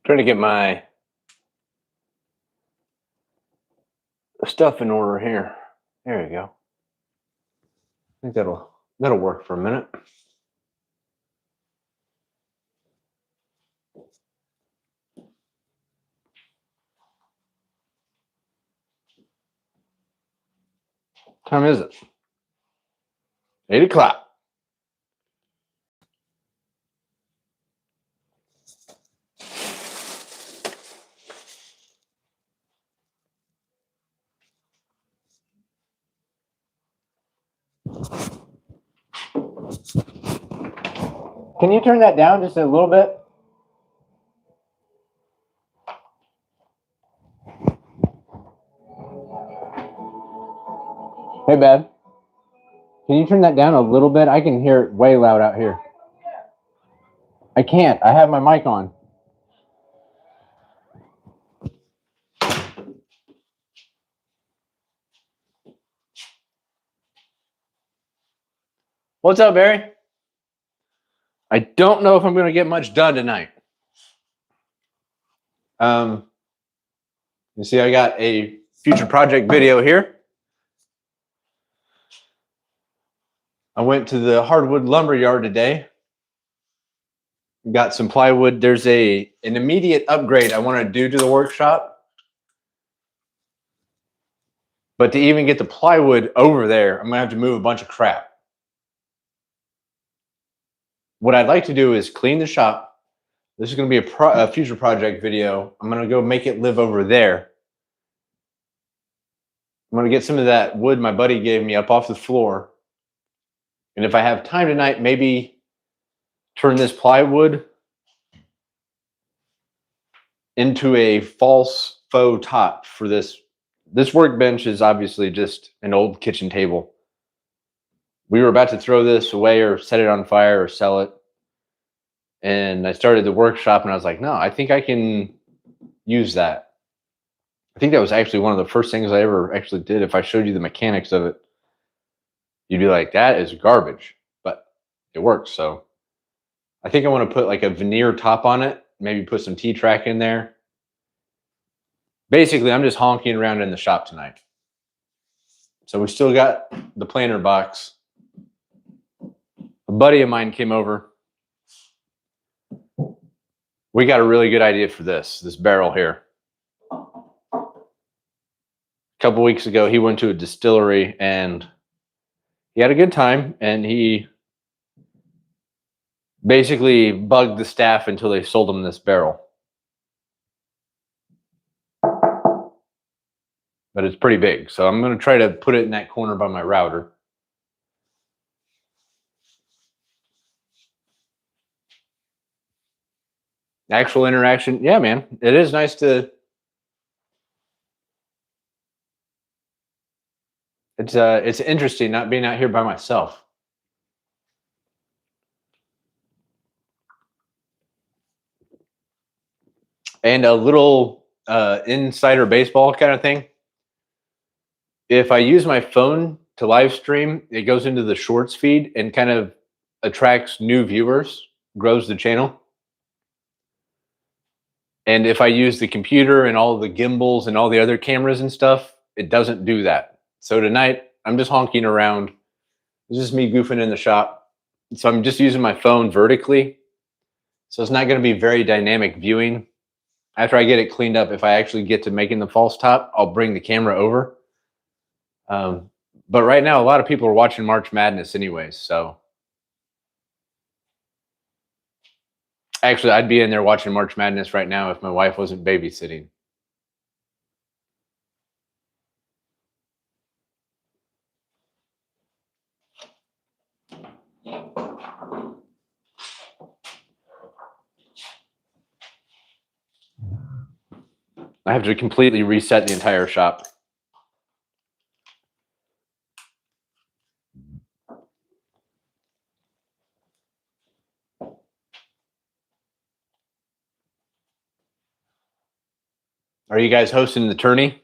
Trying to get my stuff in order here. There you go. I think that'll work for a minute. What time is it? 8 o'clock. Can you turn that down just a little bit? Hey, Bev. Can you turn that down a little bit? I can hear it way loud out here. I can't. I have my mic on. What's up, Barry? I don't know if I'm going to get much done tonight. You see, I got a future project video here. I went to the hardwood lumber yard today. Got some plywood. There's an immediate upgrade I want to do to the workshop. But to even get the plywood over there, I'm going to have to move a bunch of crap. What I'd like to do is clean the shop. This is going to be a future project video. I'm going to go make it live over there. I'm going to get some of that wood my buddy gave me up off the floor. And if I have time tonight, maybe turn this plywood into a false faux top for this. This workbench is obviously just an old kitchen table. We were about to throw this away or set it on fire or sell it. And I started the workshop and I was like, no, I think I can use that. I think that was actually one of the first things I ever actually did. If I showed you the mechanics of it, you'd be like, that is garbage, but it works. So I think I want to put like a veneer top on it, maybe put some T-track in there. Basically, I'm just honking around in the shop tonight. So we still got the planter box. A buddy of mine came over. We got a really good idea for this barrel here. A couple weeks ago, he went to a distillery and he had a good time, and he basically bugged the staff until they sold him this barrel. But it's pretty big, so I'm going to try to put it in that corner by my router. Actual interaction, yeah, man. It is nice to... It's interesting not being out here by myself. And a little insider baseball kind of thing. If I use my phone to live stream, it goes into the shorts feed and kind of attracts new viewers, grows the channel. And if I use the computer and all the gimbals and all the other cameras and stuff, it doesn't do that. So tonight, I'm just honking around. It's just me goofing in the shop. So I'm just using my phone vertically. So it's not going to be very dynamic viewing. After I get it cleaned up, if I actually get to making the false top, I'll bring the camera over. But right now, a lot of people are watching March Madness anyways, so. Actually, I'd be in there watching March Madness right now if my wife wasn't babysitting. I have to completely reset the entire shop. Are you guys hosting the tourney?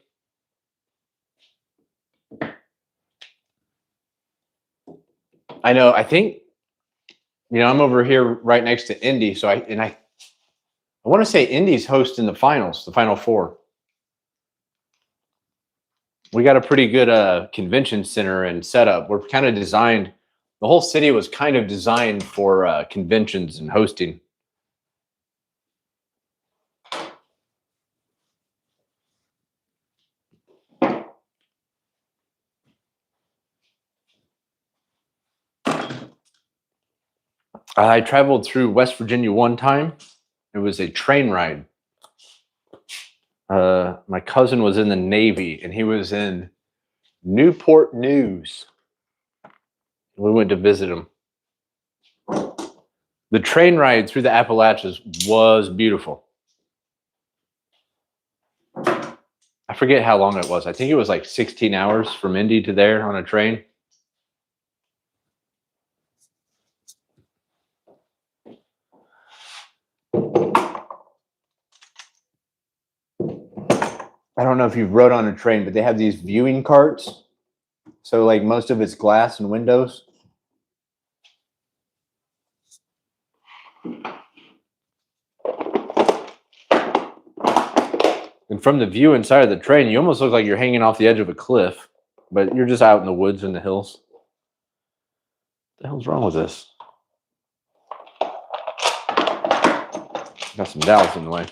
I know, I think, I'm over here right next to Indy, so I I want to say Indy's hosting the finals, the Final Four. We got a pretty good convention center and setup. We're kind of designed, the whole city was kind of designed for conventions and hosting. I traveled through West Virginia one time. It was a train ride. My cousin was in the Navy, and he was in Newport News. We went to visit him. The train ride through the Appalachians was beautiful. I forget how long it was. I think it was like 16 hours from Indy to there on a train. I don't know if you've rode on a train, but they have these viewing carts. So like most of it's glass and windows. And from the view inside of the train, you almost look like you're hanging off the edge of a cliff, but you're just out in the woods and the hills. What the hell's wrong with this? Got some dowels in the way.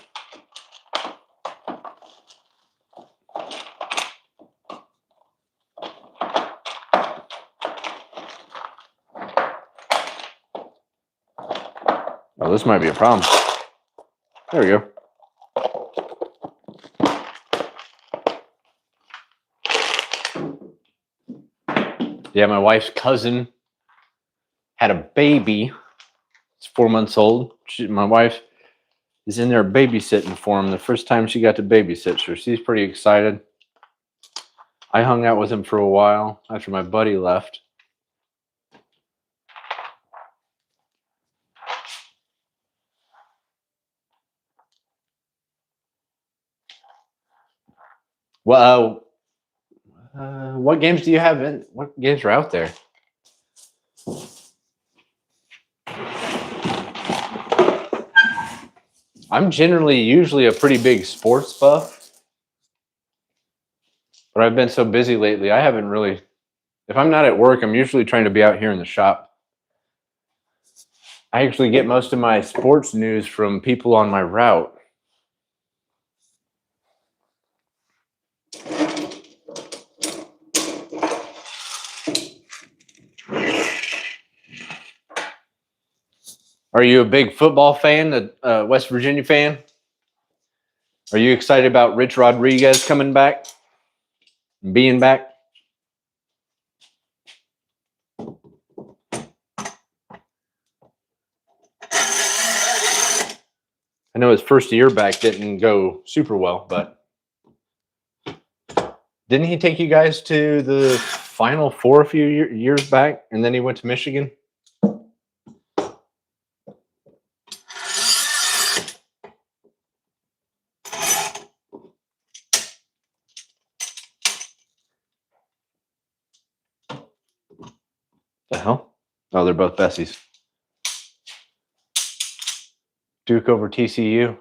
Oh, this might be a problem. There we go. Yeah, my wife's cousin had a baby. It's 4 months old. My wife is in there babysitting for him. The first time she got to babysit, so she's pretty excited. I hung out with him for a while after my buddy left. Well, what games do you have in? What games are out there? I'm usually a pretty big sports buff, but I've been so busy lately. I haven't really. If I'm not at work, I'm usually trying to be out here in the shop. I actually get most of my sports news from people on my route. Are you a big football fan, a West Virginia fan? Are you excited about Rich Rodriguez coming back, being back? I know his first year back didn't go super well, but didn't he take you guys to the Final Four a few years back, and then he went to Michigan? The hell? Oh, they're both Bessies. Duke over TCU.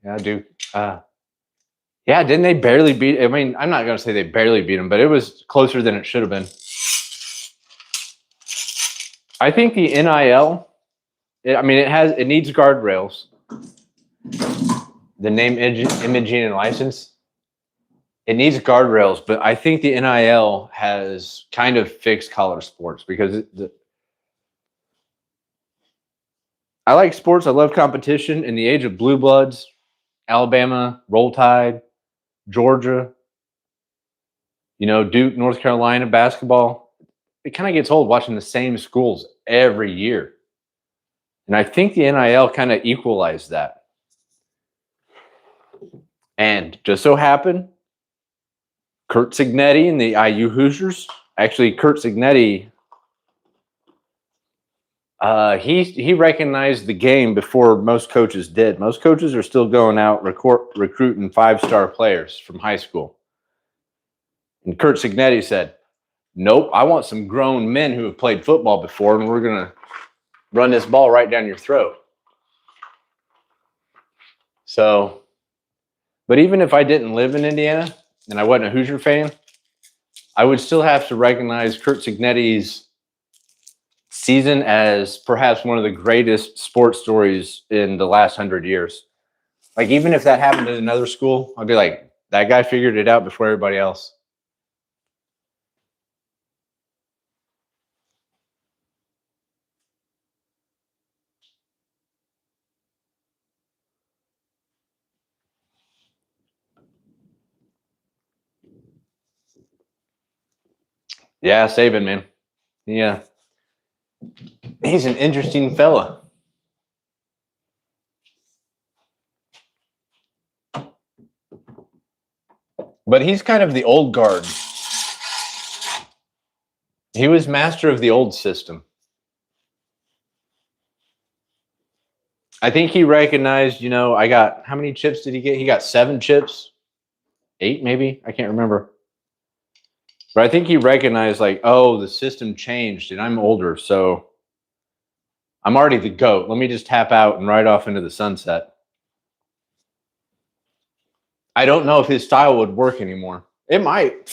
Yeah, Duke. Yeah, didn't they barely beat? I mean, I'm not going to say they barely beat them, but it was closer than it should have been. I think the NIL, it needs guardrails. The name, imaging, and license, it needs guardrails, but I think the NIL has kind of fixed college sports because I like sports. I love competition. In the age of blue bloods, Alabama, Roll Tide, Georgia, Duke, North Carolina basketball, it kind of gets old watching the same schools every year. And I think the NIL kind of equalized that. And just so happened, Curt Cignetti and the IU Hoosiers, actually Curt Cignetti, he recognized the game before most coaches did. Most coaches are still going out recruiting 5-star players from high school. And Curt Cignetti said, nope, I want some grown men who have played football before, and we're going to run this ball right down your throat. So, but even if I didn't live in Indiana and I wasn't a Hoosier fan, I would still have to recognize Kurt Cignetti's season as perhaps one of the greatest sports stories in the last 100 years. Like, even if that happened at another school, I'd be like, that guy figured it out before everybody else. Yeah, Saban, man. Yeah. He's an interesting fella. But he's kind of the old guard. He was master of the old system. I think he recognized, I got, how many chips did he get? He got 7 chips, 8 maybe. I can't remember. But I think he recognized, like, oh, the system changed and I'm older. So I'm already the GOAT. Let me just tap out and ride off into the sunset. I don't know if his style would work anymore. It might.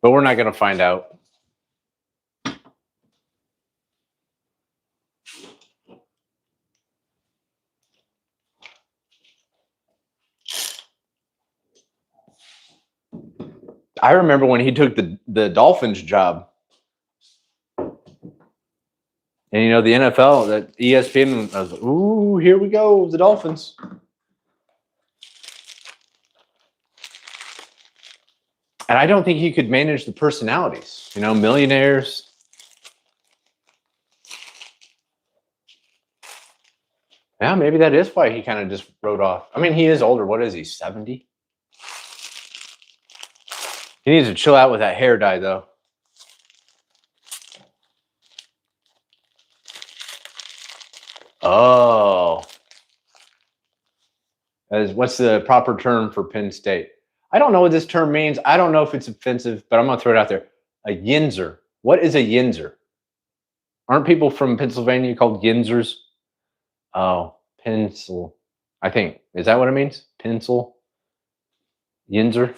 But we're not going to find out. I remember when he took the Dolphins job. And, the NFL, that ESPN, I was like, ooh, here we go, the Dolphins. And I don't think he could manage the personalities, millionaires. Yeah, maybe that is why he kind of just wrote off. I mean, he is older. What is he, 70? He needs to chill out with that hair dye, though. Oh. What's the proper term for Penn State? I don't know what this term means. I don't know if it's offensive, but I'm going to throw it out there. A yinzer. What is a yinzer? Aren't people from Pennsylvania called yinzers? Oh, pencil. I think. Is that what it means? Pencil? Yinzer?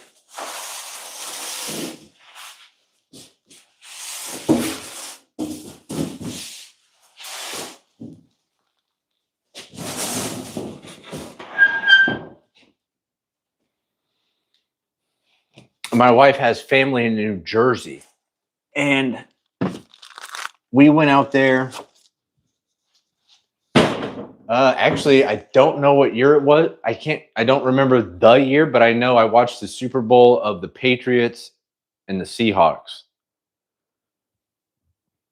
My wife has family in New Jersey, and we went out there. Actually, I don't know what year it was. I don't remember the year, but I know I watched the Super Bowl of the Patriots and the Seahawks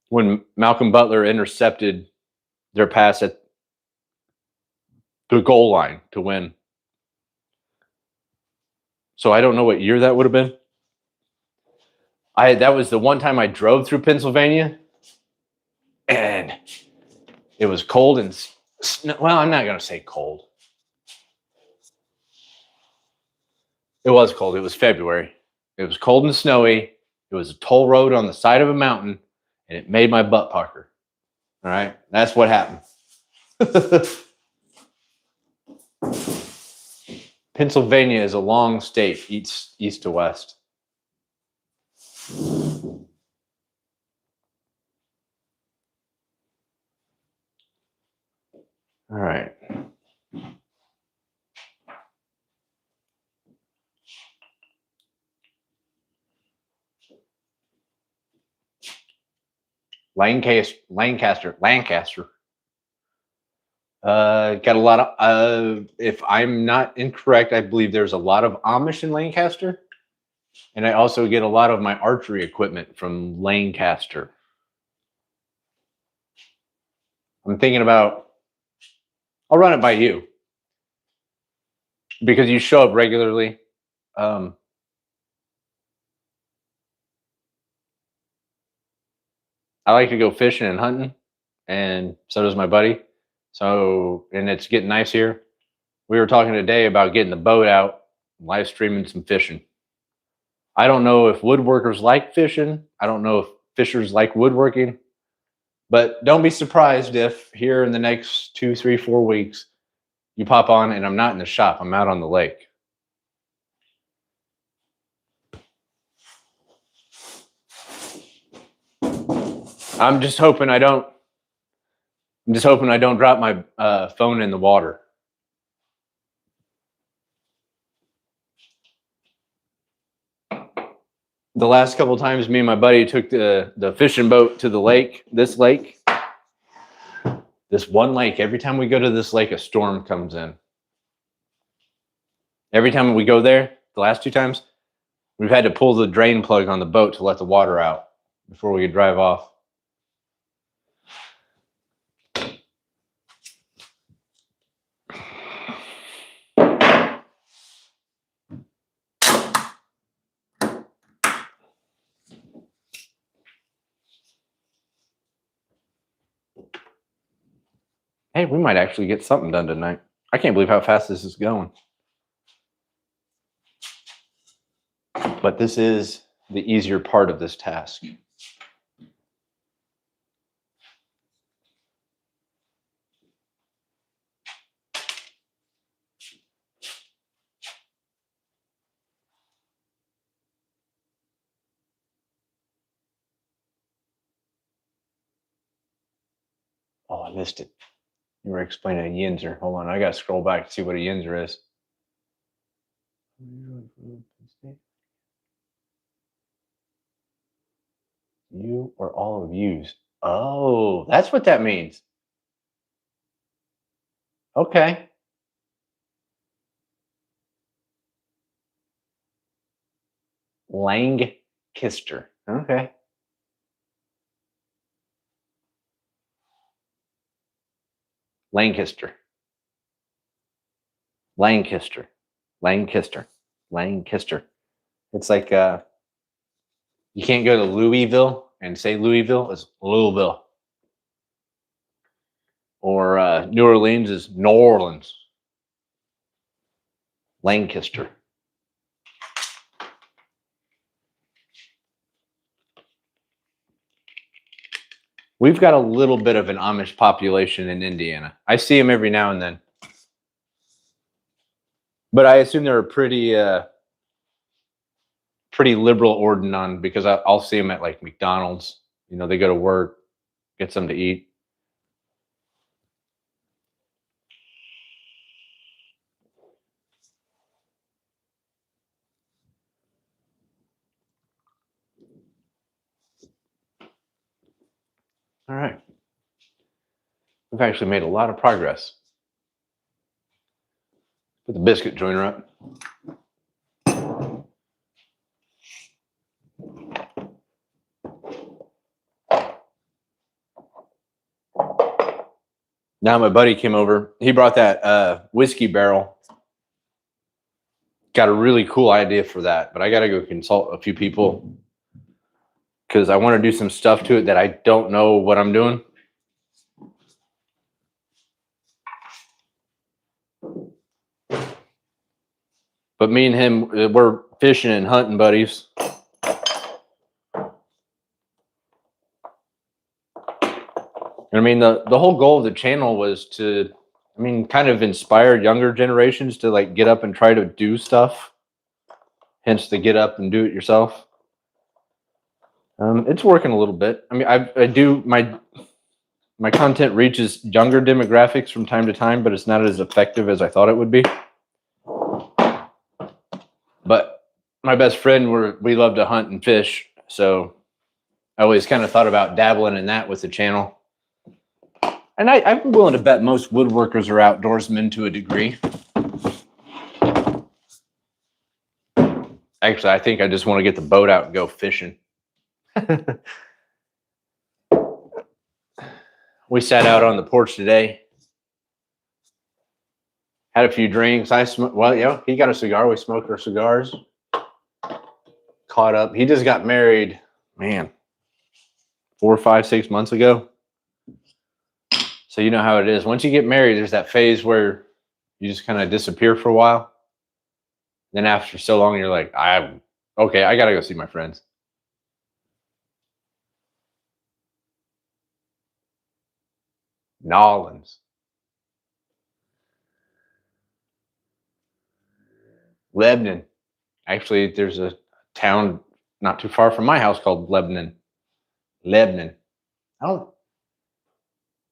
when Malcolm Butler intercepted their pass at the goal line to win. So I don't know what year that would have been. That was the one time I drove through Pennsylvania, and it was cold and well, I'm not going to say cold. It was cold. It was February. It was cold and snowy. It was a toll road on the side of a mountain, and it made my butt pucker. All right? That's what happened. Pennsylvania is a long state, east to west. All right. Lancaster. Got a lot of, if I'm not incorrect, I believe there's a lot of Amish in Lancaster. And I also get a lot of my archery equipment from Lancaster. I'm thinking about, I'll run it by you because you show up regularly. I like to go fishing and hunting, and so does my buddy. So, and it's getting nice here. We were talking today about getting the boat out, live streaming some fishing. I don't know if woodworkers like fishing. I don't know if fishers like woodworking. But don't be surprised if here in the next 2, 3, 4 weeks, You pop on, and I'm not in the shop. I'm out on the lake. I'm just hoping I don't drop my phone in the water. The last couple of times me and my buddy took the fishing boat to the lake, this one lake, every time we go to this lake, a storm comes in. Every time we go there, the last 2 times, we've had to pull the drain plug on the boat to let the water out before we could drive off. Hey, we might actually get something done tonight. I can't believe how fast this is going. But this is the easier part of this task. Oh, I missed it. You were explaining a yinzer. Hold on, I gotta scroll back to see what a yinzer is. You or all of yous. Oh, that's what that means. Okay. Lancaster. Okay. Lancaster. Lancaster. Lancaster. Lancaster. It's like you can't go to Louisville and say Louisville. It's Louisville. Or New Orleans is New Orleans. Lancaster. We've got a little bit of an Amish population in Indiana. I see them every now and then. But I assume they're a pretty liberal Ordenon, because I'll see them at like McDonald's. You know, they go to work, get something to eat. All right. We've actually made a lot of progress. Put the biscuit joiner up. Now my buddy came over. He brought that whiskey barrel. Got a really cool idea for that, but I got to go consult a few people because I want to do some stuff to it that I don't know what I'm doing. But me and him, we're fishing and hunting buddies. I mean, the whole goal of the channel was to, kind of inspire younger generations to like get up and try to do stuff. Hence the get up and do it yourself. It's working a little bit. I mean, I do my content reaches younger demographics from time to time, but it's not as effective as I thought it would be. But my best friend, we love to hunt and fish, so I always kind of thought about dabbling in that with the channel. And I'm willing to bet most woodworkers are outdoorsmen to a degree. Actually, I think I just want to get the boat out and go fishing. We sat out on the porch today. Had a few drinks. He got a cigar. We smoked our cigars. Caught up. He just got married, 4, 5, 6 months ago. So you know how it is. Once you get married, there's that phase where you just kind of disappear for a while. Then after so long, you're like, I got to go see my friends. Nolans. Lebanon. Actually, there's a town not too far from my house called Lebanon. Lebanon.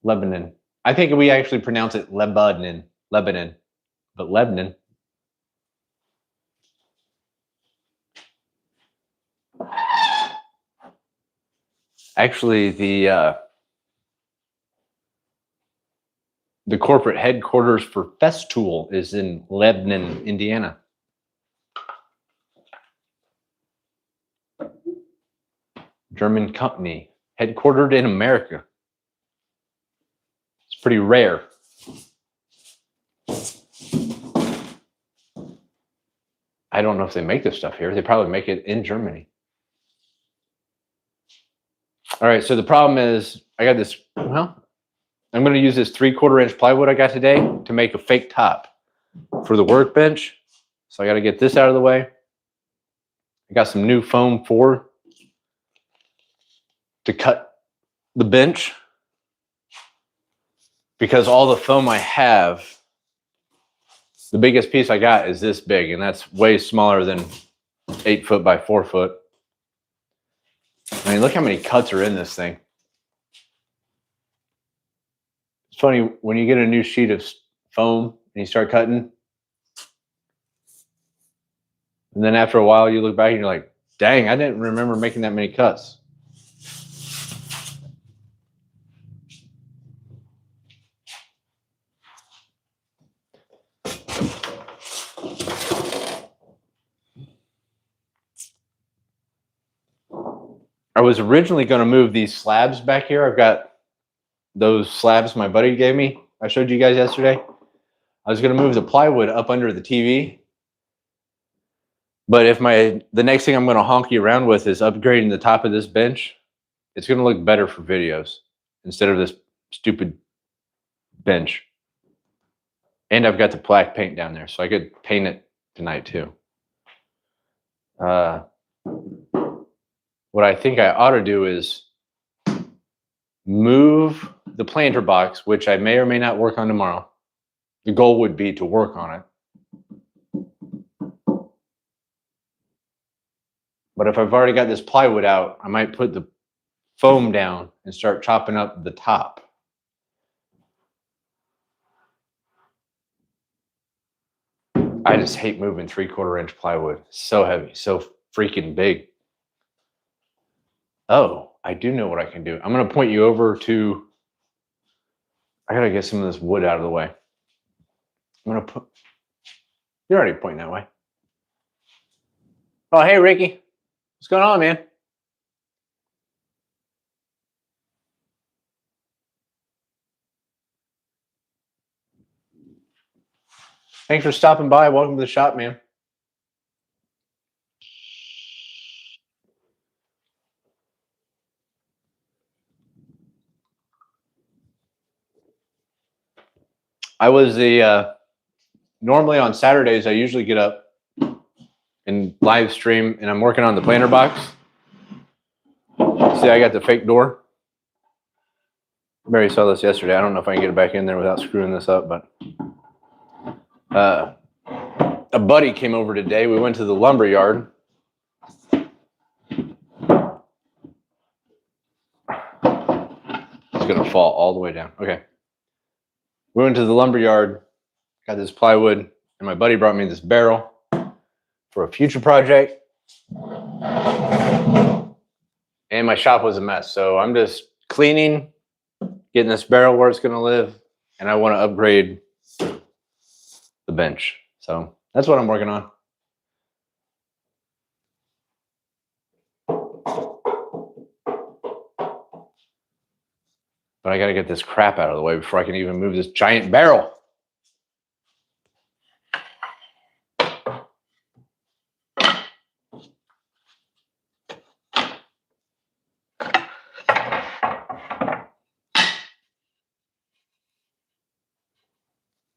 Lebanon. I think we actually pronounce it Lebanon. Lebanon. But Lebanon. Actually, the corporate headquarters for Festool is in Lebanon, Indiana. German company, headquartered in America. It's pretty rare. I don't know if they make this stuff here. They probably make it in Germany. All right, so the problem is I got this, well, I'm going to use this 3/4 inch plywood I got today to make a fake top for the workbench. So I got to get this out of the way. I got some new foam to cut the bench because all the foam I have, the biggest piece I got is this big, and that's way smaller than 8 foot by 4 foot. I mean, look how many cuts are in this thing. It's funny, when you get a new sheet of foam and you start cutting, and then after a while you look back and you're like, dang, I didn't remember making that many cuts. I was originally going to move these slabs back here. I've got those slabs my buddy gave me. I showed you guys yesterday. I was going to move the plywood up under the TV. But if the next thing I'm going to honky around with is upgrading the top of this bench, it's going to look better for videos instead of this stupid bench. And I've got the black paint down there, so I could paint it tonight too. What I think I ought to do is move the planter box, which I may or may not work on tomorrow. The goal would be to work on it. But if I've already got this plywood out, I might put the foam down and start chopping up the top. I just hate moving 3/4 inch plywood. It's so heavy, so freaking big. Oh, I do know what I can do. I'm going to point you over to, I got to get some of this wood out of the way. I'm going to you're already pointing that way. Oh, hey, Ricky. What's going on, man? Thanks for stopping by. Welcome to the shop, man. I was normally on Saturdays, I usually get up and live stream, and I'm working on the planter box. See, I got the fake door. Mary saw this yesterday. I don't know if I can get it back in there without screwing this up, but a buddy came over today. We went to the lumber yard. It's gonna fall all the way down. Okay. We went to the lumber yard, got this plywood, and my buddy brought me this barrel for a future project. And my shop was a mess, so I'm just cleaning, getting this barrel where it's going to live, and I want to upgrade the bench. So that's what I'm working on. But I got to get this crap out of the way before I can even move this giant barrel.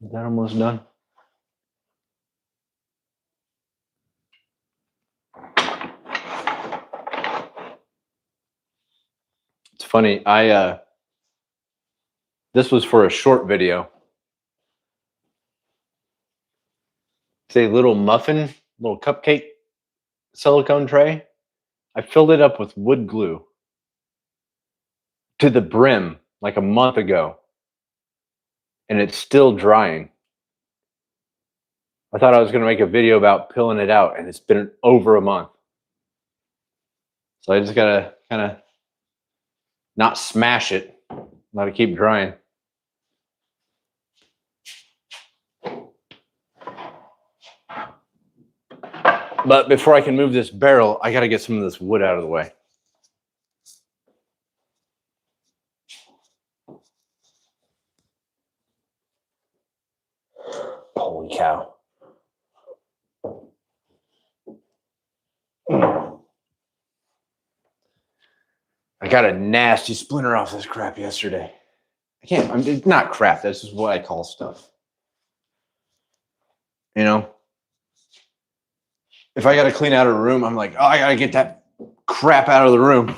Is that almost done? It's funny. This was for a short video. It's a little muffin, little cupcake silicone tray. I filled it up with wood glue to the brim like a month ago, and it's still drying. I thought I was going to make a video about peeling it out, and it's been over a month. So I just got to kind of not smash it, let it keep drying. But before I can move this barrel, I got to get some of this wood out of the way. Holy cow. I got a nasty splinter off this crap yesterday. It's not crap. This is what I call stuff. You know? If I got to clean out a room, I'm like, oh, I got to get that crap out of the room.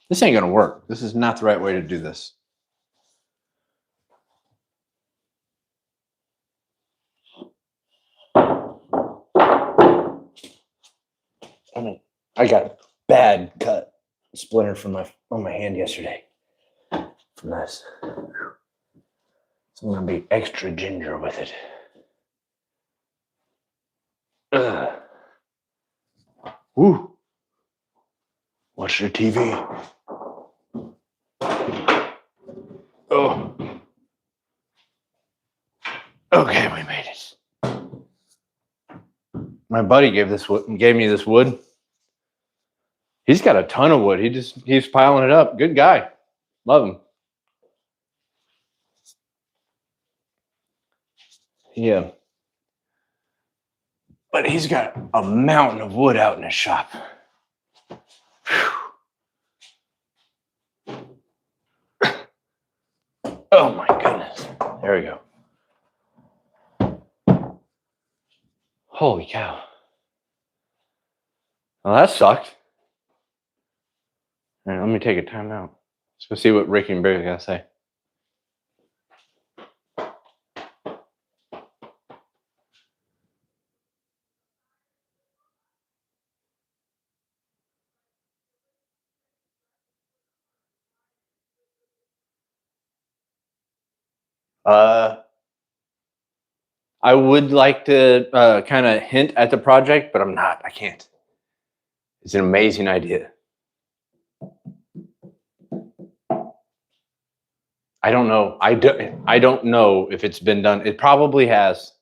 This ain't going to work. This is not the right way to do this. I got a bad cut splinter on my hand yesterday from this. So I'm going to be extra ginger with it. Ugh. Woo. Watch the TV. Oh. Okay, we made it. My buddy gave me this wood. He's got a ton of wood. He's piling it up. Good guy. Love him. Yeah. But he's got a mountain of wood out in his shop. Oh my goodness. There we go. Holy cow. Well, that sucked. All right, let me take a time out. Let's go see what Ricky and Barry got to say. I would like to kind of hint at the project, but I'm not. I can't. It's an amazing idea. I don't know. I don't know if it's been done. It probably has,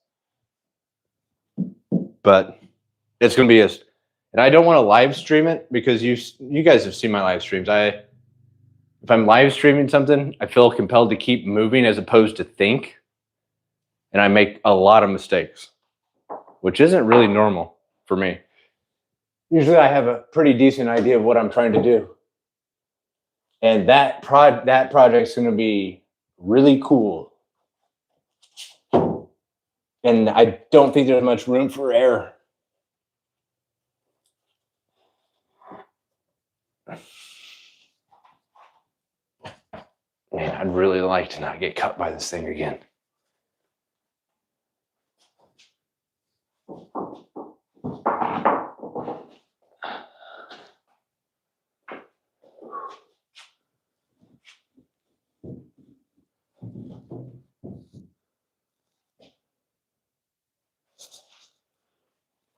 but it's going to be and I don't want to live stream it because you guys have seen my live streams. If I'm live streaming something, I feel compelled to keep moving as opposed to think. And I make a lot of mistakes, which isn't really normal for me. Usually I have a pretty decent idea of what I'm trying to do. And that project's going to be really cool. And I don't think there's much room for error. Man, I'd really like to not get cut by this thing again.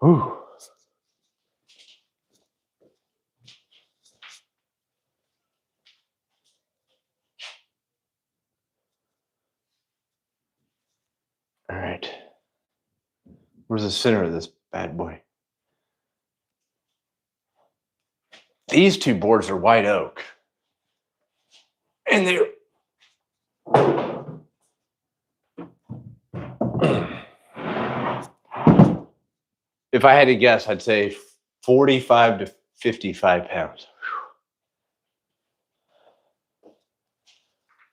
Whew. All right. Where's the center of this bad boy? These two boards are white oak. And they're if I had to guess, I'd say 45 to 55 pounds.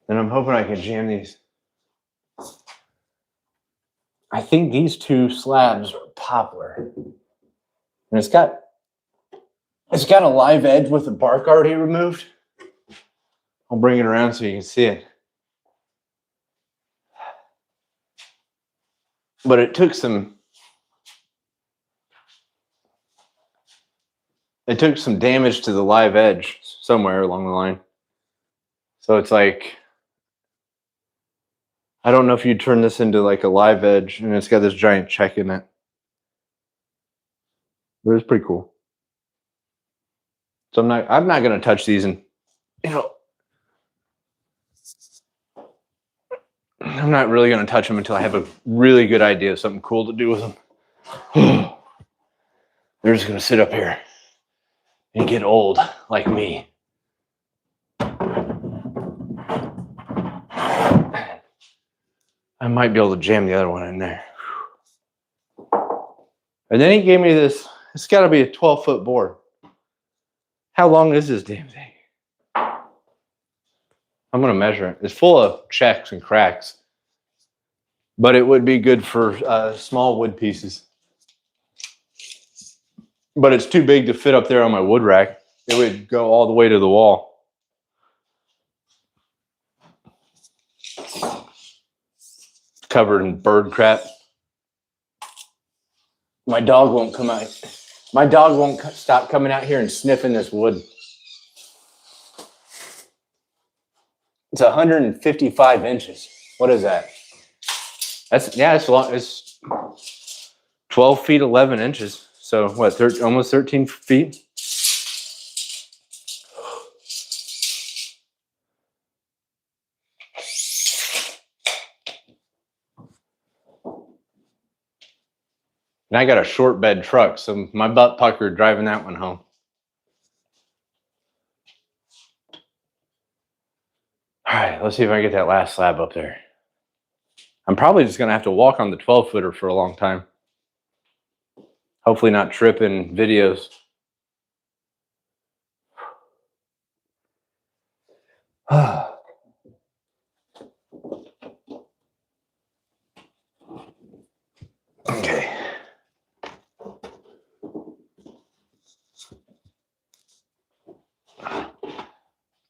And I'm hoping I can jam these. I think these two slabs are poplar. And it's got a live edge with the bark already removed. I'll bring it around so you can see it. But it took some damage to the live edge somewhere along the line. So it's like, I don't know if you turn this into like a live edge and it's got this giant check in it. But it's pretty cool. So I'm not going to touch these, and I'm not really going to touch them until I have a really good idea of something cool to do with them. They're just going to sit up here and get old like me. I might be able to jam the other one in there. And then he gave me this. It's got to be a 12-foot board. How long is this damn thing? I'm going to measure it. It's full of checks and cracks. But it would be good for small wood pieces. But it's too big to fit up there on my wood rack. It would go all the way to the wall. Covered in bird crap. My dog won't come out. My dog won't stop coming out here and sniffing this wood. It's 155 inches. What is that? It's long. It's 12 feet 11 inches. So what? Almost 13 feet. And I got a short bed truck, so my butt puckered driving that one home. All right, let's see if I can get that last slab up there. I'm probably just going to have to walk on the 12-footer for a long time. Hopefully not tripping videos. Okay.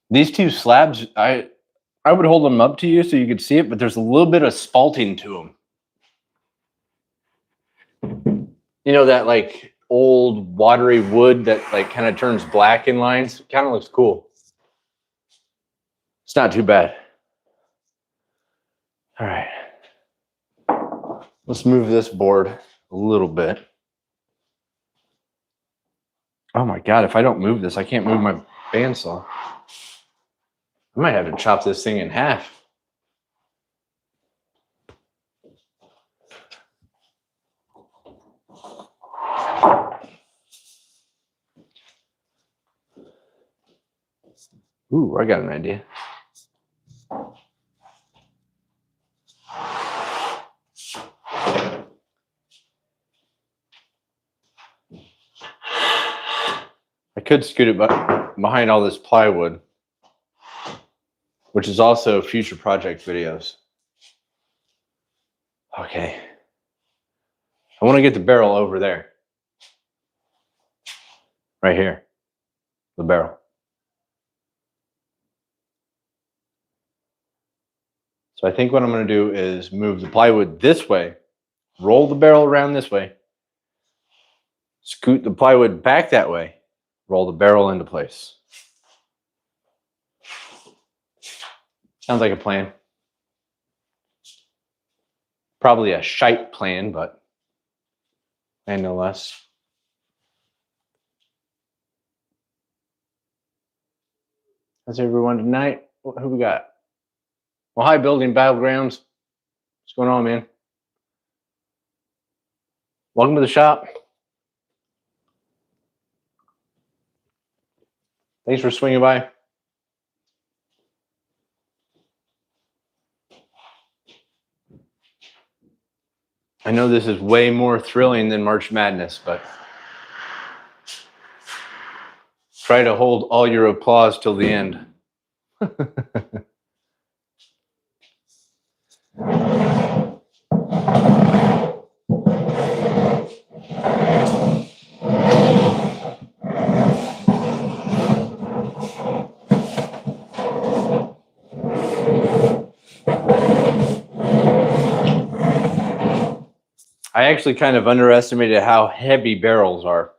These two slabs, I would hold them up to you so you could see it, but there's a little bit of spalting to them. You know that like old watery wood that like kind of turns black in lines? Kind of looks cool. It's not too bad. All right. Let's move this board a little bit. Oh my God, if I don't move this, I can't move my bandsaw. I might have to chop this thing in half. Ooh, I got an idea. I could scoot it behind all this plywood, which is also future project videos. Okay. I want to get the barrel over there. Right here. The barrel. So I think what I'm going to do is move the plywood this way, roll the barrel around this way, scoot the plywood back that way, roll the barrel into place. Sounds like a plan. Probably a shite plan, but nonetheless. How's everyone tonight? Who we got? Well, hi, Building Battlegrounds. What's going on, man? Welcome to the shop. Thanks for swinging by. I know this is way more thrilling than March Madness, but try to hold all your applause till the end. I actually kind of underestimated how heavy barrels are.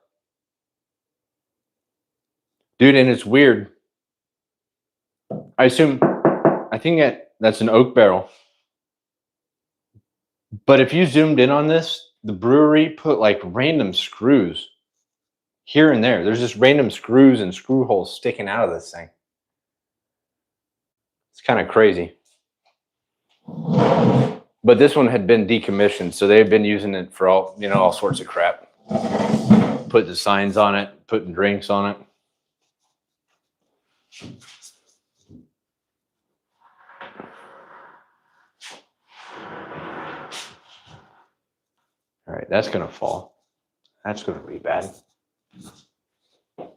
Dude, and it's weird. I think that's an oak barrel. But if you zoomed in on this, the brewery put like random screws here and there. There's just random screws and screw holes sticking out of this thing. It's kind of crazy. But this one had been decommissioned, so they've been using it for all sorts of crap. Putting signs on it, putting drinks on it. All right, that's gonna fall. That's gonna be bad. What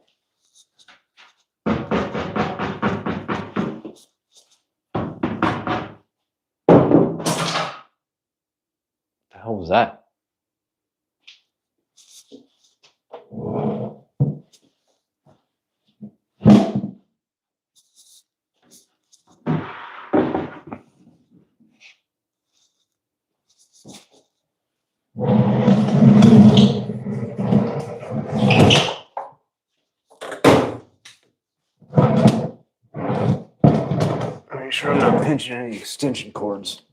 the hell was that? Make sure I'm not pinching any extension cords.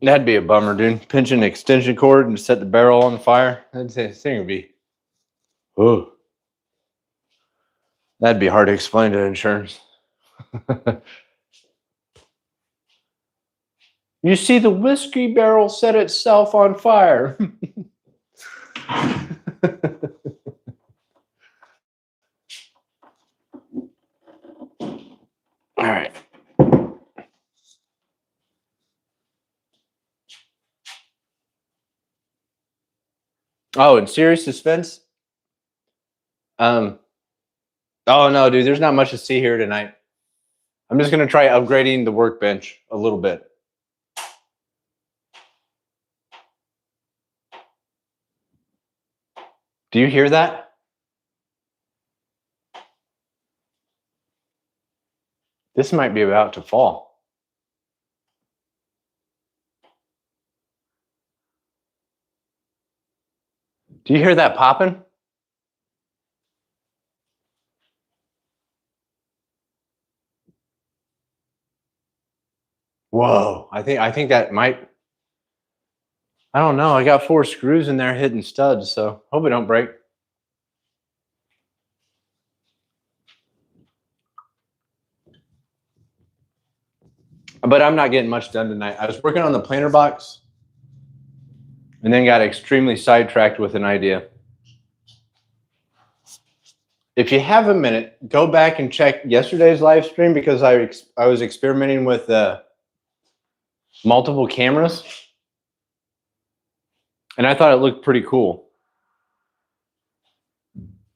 That'd be a bummer, dude. Pinch an extension cord and set the barrel on fire. That thing would be. Oh. That'd be hard to explain to insurance. You see, the whiskey barrel set itself on fire. All right. Oh, and serious suspense. Oh no, dude, there's not much to see here tonight. I'm just gonna try upgrading the workbench a little bit. Do you hear that? This might be about to fall. Do you hear that popping? Whoa, I think that might. I don't know. I got 4 screws in there hitting studs, so hope it don't break. But I'm not getting much done tonight. I was working on the planter box and then got extremely sidetracked with an idea. If you have a minute, go back and check yesterday's live stream because I was experimenting with multiple cameras. And I thought it looked pretty cool.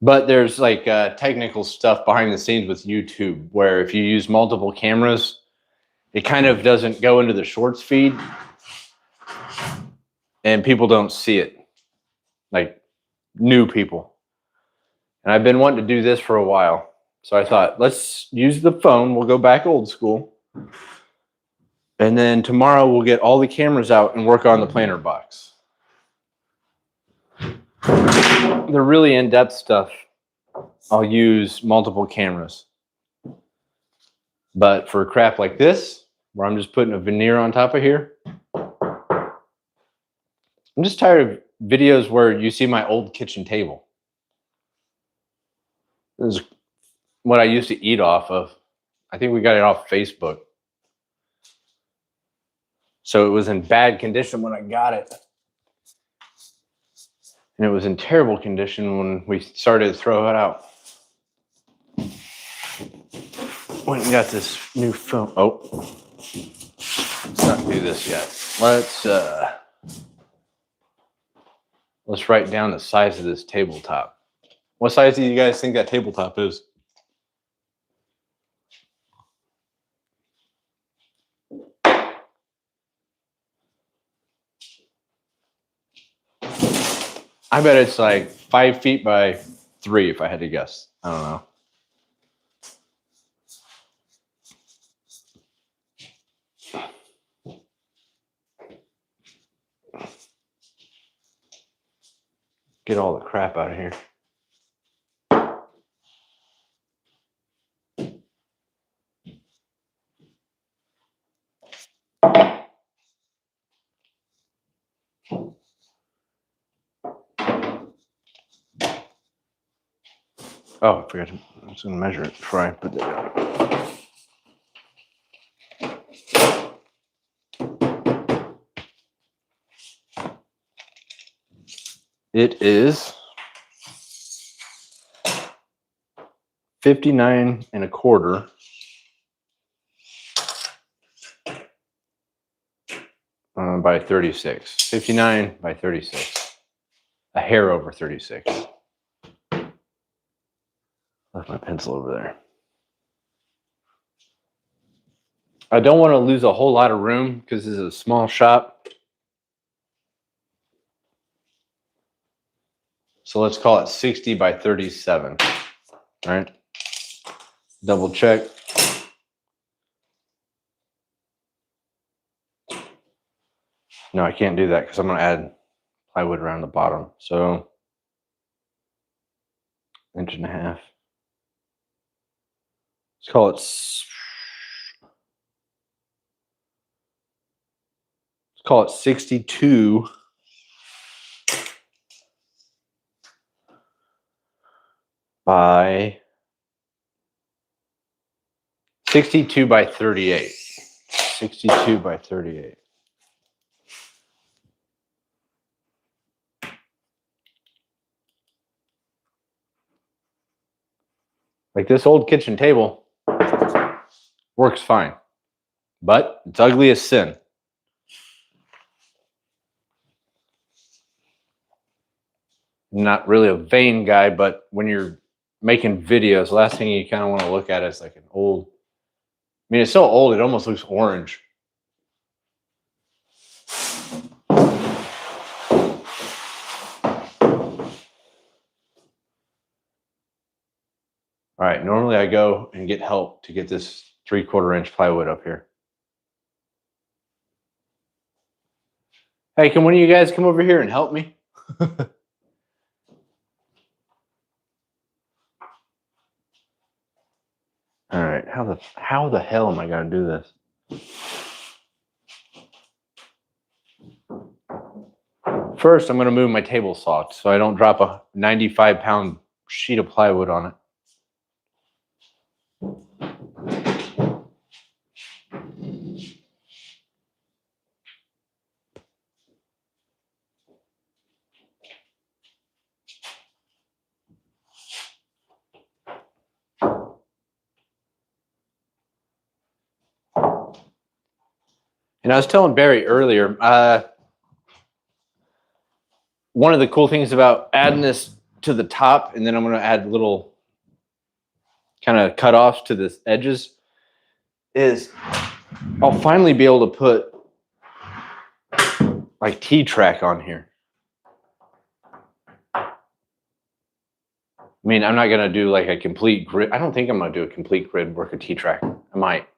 But there's like technical stuff behind the scenes with YouTube where if you use multiple cameras, it kind of doesn't go into the shorts feed and people don't see it, like new people. And I've been wanting to do this for a while. So I thought, let's use the phone. We'll go back old school. And then tomorrow we'll get all the cameras out and work on the planter box. The really in-depth stuff, I'll use multiple cameras. But for crap like this, where I'm just putting a veneer on top of here, I'm just tired of videos where you see my old kitchen table. This is what I used to eat off of. I think we got it off Facebook. So it was in bad condition when I got it. And it was in terrible condition when we started to throw it out. Went and got this new film. Oh, let's not do this yet. Let's write down the size of this tabletop. What size do you guys think that tabletop is? I bet it's like 5 feet by 3 if I had to guess. I don't know. get all the crap out of here. Oh, I forgot to, I was going to measure it before I put that down. It is 59 1/4 by 36. 59 by 36. A hair over 36. Left my pencil over there. I don't want to lose a whole lot of room because this is a small shop. So let's call it 60 by 37. All right. Double check. No, I can't do that because I'm going to add plywood around the bottom. So 1.5 inches. Let's call it. Let's call it 62 by 62 by 38. 62 by 38. Like this old kitchen table works fine, but it's ugly as sin. I'm not really a vain guy, but when you're making videos, the last thing you kind of want to look at is like an old, I mean, it's so old, it almost looks orange. All right, normally I go and get help to get this 3/4 inch plywood up here. Hey, can one of you guys come over here and help me? All right, how the hell am I gonna do this? First, I'm gonna move my table saw so I don't drop a 95-pound sheet of plywood on it. And I was telling Barry earlier, one of the cool things about adding this to the top, and then I'm going to add little kind of cutoffs to the edges, is I'll finally be able to put like T-track on here. I mean, I'm not going to do like a complete grid. I don't think I'm going to do a complete grid work of T-track. I might.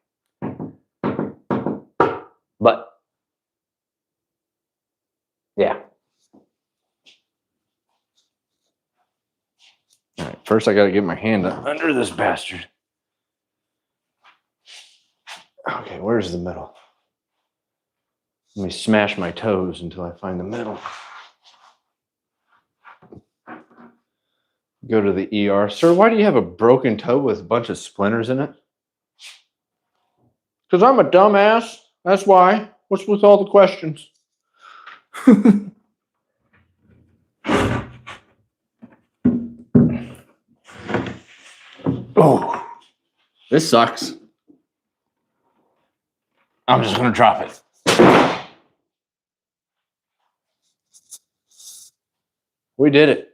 But yeah. All right, first I got to get my hand under this bastard. Okay, where's the middle? Let me smash my toes until I find the middle. Go to the ER. Sir, why do you have a broken toe with a bunch of splinters in it? Because I'm a dumbass. That's why. What's with all the questions? Oh, this sucks. I'm just going to drop it. We did it.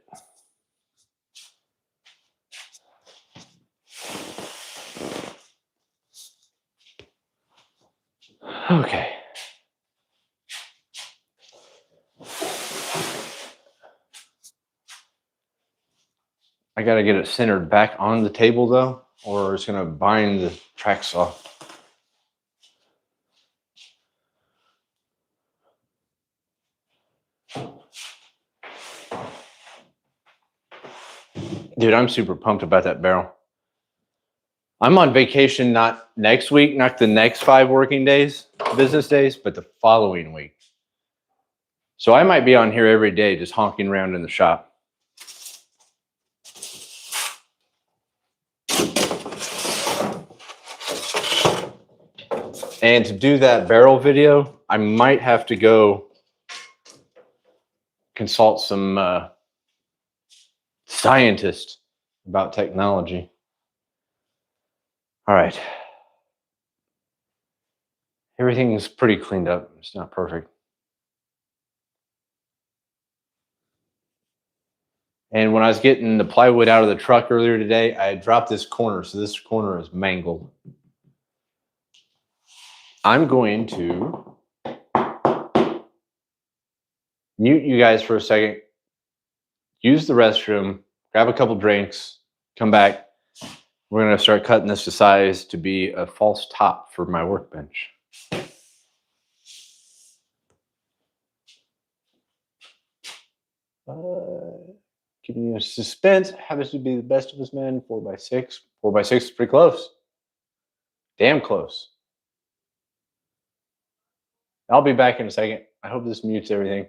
Okay. I got to get it centered back on the table though, or it's going to bind the track saw. Dude, I'm super pumped about that barrel. I'm on vacation, not next week, not the next 5 working days, business days, but the following week. So I might be on here every day just honking around in the shop. And to do that barrel video, I might have to go consult some scientists about technology. All right. Everything's pretty cleaned up. It's not perfect. And when I was getting the plywood out of the truck earlier today, I had dropped this corner. So this corner is mangled. I'm going to mute you guys for a second, use the restroom, grab a couple drinks, come back. We're going to start cutting this to size to be a false top for my workbench. Keeping you in suspense. Happens to be the best of us men. 4x6. 4x6 is pretty close. Damn close. I'll be back in a second. I hope this mutes everything.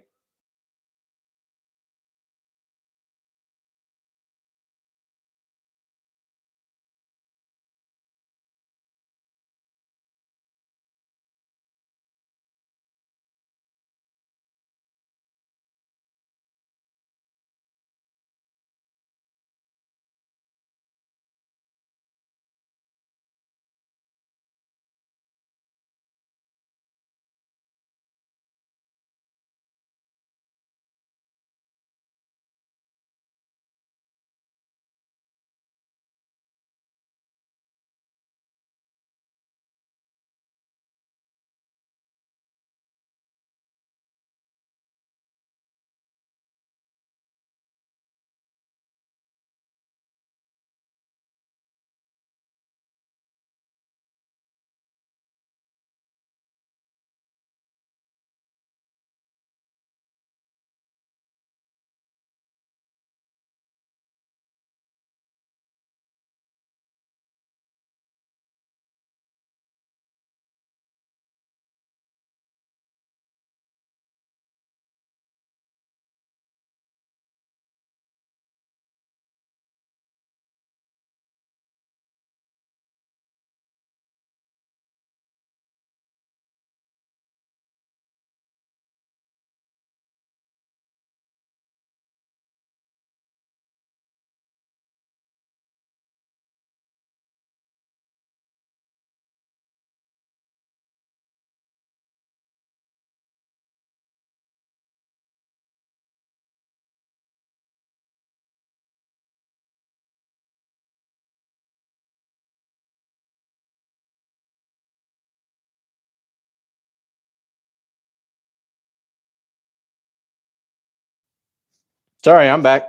Sorry, I'm back.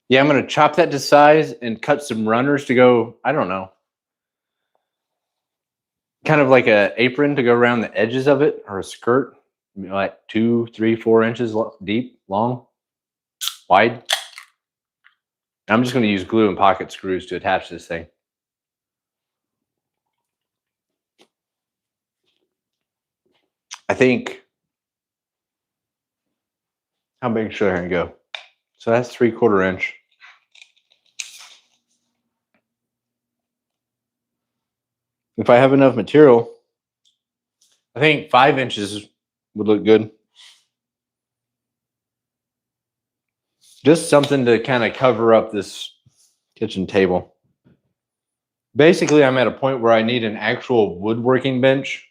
Yeah, I'm going to chop that to size and cut some runners to go, I don't know, kind of like an apron to go around the edges of it, or a skirt, like 2, 3, 4 inches deep, long, wide. I'm just going to use glue and pocket screws to attach this thing. I think, how big should I go? So that's 3/4 inch. If I have enough material, I think 5 inches would look good. Just something to kind of cover up this kitchen table. Basically, I'm at a point where I need an actual woodworking bench,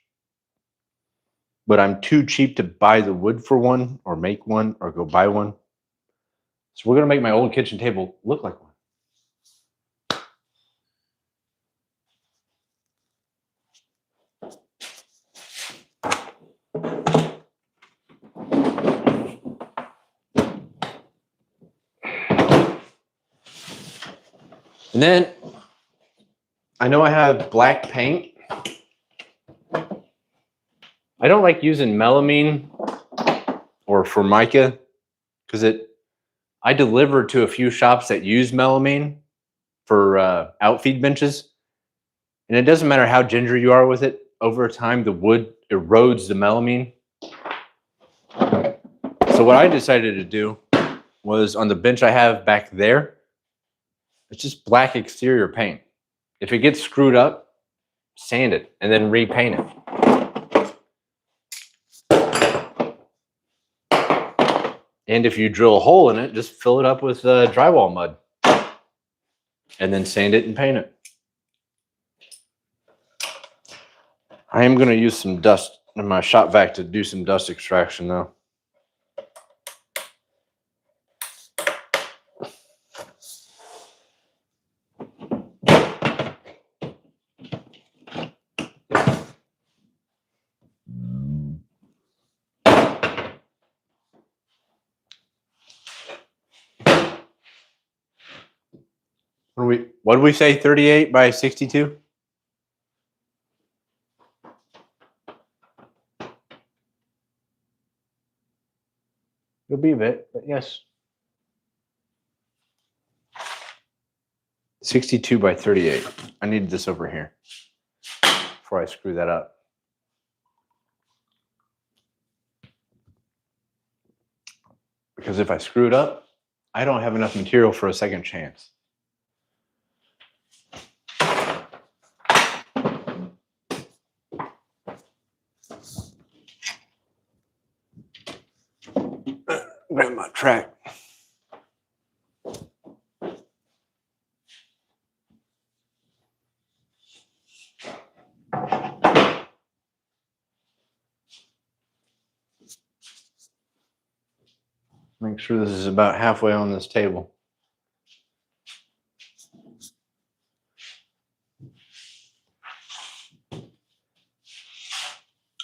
but I'm too cheap to buy the wood for one, or make one, or go buy one. So we're going to make my old kitchen table look like one. And then I know I have black paint. I don't like using melamine or Formica because I deliver to a few shops that use melamine for outfeed benches, and it doesn't matter how ginger you are with it. Over time, the wood erodes the melamine. So what I decided to do was on the bench I have back there, it's just black exterior paint. If it gets screwed up, sand it and then repaint it. And if you drill a hole in it, just fill it up with drywall mud and then sand it and paint it. I am going to use some dust in my shop vac to do some dust extraction though. What did we say, 38 by 62? It'll be a bit, but yes. 62 by 38. I need this over here before I screw that up. Because if I screw it up, I don't have enough material for a second chance. Grab my track. Make sure this is about halfway on this table.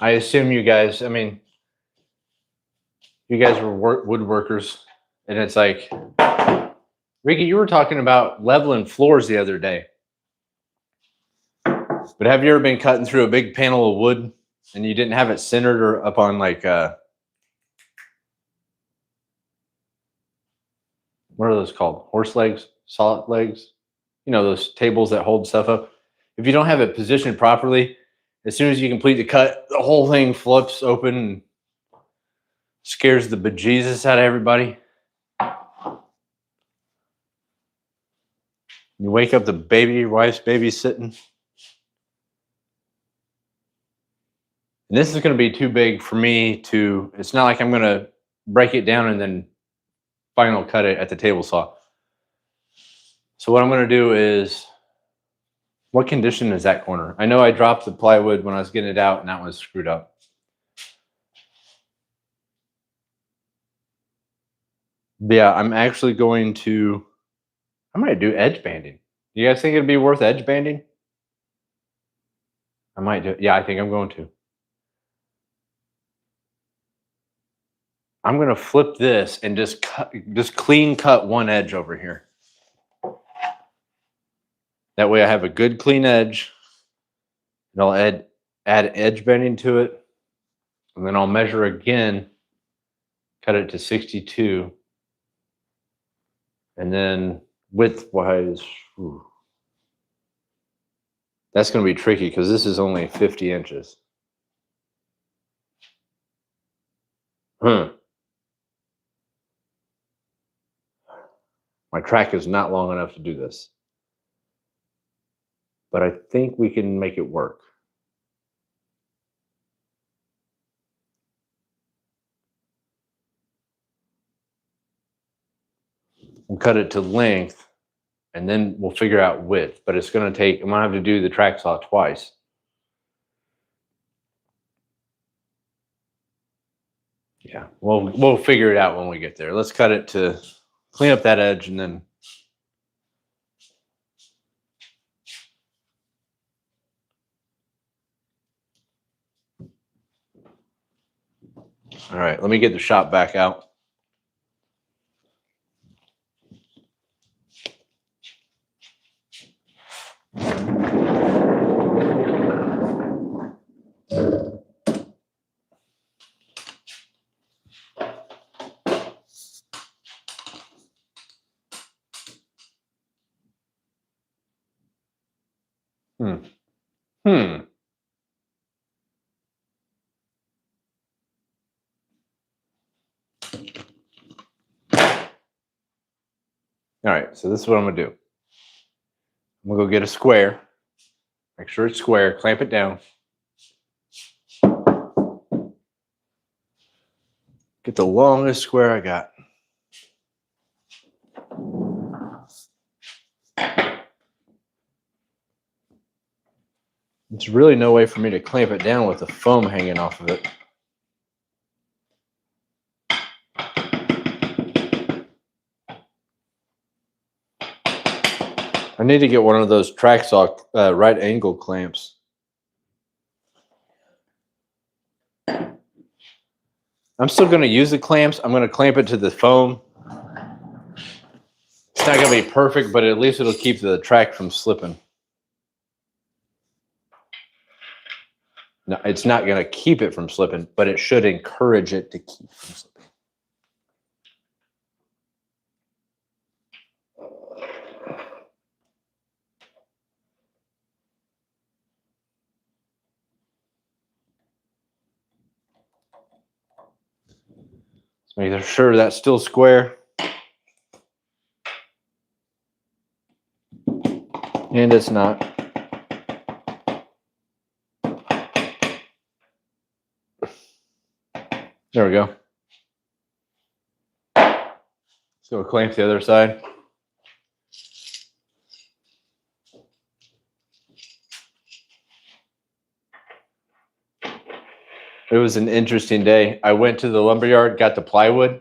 I assume you guys, I mean, you guys were woodworkers, and it's like, Ricky, you were talking about leveling floors the other day. But have you ever been cutting through a big panel of wood and you didn't have it centered or up on like, what are those called? Horse legs, solid legs? You know, those tables that hold stuff up. If you don't have it positioned properly, as soon as you complete the cut, the whole thing flips open and scares the bejesus out of everybody. You wake up the baby, your wife's babysitting. And this is going to be too big for me to, it's not like I'm going to break it down and then final cut it at the table saw. So what I'm going to do is, what condition is that corner? I know I dropped the plywood when I was getting it out and that was screwed up. Yeah, I'm actually going to, I might do edge banding. You guys think it'd be worth edge banding? I might do it. Yeah, I think I'm going to. I'm going to flip this and just clean cut one edge over here. That way I have a good clean edge, and I'll add edge bending to it, and then I'll measure again, cut it to 62, and then width-wise, that's going to be tricky because this is only 50 inches. My track is not long enough to do this, but I think we can make it work. We'll cut it to length, and then we'll figure out width, but it's going to take, I'm going to have to do the track saw twice. Yeah, we'll figure it out when we get there. Let's cut it to clean up that edge and then all right, let me get the shop back out. Hmm. All right, so this is what I'm gonna do. I'm gonna go get a square. Make sure it's square, clamp it down. Get the longest square I got. There's really no way for me to clamp it down with the foam hanging off of it. I need to get one of those track saw right angle clamps. I'm still going to use the clamps. I'm going to clamp it to the foam. It's not going to be perfect, but at least it'll keep the track from slipping. No, it's not going to keep it from slipping, but it should encourage it to keep from slipping. So make sure that's still square. And it's not. There we go. So we'll clamp the other side. It was an interesting day. I went to the lumberyard, got the plywood,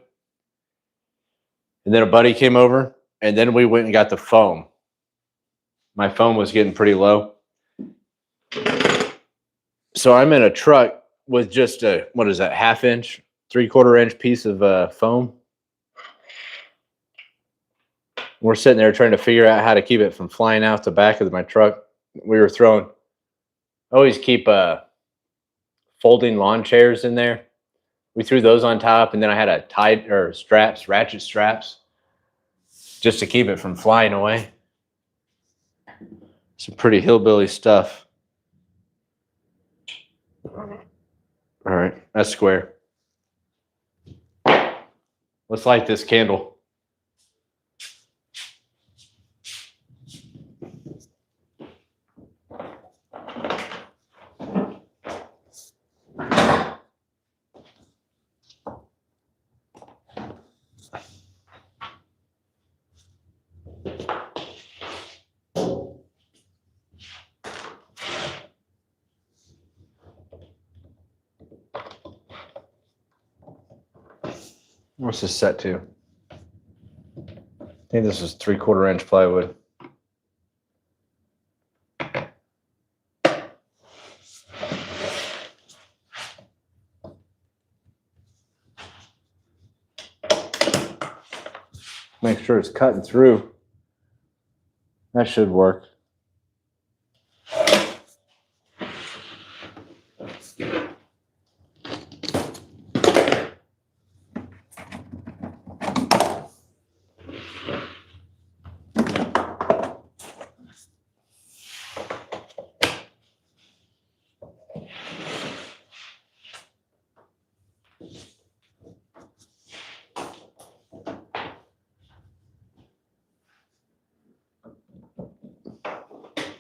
and then a buddy came over, and then we went and got the foam. My foam was getting pretty low. So I'm in a truck with just a, what is that, 1/2 inch, 3/4 inch piece of foam. We're sitting there trying to figure out how to keep it from flying out the back of my truck. We were throwing, I always keep folding lawn chairs in there. We threw those on top, and then I had a ratchet straps, just to keep it from flying away. Some pretty hillbilly stuff. All right, that's square. Let's light this candle. What's this set to? I think this is 3/4 inch plywood. Make sure it's cutting through. That should work.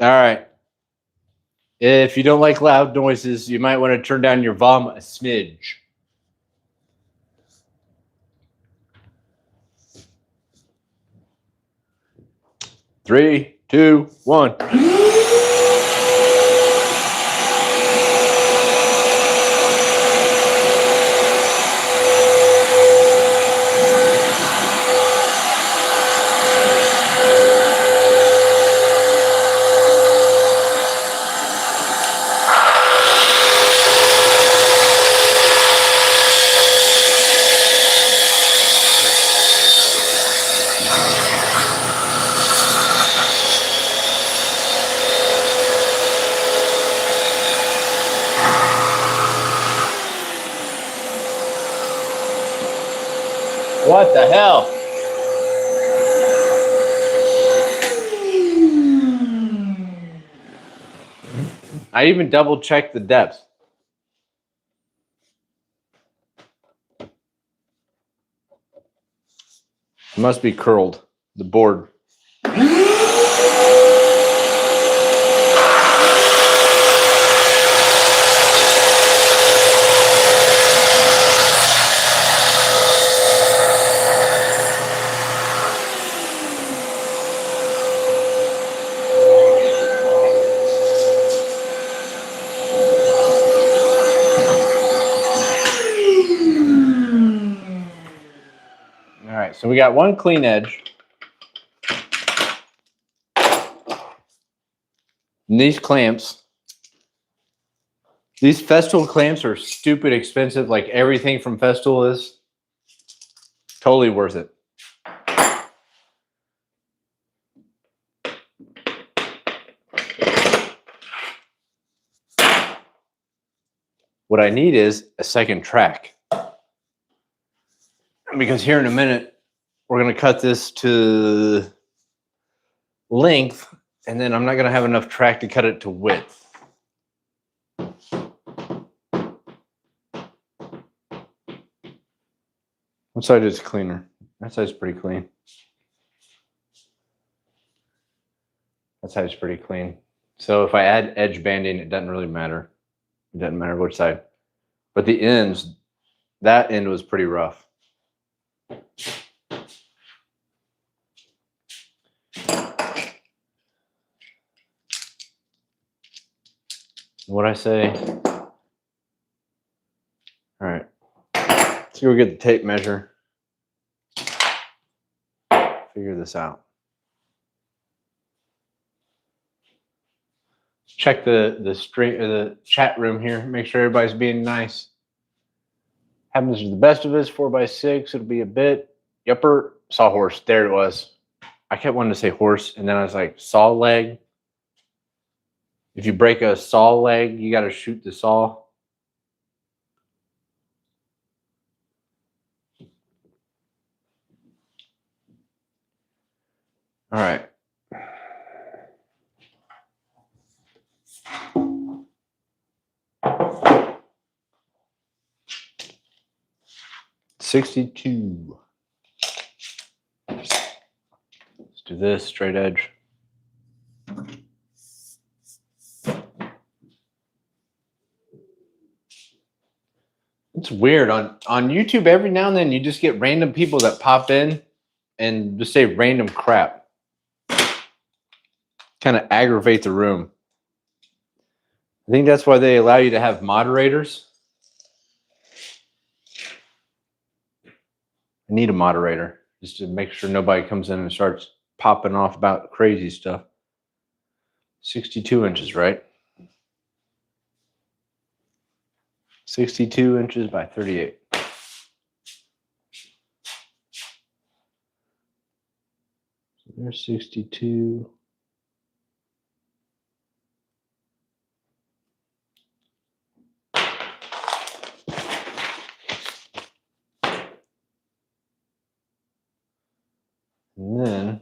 All right. If you don't like loud noises, you might want to turn down your volume a smidge. Three, two, one. What the hell? I even double checked the depth. It must be curled, the board. All right, so we got one clean edge. And these clamps, these Festool clamps are stupid expensive, like everything from Festool is. Totally worth it. What I need is a second track. Because here in a minute, we're going to cut this to length, and then I'm not going to have enough track to cut it to width. What side is cleaner? That side's pretty clean. That side's pretty clean. So if I add edge banding, it doesn't really matter. It doesn't matter which side. But the ends, that end was pretty rough. What'd I say? All right. Let's go get the tape measure. Figure this out. Check the chat room here. Make sure everybody's being nice. Happens to the best of us. 4x6. It'll be a bit. Yupper. Sawhorse. There it was. I kept wanting to say horse, and then I was like, saw leg. If you break a saw leg, you got to shoot the saw. All right. $62. Let's do this straight edge. It's weird on YouTube. Every now and then, you just get random people that pop in and just say random crap. Kind of aggravate the room. I think that's why they allow you to have moderators. I need a moderator just to make sure nobody comes in and starts popping off about crazy stuff. 62 inches, right? 62 inches by 38. So there's 62. And then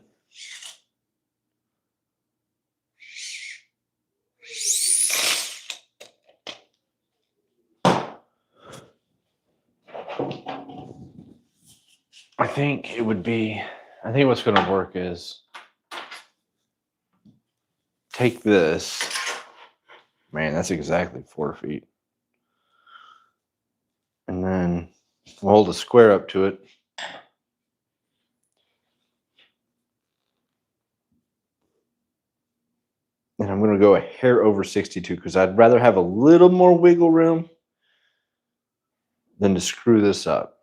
I think what's going to work is take this. Man, that's exactly 4 feet. And then we'll hold a square up to it. And I'm going to go a hair over 62 because I'd rather have a little more wiggle room than to screw this up.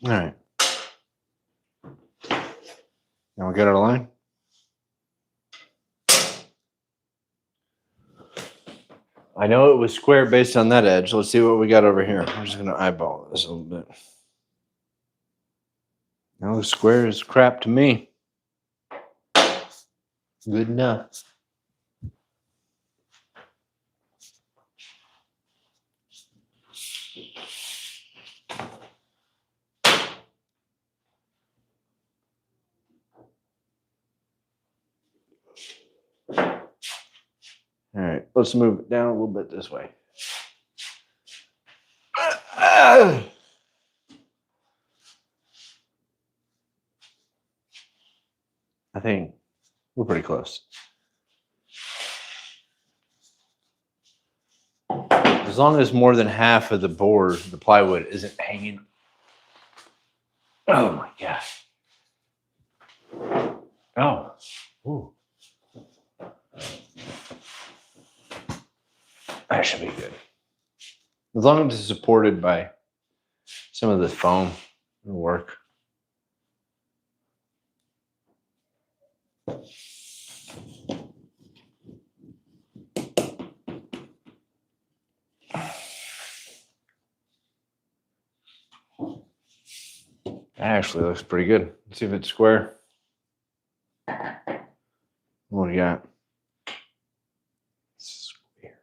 All right. Now we got our line. I know it was square based on that edge. Let's see what we got over here. I'm just going to eyeball this a little bit. Now the square is crap to me. Good enough. All right, let's move it down a little bit this way. I think we're pretty close. As long as more than half of the board, the plywood, isn't hanging. Oh my gosh. Oh. Ooh. That should be good. As long as it's supported by some of the foam, it'll work. That actually looks pretty good. Let's see if it's square. What do you got? Square.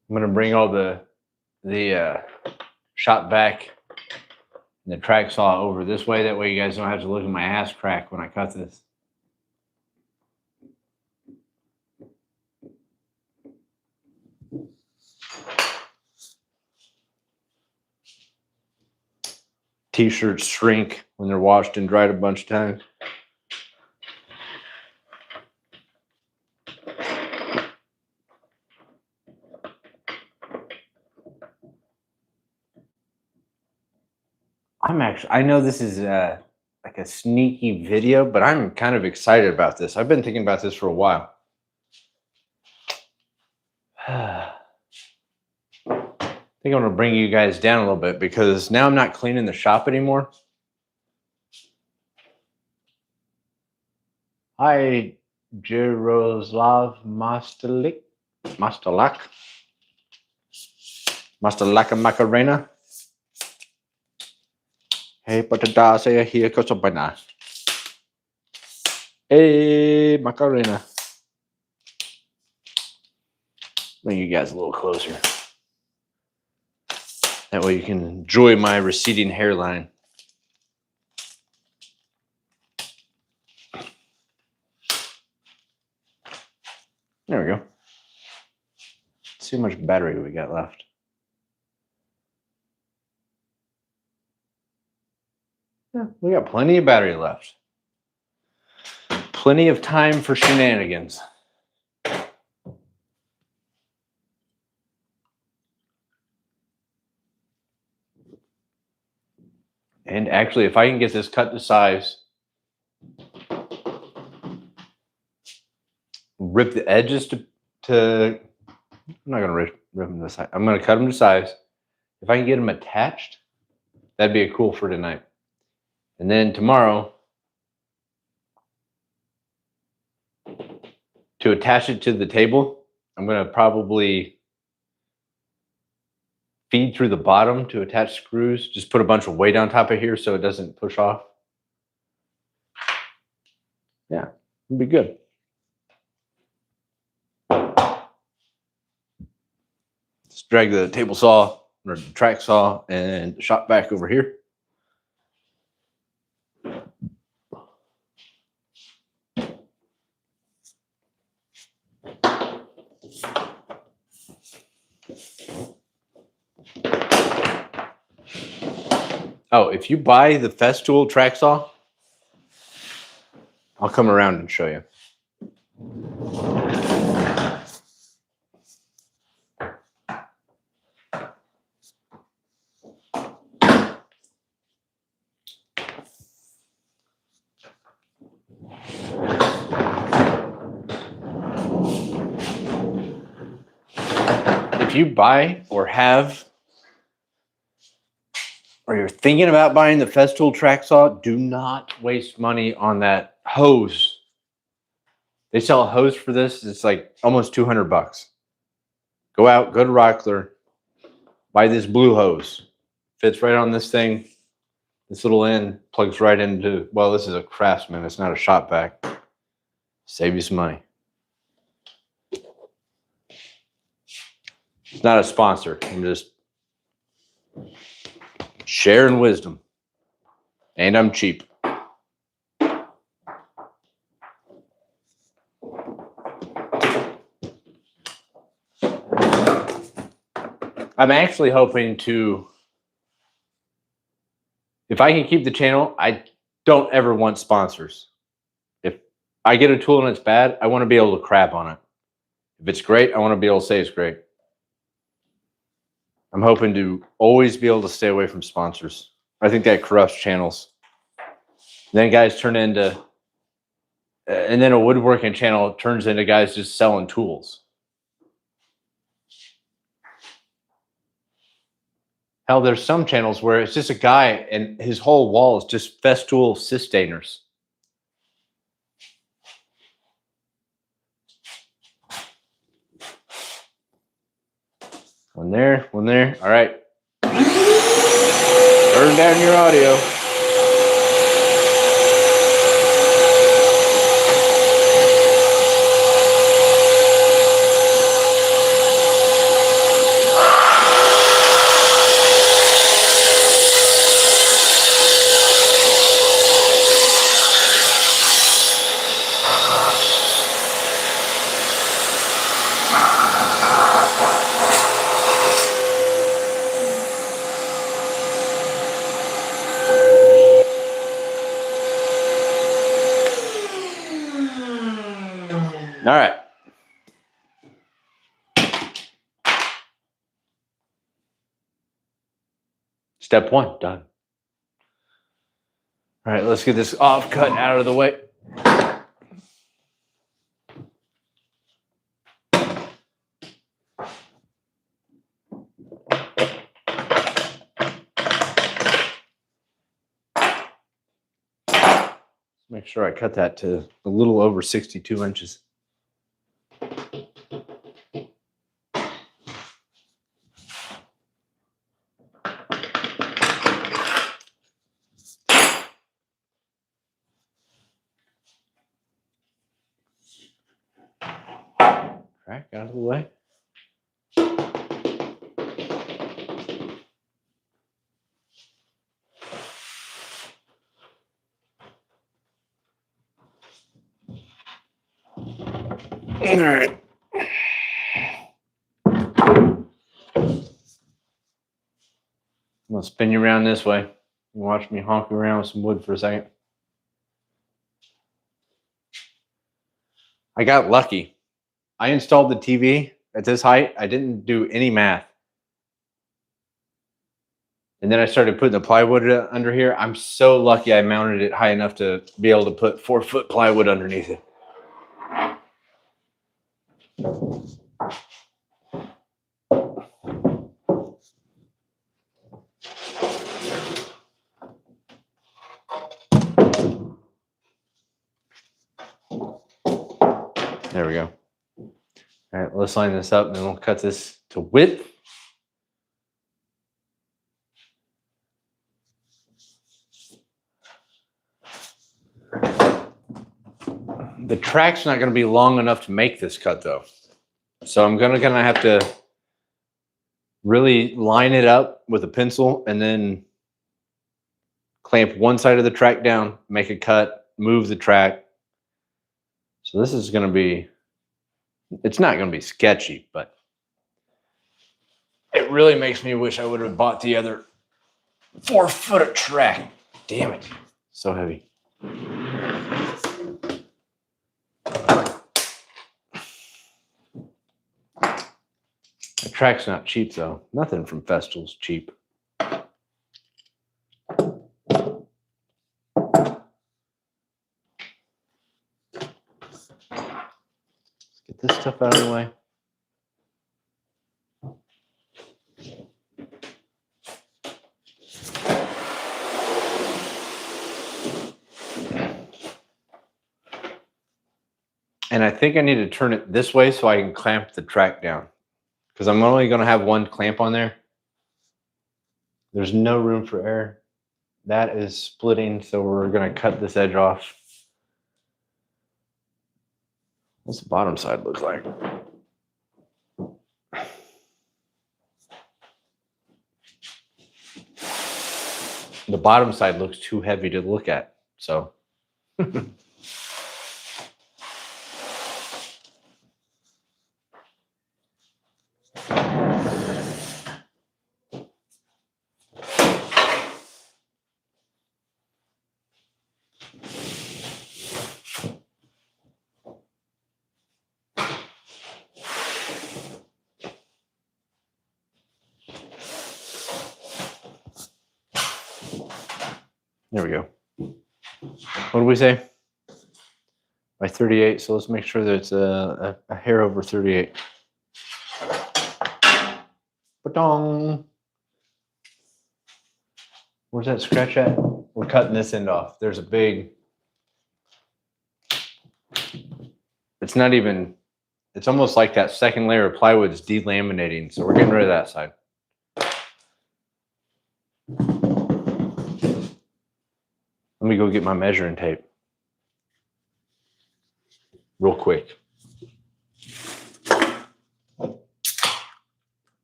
I'm gonna bring all the shop vac and the track saw over this way. That way you guys don't have to look at my ass crack when I cut this. T-shirts shrink when they're washed and dried a bunch of times. I know this is like a sneaky video, but I'm kind of excited about this. I've been thinking about this for a while. I think I'm going to bring you guys down a little bit because now I'm not cleaning the shop anymore. Hi, Jaroslav Mastalak Macarena. Hey, patata, say here, Kosopana. Hey, Macarena. Bring you guys a little closer. That way you can enjoy my receding hairline. There we go. Let's see how much battery we got left. Yeah, we got plenty of battery left. Plenty of time for shenanigans. And actually, if I can get this cut to size, rip the edges to I'm not going to rip them to size. I'm going to cut them to size. If I can get them attached, that'd be a cool for tonight. And then tomorrow, to attach it to the table, I'm going to probably feed through the bottom to attach screws. Just put a bunch of weight on top of here so it doesn't push off. Yeah, it'll be good. Let's drag the table saw or the track saw and the shop vac over here. Oh, if you buy the Festool track saw, I'll come around and show you. if you buy or have, or you're thinking about buying the Festool track saw, do not waste money on that hose. They sell a hose for this. It's like almost $200. Go out, go to Rockler, buy this blue hose. Fits right on this thing. This little end plugs right into, well, this is a Craftsman. It's not a shop vac. Save you some money. It's not a sponsor. I'm just sharing wisdom. And I'm cheap. I'm actually hoping to, if I can keep the channel, I don't ever want sponsors. If I get a tool and it's bad, I want to be able to crap on it. If it's great, I want to be able to say it's great. I'm hoping to always be able to stay away from sponsors. I think that corrupts channels. Then guys turn into, and then a woodworking channel turns into guys just selling tools. Hell, there's some channels where it's just a guy and his whole wall is just Festool sustainers. One there, one there. All right. Turn down your audio. All right. Step one, done. All right, let's get this off cut out of the way. Make sure I cut that to a little over 62 inches. Crack out of the way. All right. I'm gonna spin you around this way. You watch me honk around with some wood for a second. I got lucky. I installed the TV at this height. I didn't do any math. And then I started putting the plywood under here. I'm so lucky I mounted it high enough to be able to put 4-foot plywood underneath it. There we go. All right, let's line this up and then we'll cut this to width. The track's not going to be long enough to make this cut though. So I'm gonna have to really line it up with a pencil and then clamp one side of the track down, make a cut, move the track. So this is going to be, it's not going to be sketchy, but it really makes me wish I would have bought the other 4-foot of track. Damn it. So heavy. The track's not cheap though. Nothing from Festool's cheap. Let's get this stuff out of the way. And I think I need to turn it this way so I can clamp the track down, because I'm only going to have one clamp on there. There's no room for error. That is splitting, so we're going to cut this edge off. What's the bottom side look like? The bottom side looks too heavy to look at, so. There we go. What do we say? By 38, so let's make sure that it's a hair over 38. Ba-dong. Where's that scratch at? We're cutting this end off. There's a big, it's not even, it's almost like that second layer of plywood is delaminating, so we're getting rid of that side. Let me go get my measuring tape real quick.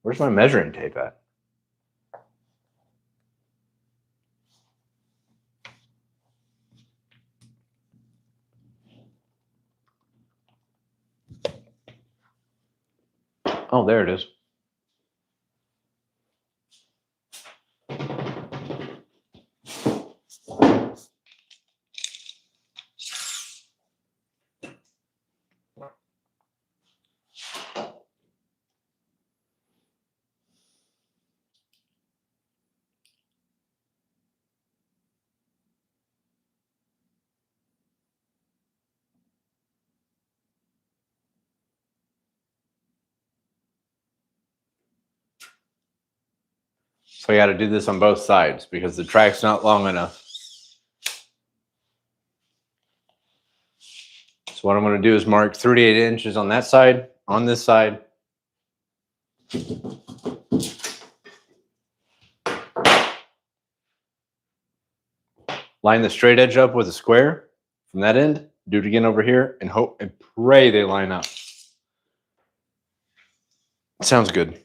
Where's my measuring tape at? Oh, there it is. So I got to do this on both sides because the track's not long enough. So what I'm going to do is mark 38 inches on that side, on this side. Line the straight edge up with a square from that end. Do it again over here and hope and pray they line up. Sounds good.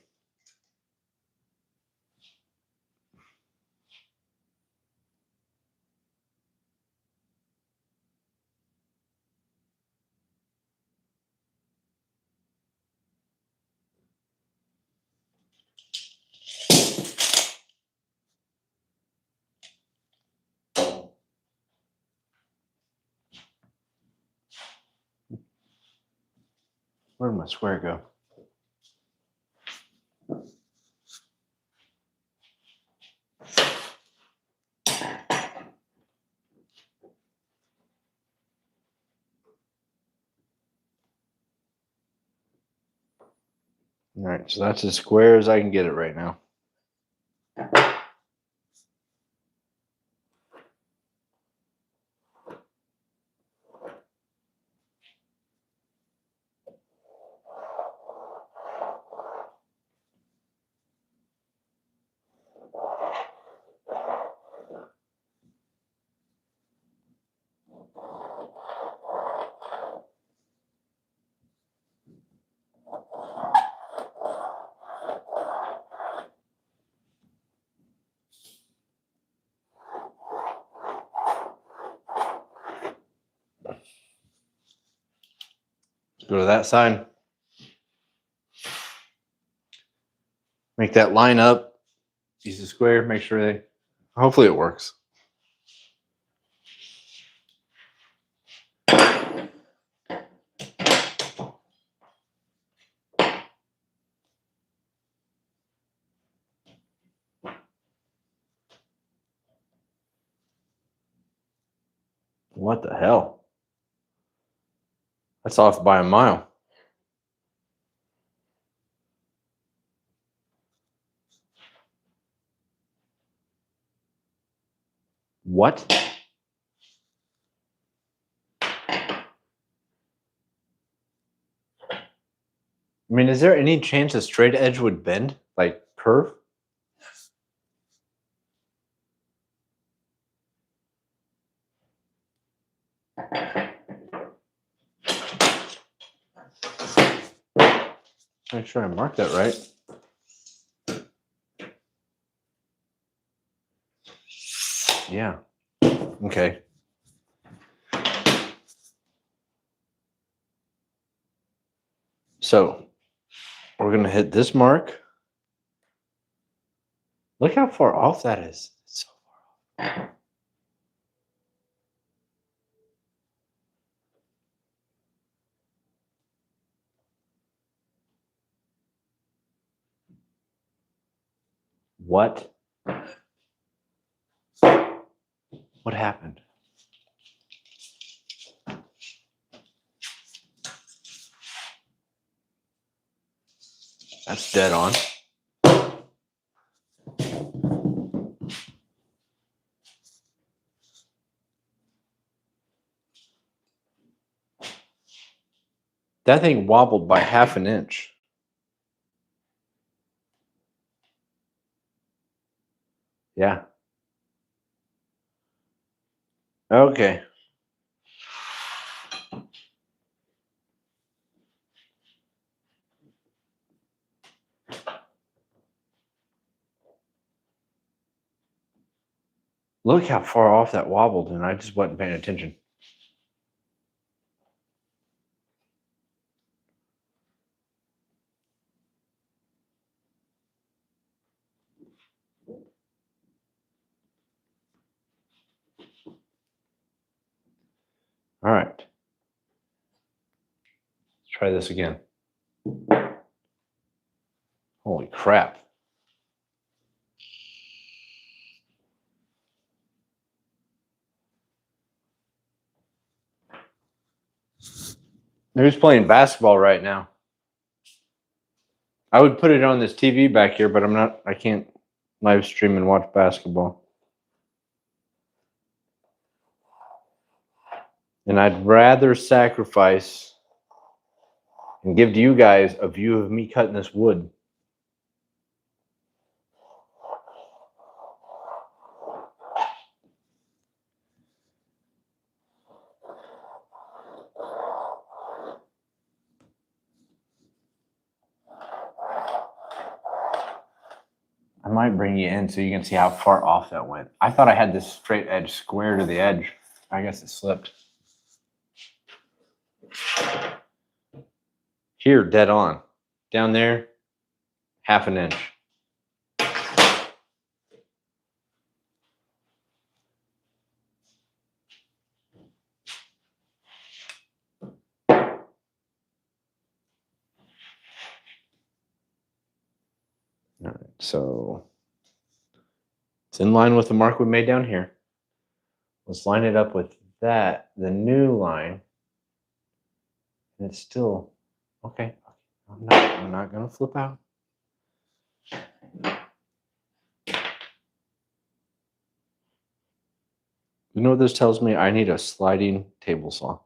Where'd my square go? All right, so that's as square as I can get it right now. Go to that side. Make that line up. Use the square. Make sure they. Hopefully it works. What the hell? That's off by a mile. What? I mean, is there any chance a straight edge would bend, like curve? Make sure I mark that right. Yeah. Okay. So we're going to hit this mark. Look how far off that is. It's so far off. What? What happened? That's dead on. That thing wobbled by 1/2 inch. Yeah. Okay. Look how far off that wobbled, and I just wasn't paying attention. All right. Let's try this again. Holy crap. Who's playing basketball right now? I would put it on this TV back here, but I can't live stream and watch basketball. And I'd rather sacrifice and give to you guys a view of me cutting this wood. I might bring you in so you can see how far off that went. I thought I had this straight edge square to the edge. I guess it slipped. Here, dead on. Down there, 1/2 inch. All right, so it's in line with the mark we made down here. Let's line it up with that, the new line. And it's still, okay. I'm not gonna flip out. You know what this tells me? I need a sliding table saw.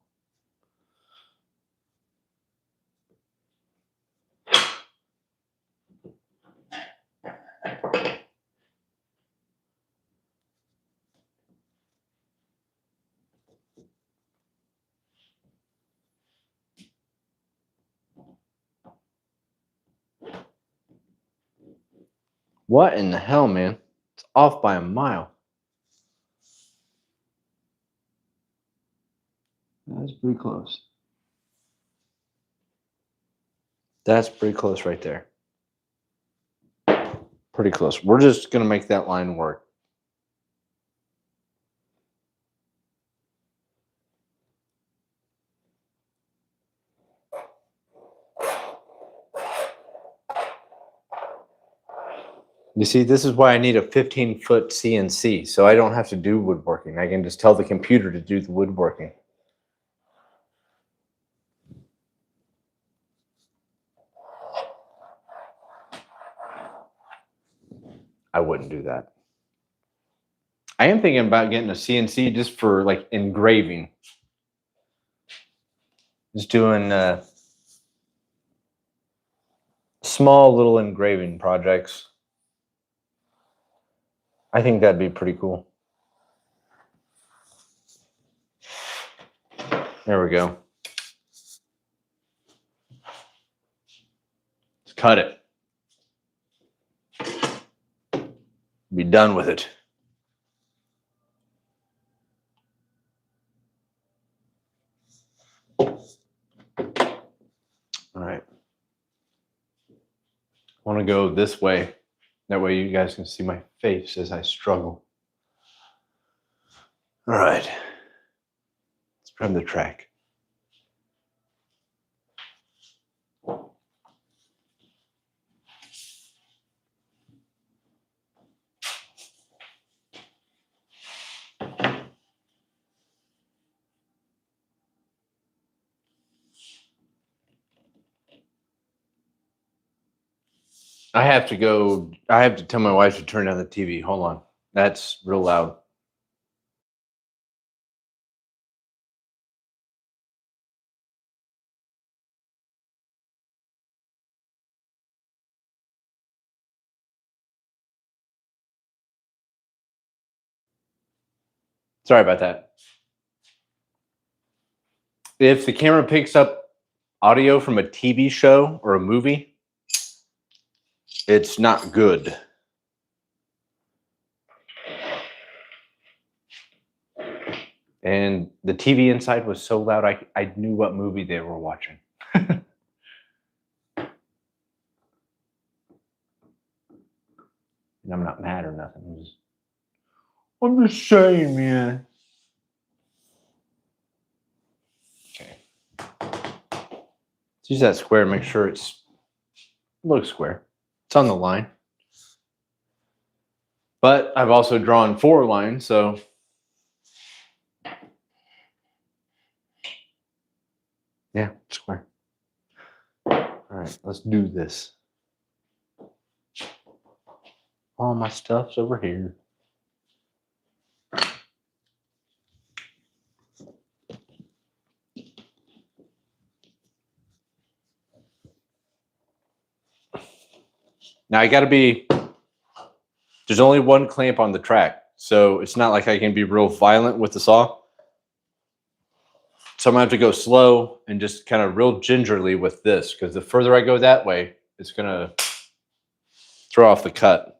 What in the hell, man? It's off by a mile. That's pretty close. That's pretty close right there. Pretty close. We're just going to make that line work. You see, this is why I need a 15-foot CNC, so I don't have to do woodworking. I can just tell the computer to do the woodworking. I wouldn't do that. I am thinking about getting a CNC just for like engraving. Just doing small little engraving projects. I think that'd be pretty cool. There we go. Let's cut it. Be done with it. All right. I want to go this way. That way you guys can see my face as I struggle. All right. Let's prime the track. I have to tell my wife to turn down the TV. Hold on. That's real loud. Sorry about that. If the camera picks up audio from a TV show or a movie, it's not good. And the TV inside was so loud, I knew what movie they were watching. And I'm not mad or nothing. I'm just saying, man. Okay. Let's use that square, make sure it looks square. It's on the line. But I've also drawn 4 lines, so yeah, square. All right, let's do this. All my stuff's over here. Now there's only one clamp on the track, so it's not like I can be real violent with the saw. So I'm gonna have to go slow and just kind of real gingerly with this, because the further I go that way, it's gonna throw off the cut.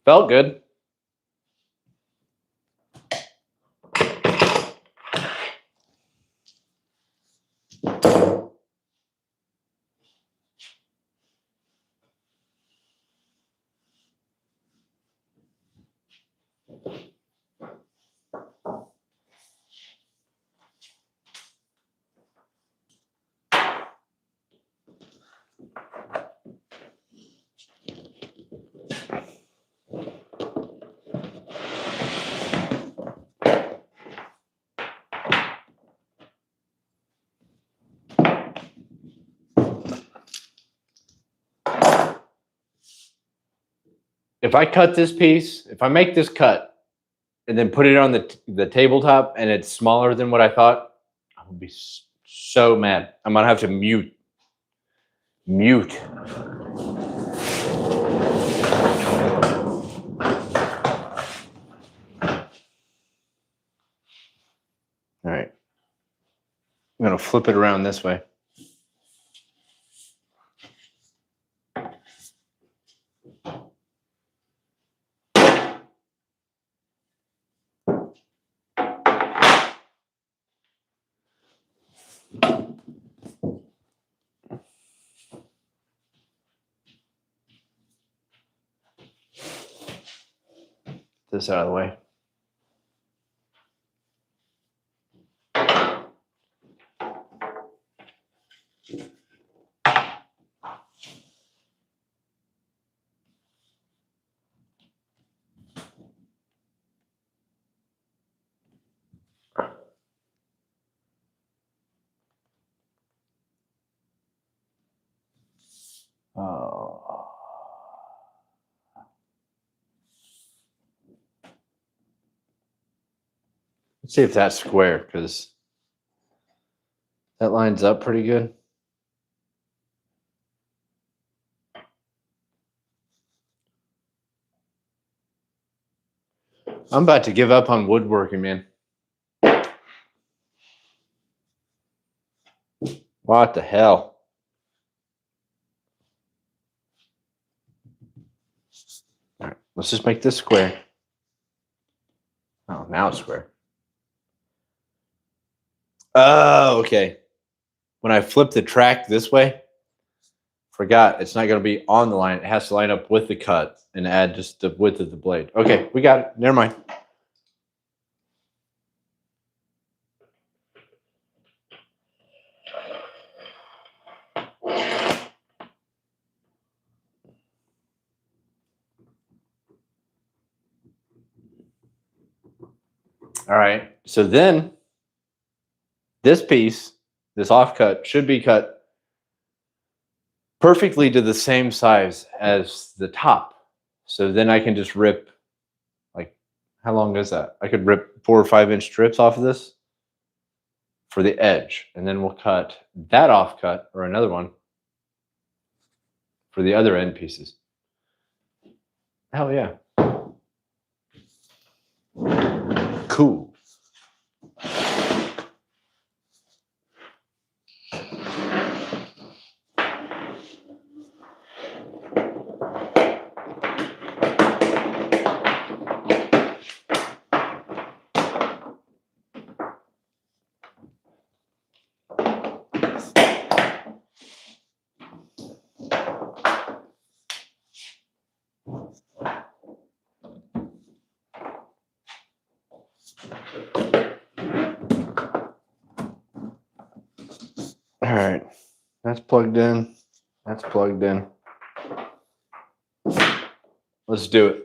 Felt good. If I cut this piece, if I make this cut and then put it on the tabletop and it's smaller than what I thought, I'm gonna be so mad. I'm gonna have to mute. All right. I'm gonna flip it around this way. this out of the way. Let's see if that's square, because that lines up pretty good. I'm about to give up on woodworking, man. What the hell? All right, let's just make this square. Oh, now it's square. Oh, okay. When I flip the track this way, forgot it's not going to be on the line. It has to line up with the cut and add just the width of the blade. Okay, we got it. Never mind. All right. So then this piece, this offcut, should be cut perfectly to the same size as the top. So then I can just rip, like, how long is that? I could rip 4 or 5 inch strips off of this for the edge. And then we'll cut that offcut or another one for the other end pieces. Hell yeah. Cool. All right, that's plugged in. That's plugged in. Let's do it.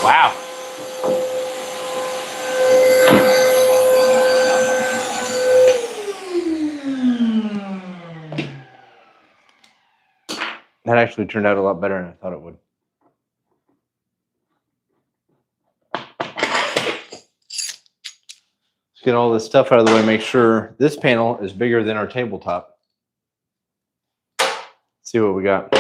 Wow. That actually turned out a lot better than I thought it would. Let's get all this stuff out of the way, make sure this panel is bigger than our tabletop. Let's see what we got.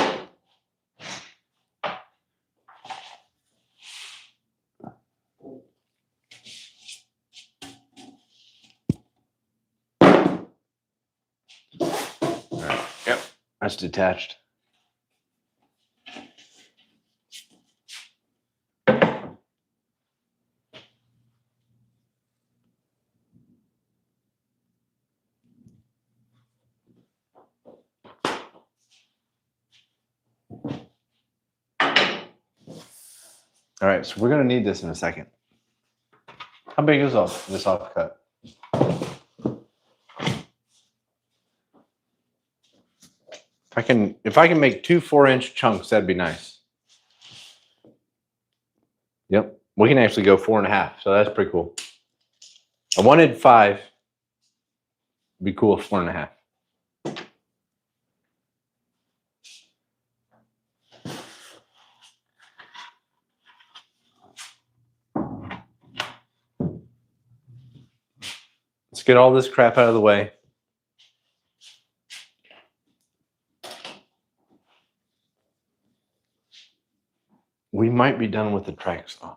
All right. Yep, that's detached. All right, so we're gonna need this in a second. How big is this offcut? If I can make 2 4-inch chunks, that'd be nice. Yep, we can actually go 4.5, so that's pretty cool. I wanted 5. It'd be cool if 4.5. Let's get all this crap out of the way. We might be done with the track saw.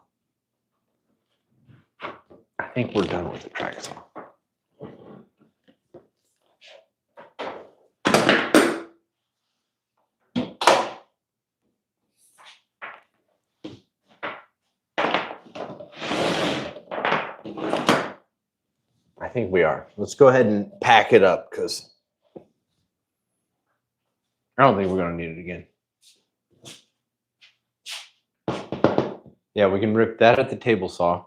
I think we're done with the track saw. I think we are. Let's go ahead and pack it up because I don't think we're going to need it again. Yeah, we can rip that at the table saw.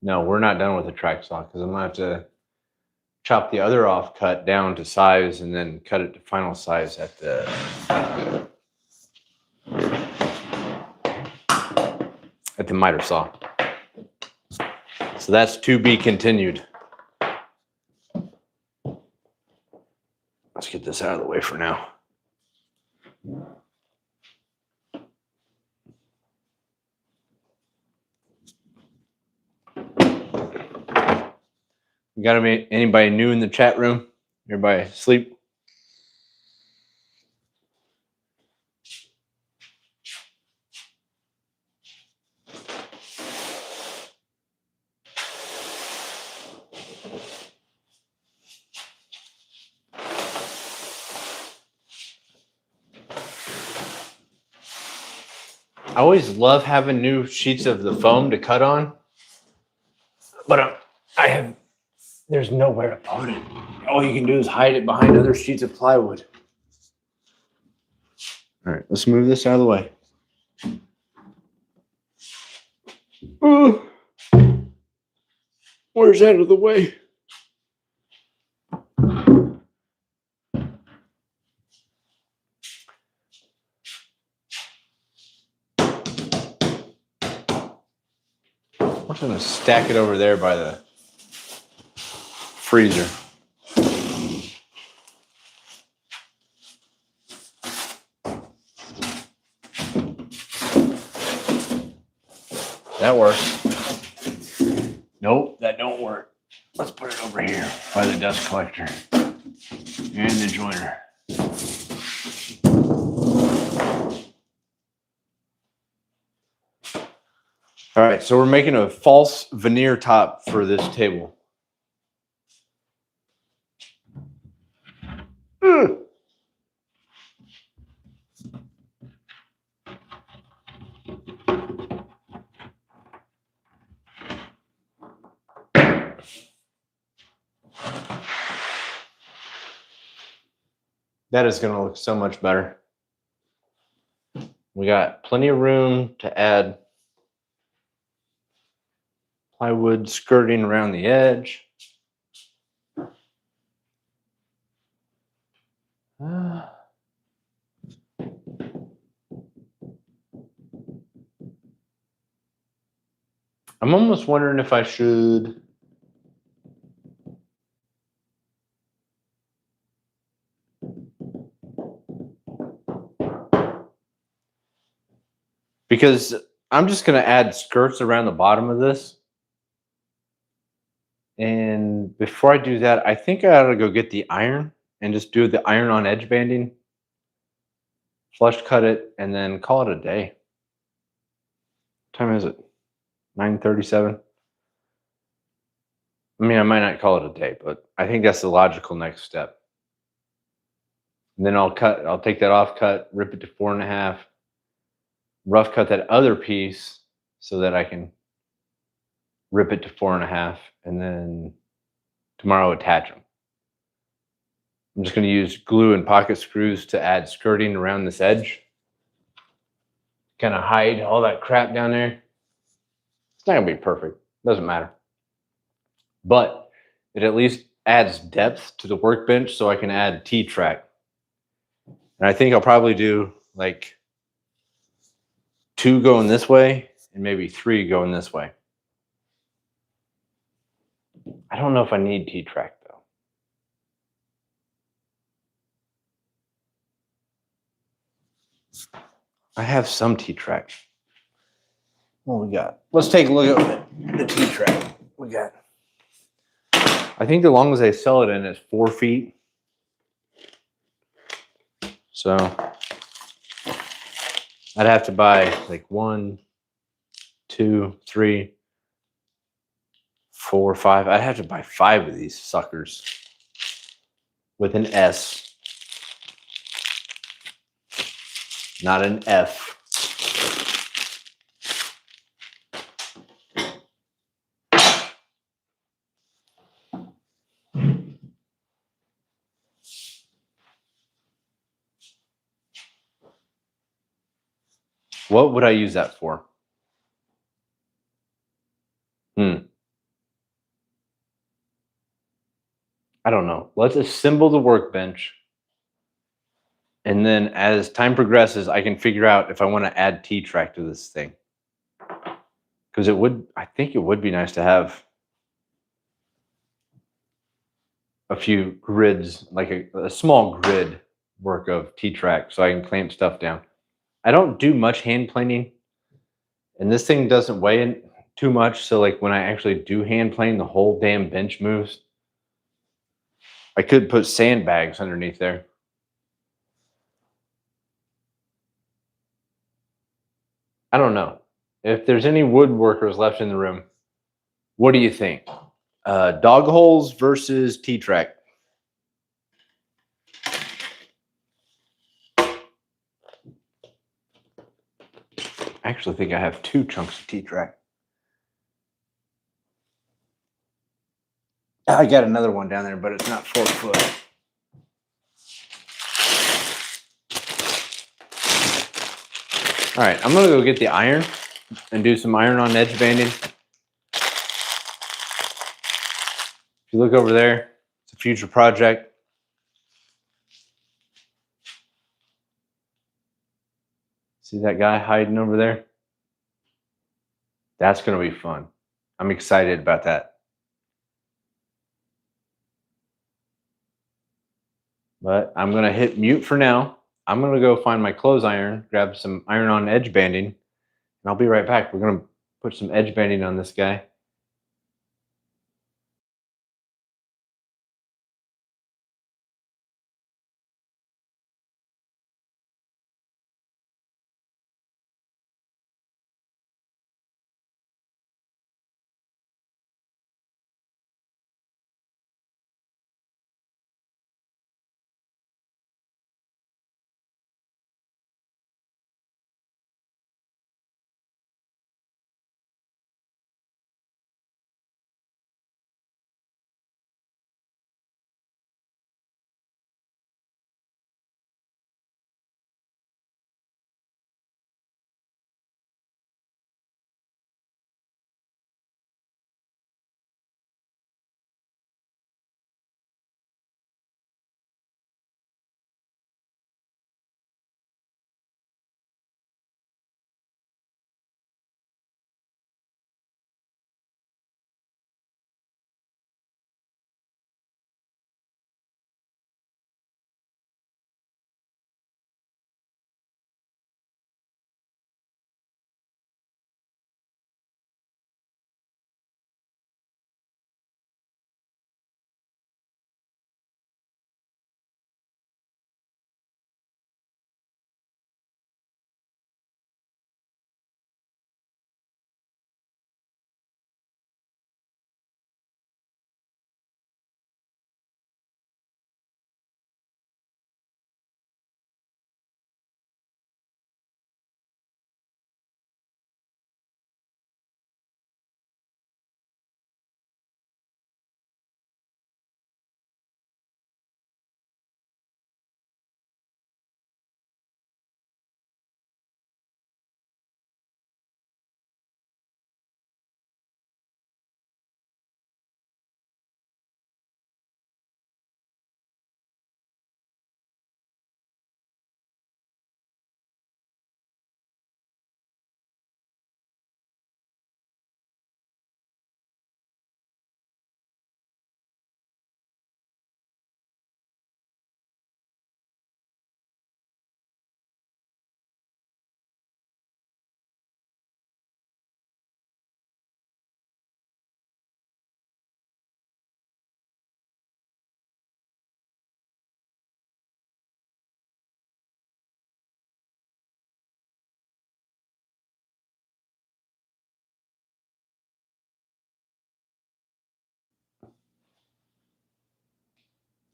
No, we're not done with the track saw because I'm going to have to chop the other offcut down to size and then cut it to final size at the miter saw. So that's to be continued. Let's get this out of the way for now. You got anybody new in the chat room? Everybody asleep? I always love having new sheets of the foam to cut on, but there's nowhere to put it. All you can do is hide it behind other sheets of plywood. All right, let's move this out of the way. Where's out of the way? I'm just gonna stack it over there by the freezer. That works. Nope, that don't work. Let's put it over here by the dust collector and the joiner. All right, so we're making a false veneer top for this table. That is going to look so much better. We got plenty of room to add plywood skirting around the edge. I'm almost wondering if I should because I'm just going to add skirts around the bottom of this. And before I do that, I think I ought to go get the iron and just do the iron on edge banding, flush cut it, and then call it a day. What time is it? 9:37. I mean, I might not call it a day, but I think that's the logical next step. And then I'll take that off cut, rip it to 4.5, rough cut that other piece so that I can rip it to 4.5, and then tomorrow attach them. I'm just going to use glue and pocket screws to add skirting around this edge. Kind of hide all that crap down there. It's not going to be perfect. Doesn't matter. But it at least adds depth to the workbench so I can add T-track. And I think I'll probably do like 2 going this way and maybe 3 going this way. I don't know if I need T-track though. I have some T-track. What we got? Let's take a look at the T-track we got. I think the longest they sell it in is 4 feet. So I'd have to buy like 1, 2, 3, 4, 5. I'd have to buy 5 of these suckers with an S, not an F. What would I use that for? I don't know. Let's assemble the workbench. And then as time progresses, I can figure out if I want to add T-track to this thing. Because I think it would be nice to have a few grids, like a small grid work of T-track so I can clamp stuff down. I don't do much hand planing, and this thing doesn't weigh in too much. So like when I actually do hand plane, the whole damn bench moves. I could put sandbags underneath there. I don't know. If there's any woodworkers left in the room, what do you think? Dog holes versus T-track. I actually think I have 2 chunks of T-track. I got another one down there, but it's not 4 foot. All right, I'm gonna go get the iron and do some iron-on edge banding. If you look over there, it's a future project. See that guy hiding over there? That's gonna be fun. I'm excited about that. But I'm gonna hit mute for now. I'm gonna go find my clothes iron, grab some iron-on edge banding, and I'll be right back. We're gonna put some edge banding on this guy.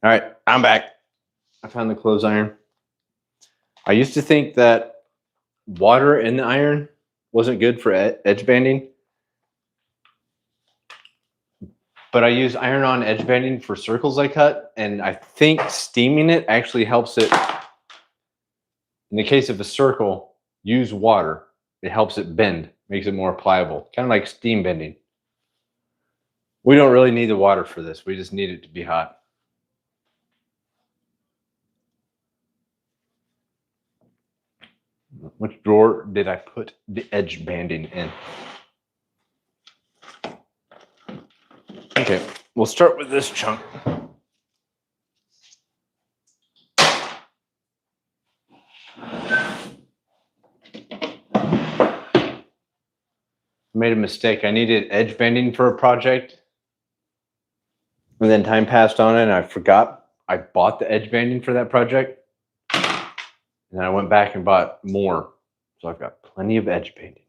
All right, I'm back. I found the clothes iron. I used to think that water in the iron wasn't good for edge banding, but I use iron-on edge banding for circles I cut, and I think steaming it actually helps it. In the case of a circle, use water. It helps it bend, makes it more pliable, kind of like steam bending. We don't really need the water for this. We just need it to be hot. Which drawer did I put the edge banding in? Okay, we'll start with this chunk. Made a mistake. I needed edge banding for a project, and then time passed on and I forgot I bought the edge banding for that project. And then I went back and bought more. So I've got plenty of edge banding.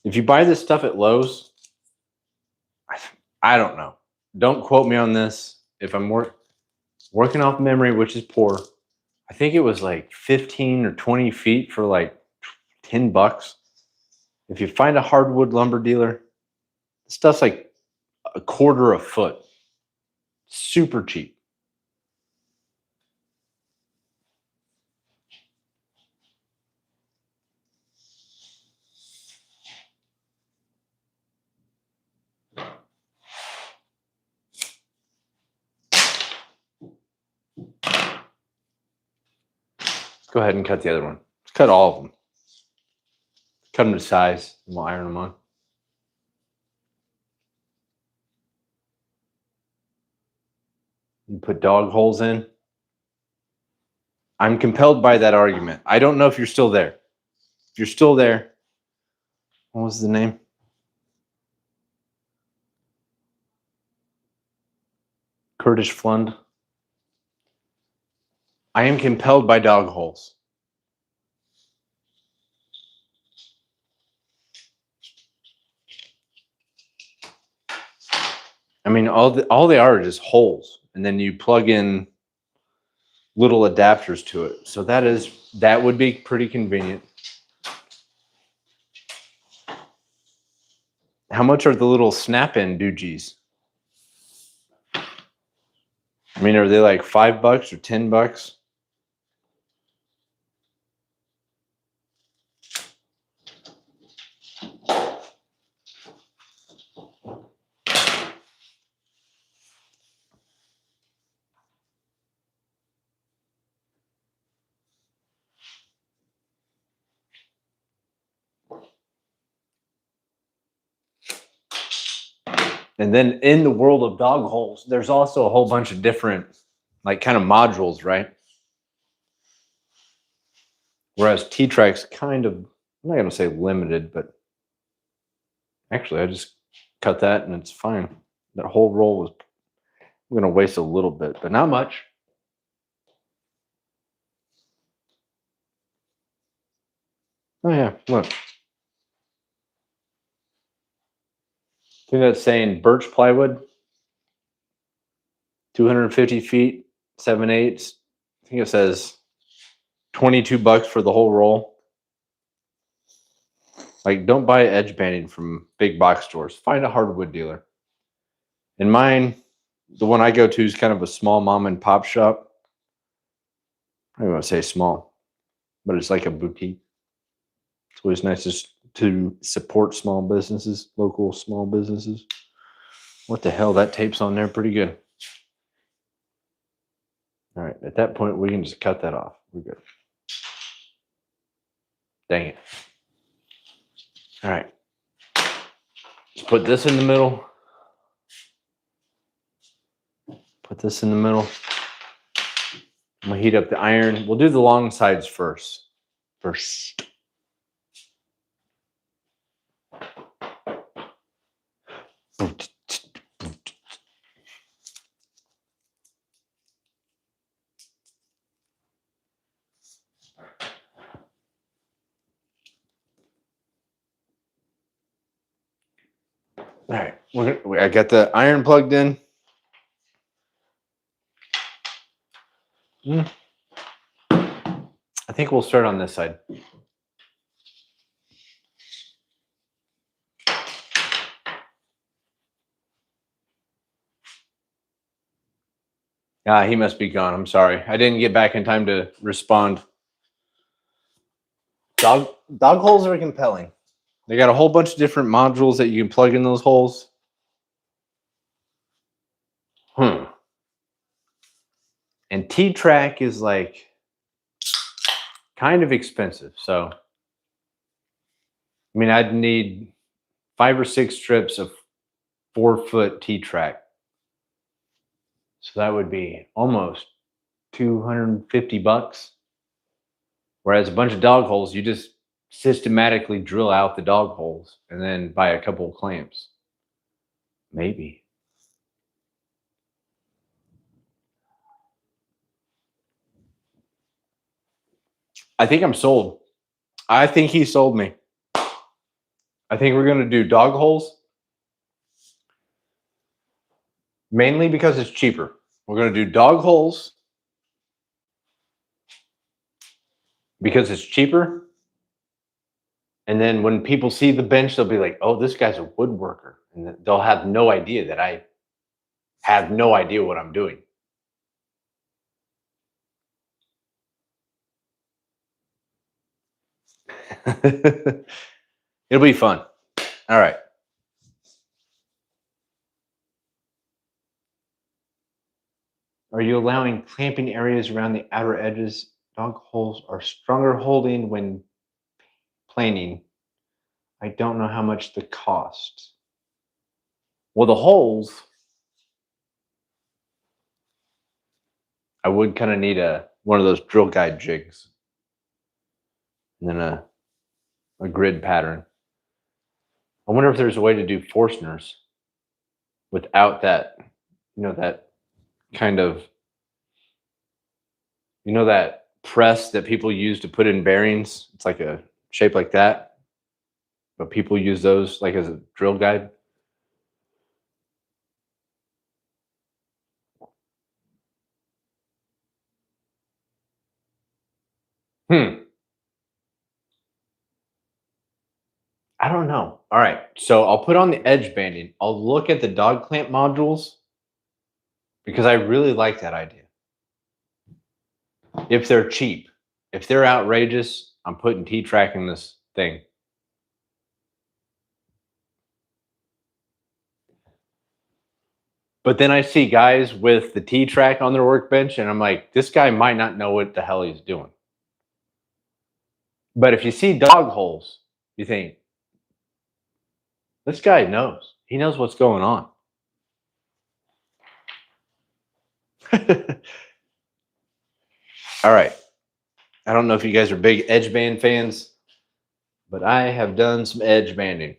If you buy this stuff at Lowe's, I don't know. Don't quote me on this. If I'm working off memory, which is poor, I think it was like 15 or 20 feet for like $10. If you find a hardwood lumber dealer, this stuff's like a quarter a foot. Super cheap. Let's go ahead and cut the other one. Let's cut all of them. Cut them to size, and we'll iron them on. You put dog holes in. I'm compelled by that argument. I don't know if you're still there. If you're still there, what was the name? Curtis Flund. I am compelled by dog holes. I mean, all they are just holes, and then you plug in little adapters to it. So that would be pretty convenient. How much are the little snap-in doogies? I mean, are they like $5 or $10? And then in the world of dog holes, there's also a whole bunch of different, like, kind of modules, right? Whereas T-Track's kind of, I'm not going to say limited, but actually I just cut that and it's fine. That whole roll was, I'm going to waste a little bit, but not much. Oh yeah, look. I think that's saying birch plywood, 250 feet, 7/8. I think it says $22 for the whole roll. Like, don't buy edge banding from big box stores. Find a hardwood dealer. And mine, the one I go to is kind of a small mom and pop shop. I don't want to say small, but it's like a boutique. It's always nice to support small businesses, local small businesses. What the hell? That tape's on there pretty good. All right, at that point, we can just cut that off. We're good. Dang it. All right. Let's put this in the middle. Put this in the middle. I'm gonna heat up the iron. We'll do the long sides first. All right, I got the iron plugged in. I think we'll start on this side. Ah, he must be gone. I'm sorry. I didn't get back in time to respond. Dog holes are compelling. They got a whole bunch of different modules that you can plug in those holes. And T-track is like kind of expensive. So, I mean, I'd need 5 or 6 strips of 4-foot T-track. So that would be almost $250. Whereas a bunch of dog holes, you just systematically drill out the dog holes and then buy a couple of clamps. Maybe. I think I'm sold. I think he sold me. I think we're going to do dog holes. Mainly because it's cheaper. We're going to do dog holes because it's cheaper. And then when people see the bench, they'll be like, oh, this guy's a woodworker. And they'll have no idea that I have no idea what I'm doing. It'll be fun. All right. Are you allowing clamping areas around the outer edges? Dog holes are stronger holding when planing. I don't know how much the cost. Well, the holes, I would kind of need one of those drill guide jigs. And then a grid pattern. I wonder if there's a way to do Forstners without that, that kind of, that press that people use to put in bearings. It's like a shape like that, but people use those like as a drill guide. I don't know. All right. So I'll put on the edge banding. I'll look at the dog clamp modules because I really like that idea. If they're cheap, if they're outrageous, I'm putting T-track in this thing. But then I see guys with the T-track on their workbench and I'm like, this guy might not know what the hell he's doing. But if you see dog holes, you think, this guy knows. He knows what's going on. All right. I don't know if you guys are big edge band fans, but I have done some edge banding.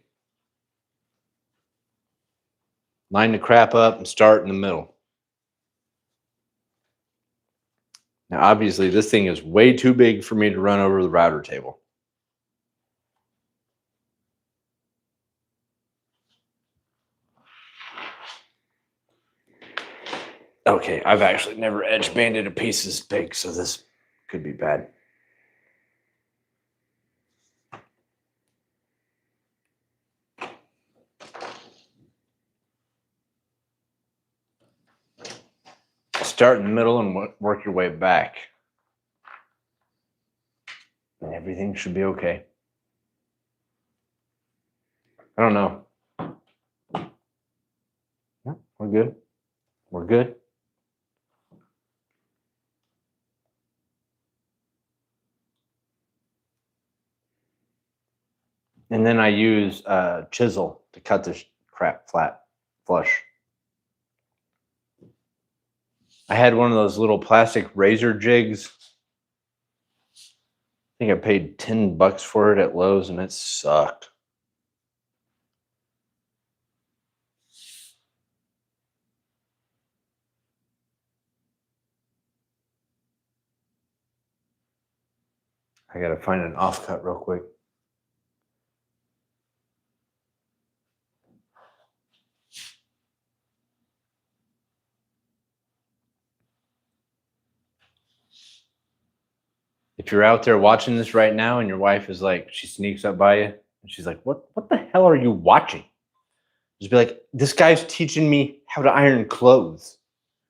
Line the crap up and start in the middle. Now, obviously, this thing is way too big for me to run over the router table. Okay, I've actually never edge banded a piece this big, so this could be bad. Start in the middle and work your way back. And everything should be okay. I don't know. Yeah, we're good. We're good. And then I use a chisel to cut this crap flush. I had one of those little plastic razor jigs. I think I paid $10 for it at Lowe's and it sucked. I gotta find an offcut real quick. If you're out there watching this right now and your wife is like, she sneaks up by you and she's like, what the hell are you watching? Just be like, this guy's teaching me how to iron clothes.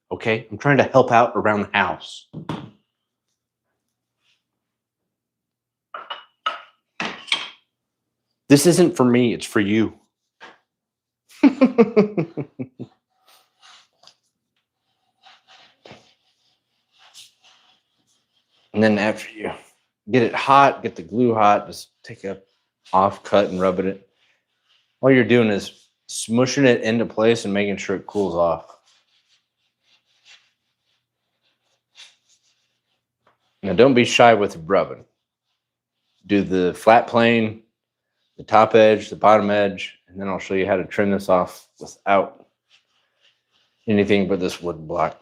Okay? I'm trying to help out around the house. This isn't for me, it's for you. And then after you get it hot, get the glue hot, just take a off cut and rub it. All you're doing is smushing it into place and making sure it cools off. Now don't be shy with rubbing. Do the flat plane, the top edge, the bottom edge, and then I'll show you how to trim this off without anything but this wood block.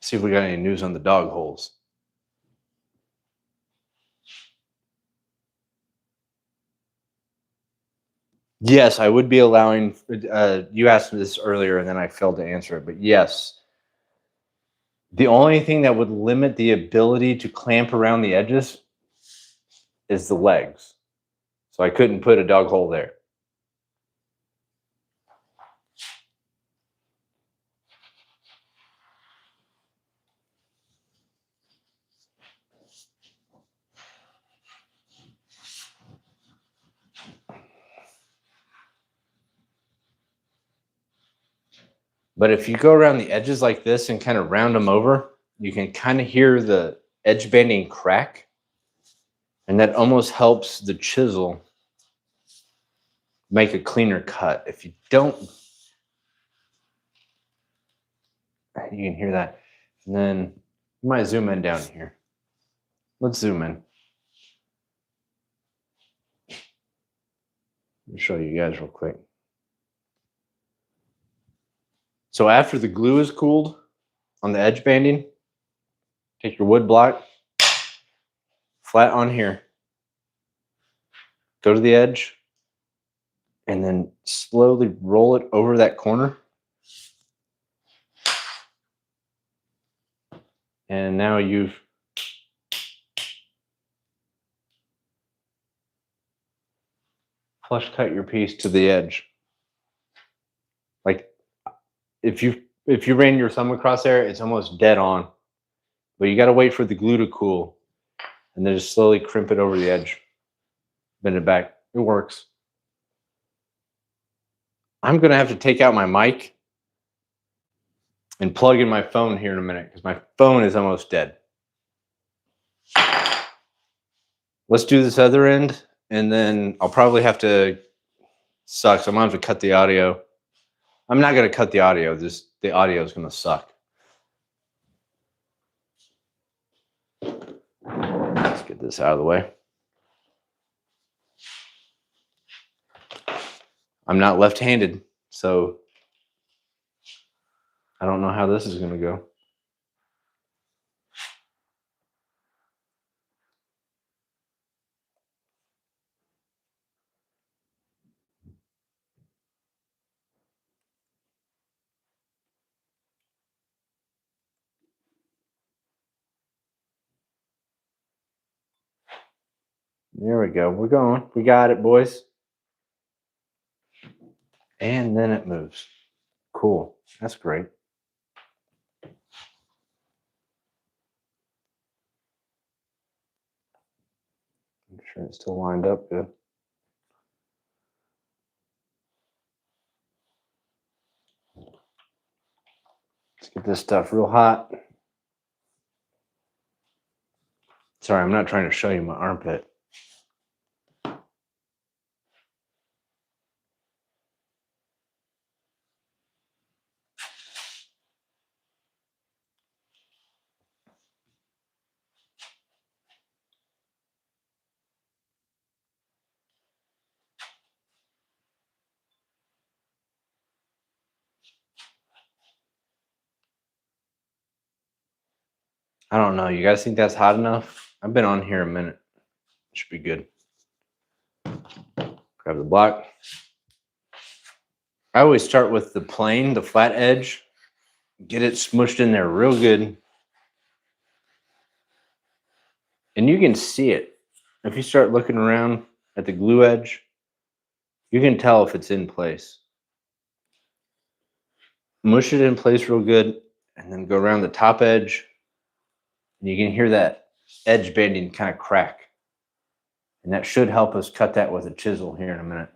See if we got any news on the dog holes. Yes, I would be allowing, you asked me this earlier and then I failed to answer it, but yes. The only thing that would limit the ability to clamp around the edges is the legs. So I couldn't put a dog hole there. But if you go around the edges like this and kind of round them over, you can kind of hear the edge banding crack. And that almost helps the chisel make a cleaner cut. If you don't, you can hear that. And then you might zoom in down here. Let's zoom in. Let me show you guys real quick. So after the glue is cooled on the edge banding, take your wood block, flat on here, go to the edge, and then slowly roll it over that corner. And now you've flush cut your piece to the edge. Like if you ran your thumb across there, it's almost dead on. But you got to wait for the glue to cool and then just slowly crimp it over the edge. Bend it back. It works. I'm going to have to take out my mic and plug in my phone here in a minute because my phone is almost dead. Let's do this other end and then I'll probably have to suck. So I'm going to have to cut the audio. I'm not going to cut the audio. The audio is going to suck. Let's get this out of the way. I'm not left-handed, so I don't know how this is going to go. There we go. We're going. We got it, boys. And then it moves. Cool. That's great. I'm sure it's still lined up good. Let's get this stuff real hot. Sorry, I'm not trying to show you my armpit. I don't know. You guys think that's hot enough? I've been on here a minute. Should be good. Grab the block. I always start with the plane, the flat edge. Get it smushed in there real good. And you can see it. If you start looking around at the glue edge, you can tell if it's in place. Mush it in place real good, and then go around the top edge, and you can hear that edge banding kind of crack. And that should help us cut that with a chisel here in a minute.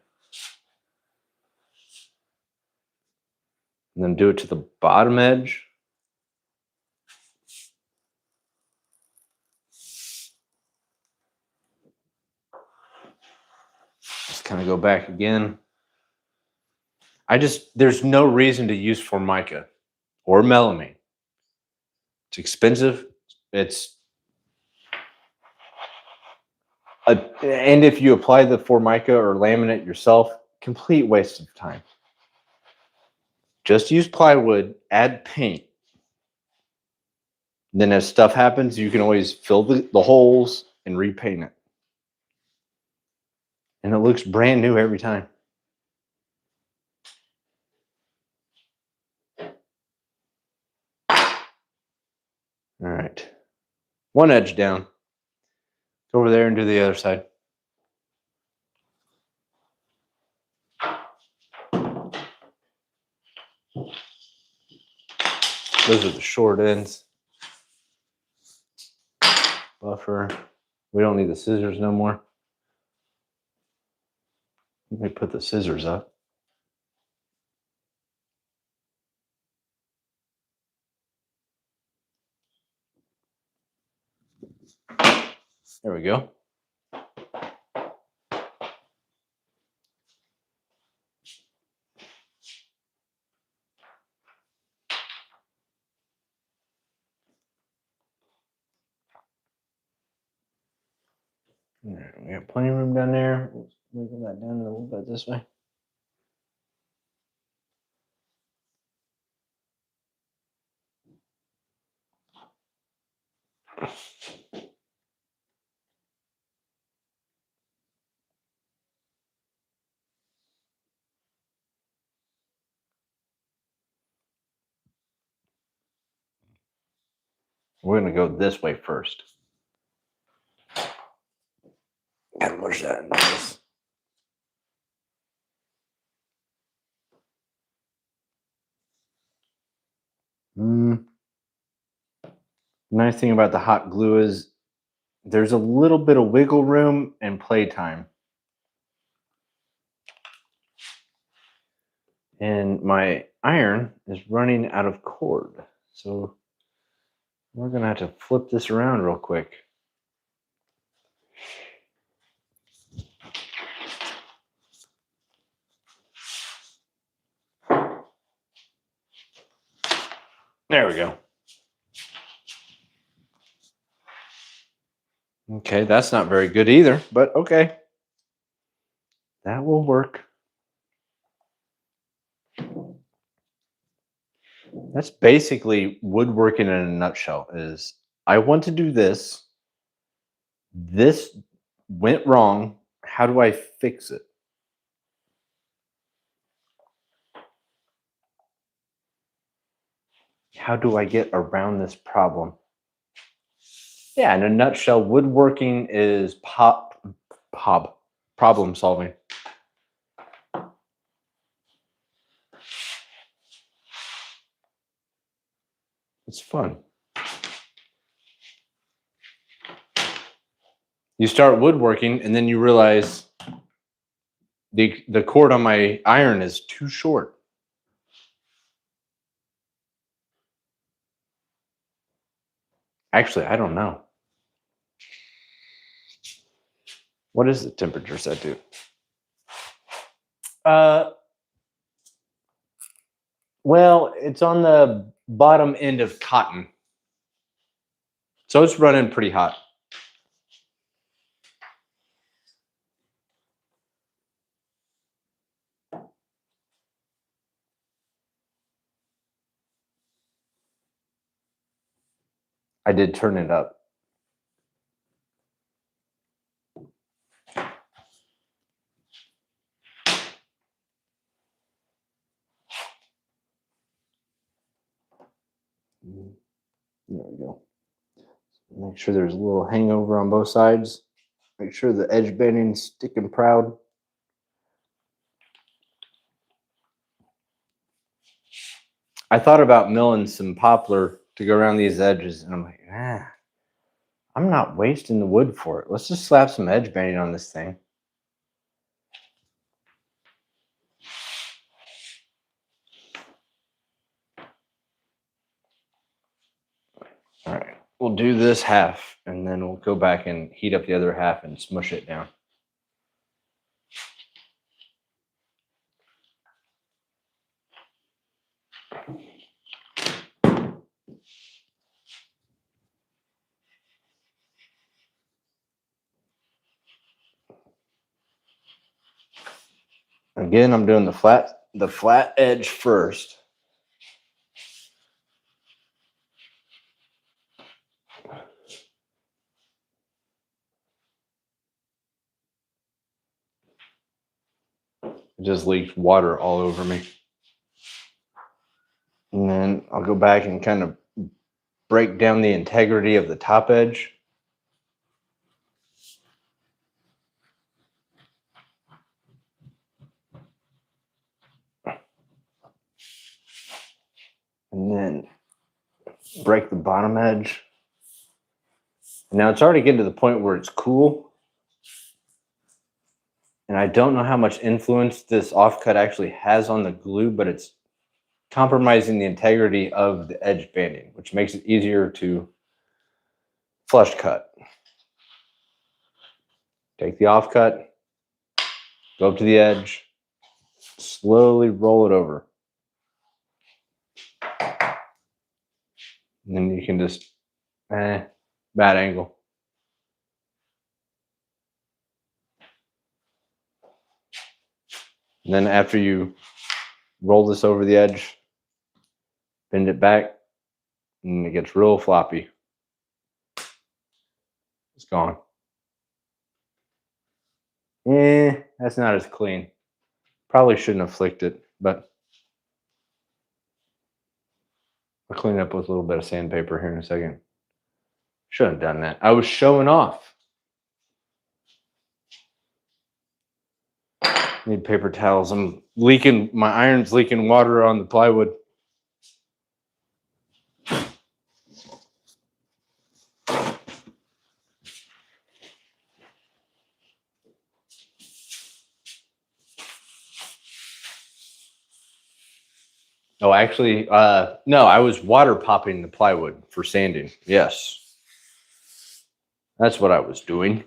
And then do it to the bottom edge. Just kind of go back again. There's no reason to use Formica or melamine. It's expensive. And if you apply the Formica or laminate yourself, complete waste of time. Just use plywood, add paint. Then as stuff happens, you can always fill the holes and repaint it. And it looks brand new every time. All right. One edge down. Go over there and do the other side. Those are the short ends. Buffer. We don't need the scissors no more. Let me put the scissors up. There we go. All right, we have plenty of room down there. Let's move that down a little bit this way. We're going to go this way first. Gotta push that in place. Nice thing about the hot glue is there's a little bit of wiggle room and playtime. And my iron is running out of cord. So we're going to have to flip this around real quick. There we go. Okay, that's not very good either, but okay. That will work. That's basically woodworking in a nutshell. Is I want to do this. This went wrong. How do I fix it? How do I get around this problem? Yeah, in a nutshell, woodworking is problem solving. It's fun. You start woodworking and then you realize the cord on my iron is too short. Actually, I don't know. What is the temperature set to? Well, it's on the bottom end of cotton. So it's running pretty hot. I did turn it up. There we go. Make sure there's a little hangover on both sides. Make sure the edge banding's sticking proud. I thought about milling some poplar to go around these edges, and I'm like, I'm not wasting the wood for it. Let's just slap some edge banding on this thing. All right, we'll do this half, and then we'll go back and heat up the other half and smush it down. Again, I'm doing the flat edge first. It just leaked water all over me. And then I'll go back and kind of break down the integrity of the top edge. And then break the bottom edge. Now it's already getting to the point where it's cool. And I don't know how much influence this offcut actually has on the glue, but it's compromising the integrity of the edge banding, which makes it easier to flush cut. Take the offcut, go up to the edge, slowly roll it over. And then you can just, bad angle. And then after you roll this over the edge, bend it back, and it gets real floppy. It's gone. That's not as clean. Probably shouldn't have flicked it, but I'll clean it up with a little bit of sandpaper here in a second. Shouldn't have done that. I was showing off. Need paper towels. I'm leaking, my iron's leaking water on the plywood. Oh, actually, no, I was water popping the plywood for sanding. Yes. That's what I was doing.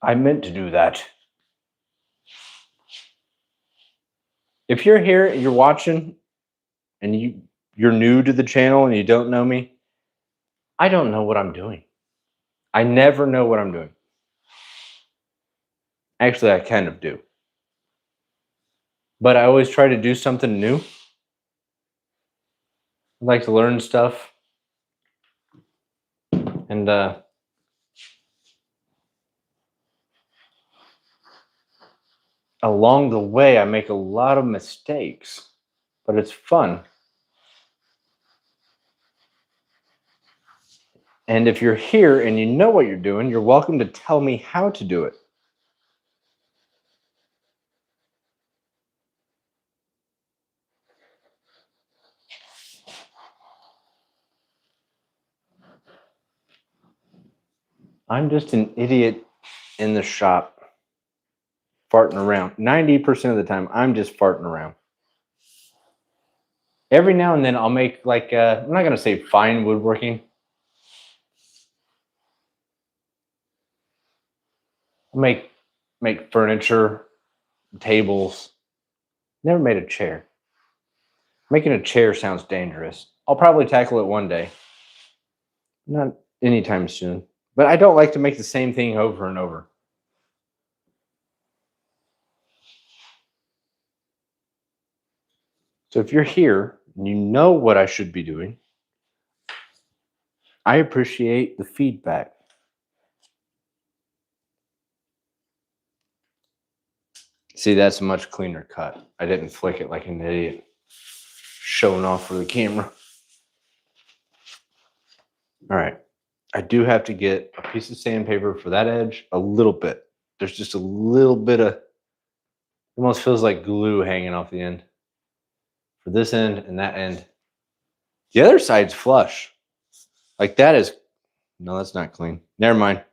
I meant to do that. If you're here and you're watching and you're new to the channel and you don't know me, I don't know what I'm doing. I never know what I'm doing. Actually, I kind of do. But I always try to do something new. I like to learn stuff. And along the way, I make a lot of mistakes, but it's fun. And if you're here and you know what you're doing, you're welcome to tell me how to do it. I'm just an idiot in the shop, farting around. 90% of the time, I'm just farting around. Every now and then, I'll make like, I'm not going to say fine woodworking. I'll make furniture, tables. Never made a chair. Making a chair sounds dangerous. I'll probably tackle it one day. Not anytime soon. But I don't like to make the same thing over and over. So if you're here and you know what I should be doing, I appreciate the feedback. See, that's a much cleaner cut. I didn't flick it like an idiot, showing off for the camera. All right. I do have to get a piece of sandpaper for that edge, a little bit. There's just a little bit of, almost feels like glue hanging off the end for this end and that end. The other side's flush. Like that is, no, that's not clean. Never mind.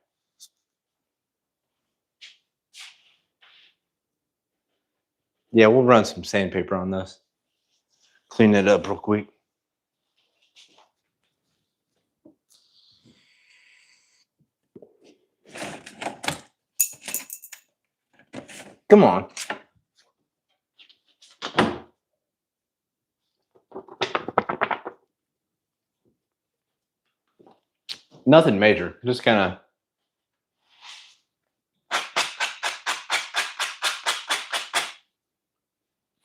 Yeah, we'll run some sandpaper on this. Clean it up real quick. Come on. Nothing major, just kind of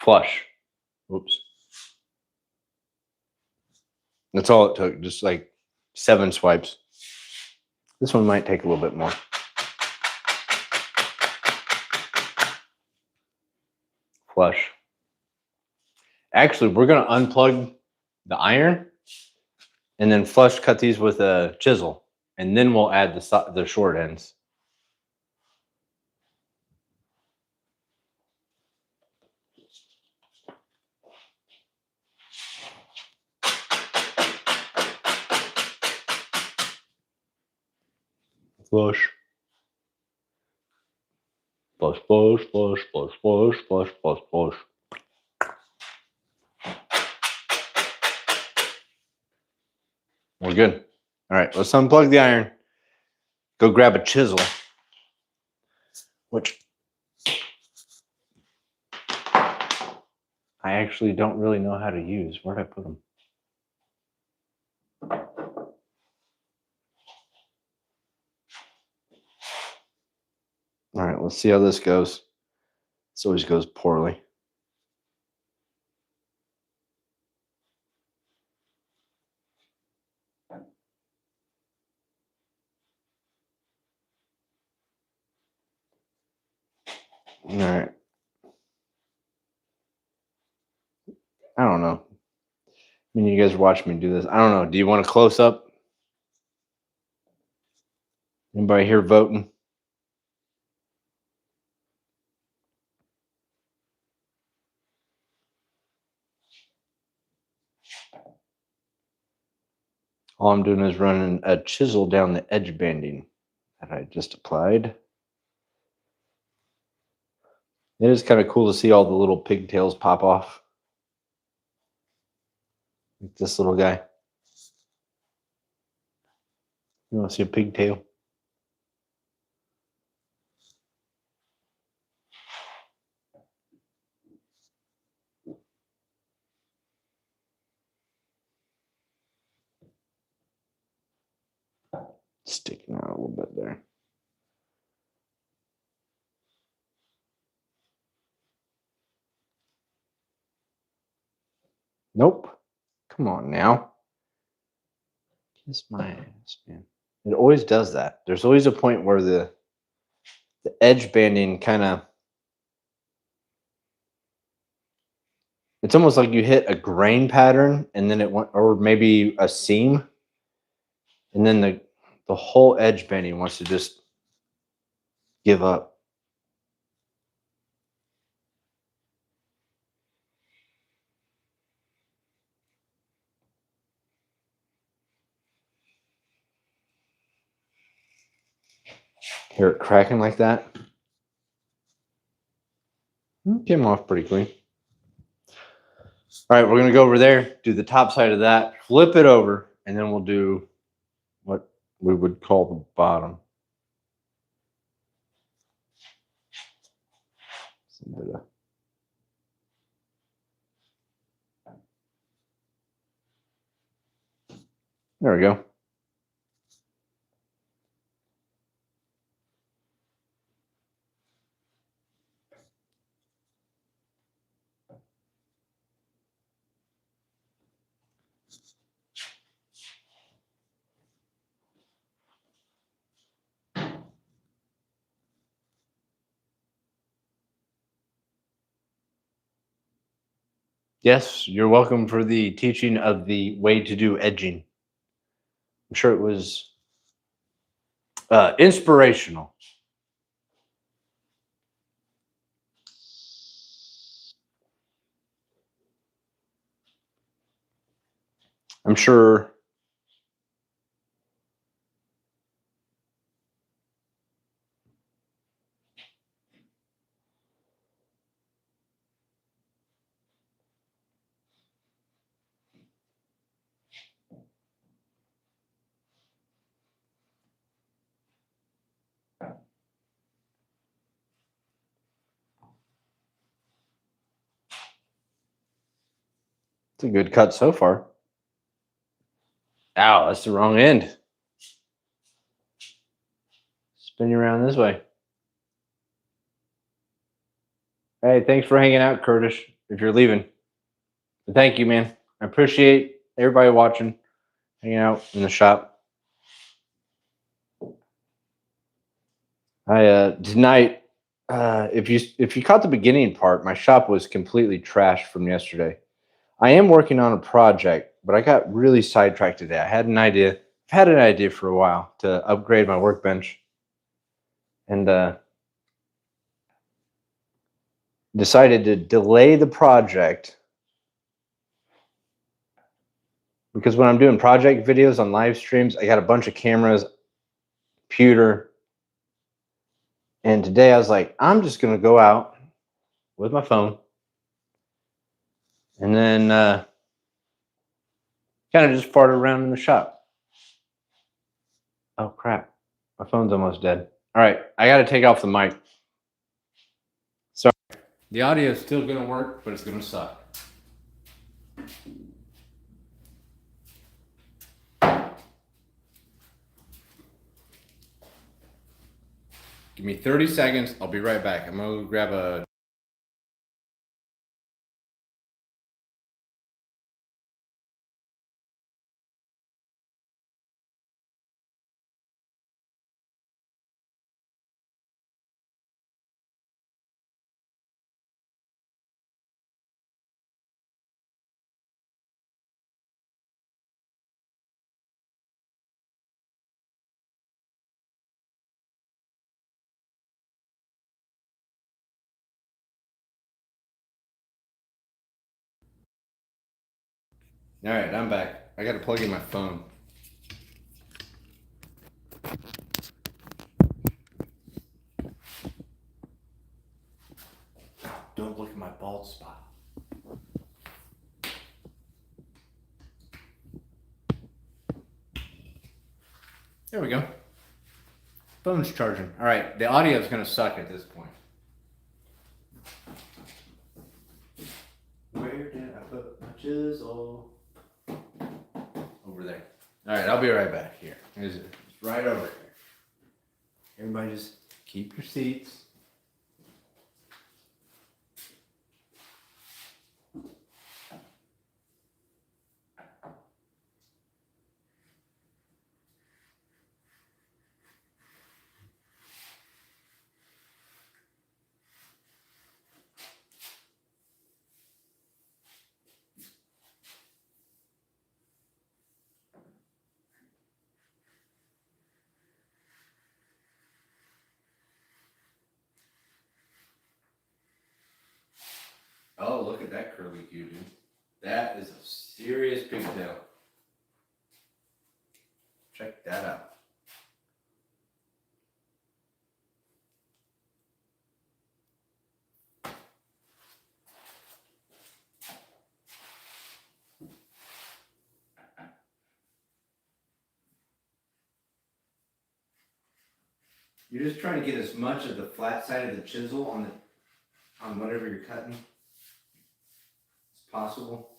flush. Oops. That's all it took, just like 7 swipes. This one might take a little bit more. Flush. Actually, we're going to unplug the iron and then flush cut these with a chisel. And then we'll add the short ends. Flush. Flush, flush, flush, flush, flush, flush, flush, flush. We're good. All right, let's unplug the iron. Go grab a chisel, which I actually don't really know how to use. Where'd I put them? All right, let's see how this goes. This always goes poorly. All right. I don't know. I mean, you guys watch me do this. I don't know. Do you want a close up? Anybody here voting? All I'm doing is running a chisel down the edge banding that I just applied. It is kind of cool to see all the little pigtails pop off. Like this little guy. You want to see a pigtail? Sticking out a little bit there. Nope. Come on now. Kiss my ass, man. It always does that. There's always a point where the edge banding kind of, it's almost like you hit a grain pattern and then it went, or maybe a seam, and then the whole edge banding wants to just give up. Hear it cracking like that? Came off pretty clean. All right, we're gonna go over there, do the top side of that, flip it over, and then we'll do what we would call the bottom. There we go. Yes, you're welcome for the teaching of the way to do edging. I'm sure it was inspirational. I'm sure it's a good cut so far. Ow, that's the wrong end. Spin you around this way. Hey, thanks for hanging out, Curtis, if you're leaving. But thank you, man. I appreciate everybody watching, hanging out in the shop. Tonight, if you caught the beginning part, my shop was completely trashed from yesterday. I am working on a project, but I got really sidetracked today. I had an idea. I've had an idea for a while to upgrade my workbench, and decided to delay the project because when I'm doing project videos on live streams, I got a bunch of cameras, computer, and today I was like, I'm just gonna go out with my phone and then kind of just fart around in the shop. Oh crap, my phone's almost dead. All right, I got to take off the mic. Sorry, the audio is still gonna work, but it's gonna suck. Give me 30 seconds. I'll be right back. I'm gonna grab a. All right, I'm back. I got to plug in my phone. Don't look at my bald spot. There we go. Phone's charging. All right, the audio is gonna suck at this point. Where did I put my chisel? Over there. All right, I'll be right back here. It's right over here. Everybody just keep your seats. Oh, look at that curly Q, dude. That is a serious pigtail. Check that out. You're just trying to get as much of the flat side of the chisel on whatever you're cutting as possible.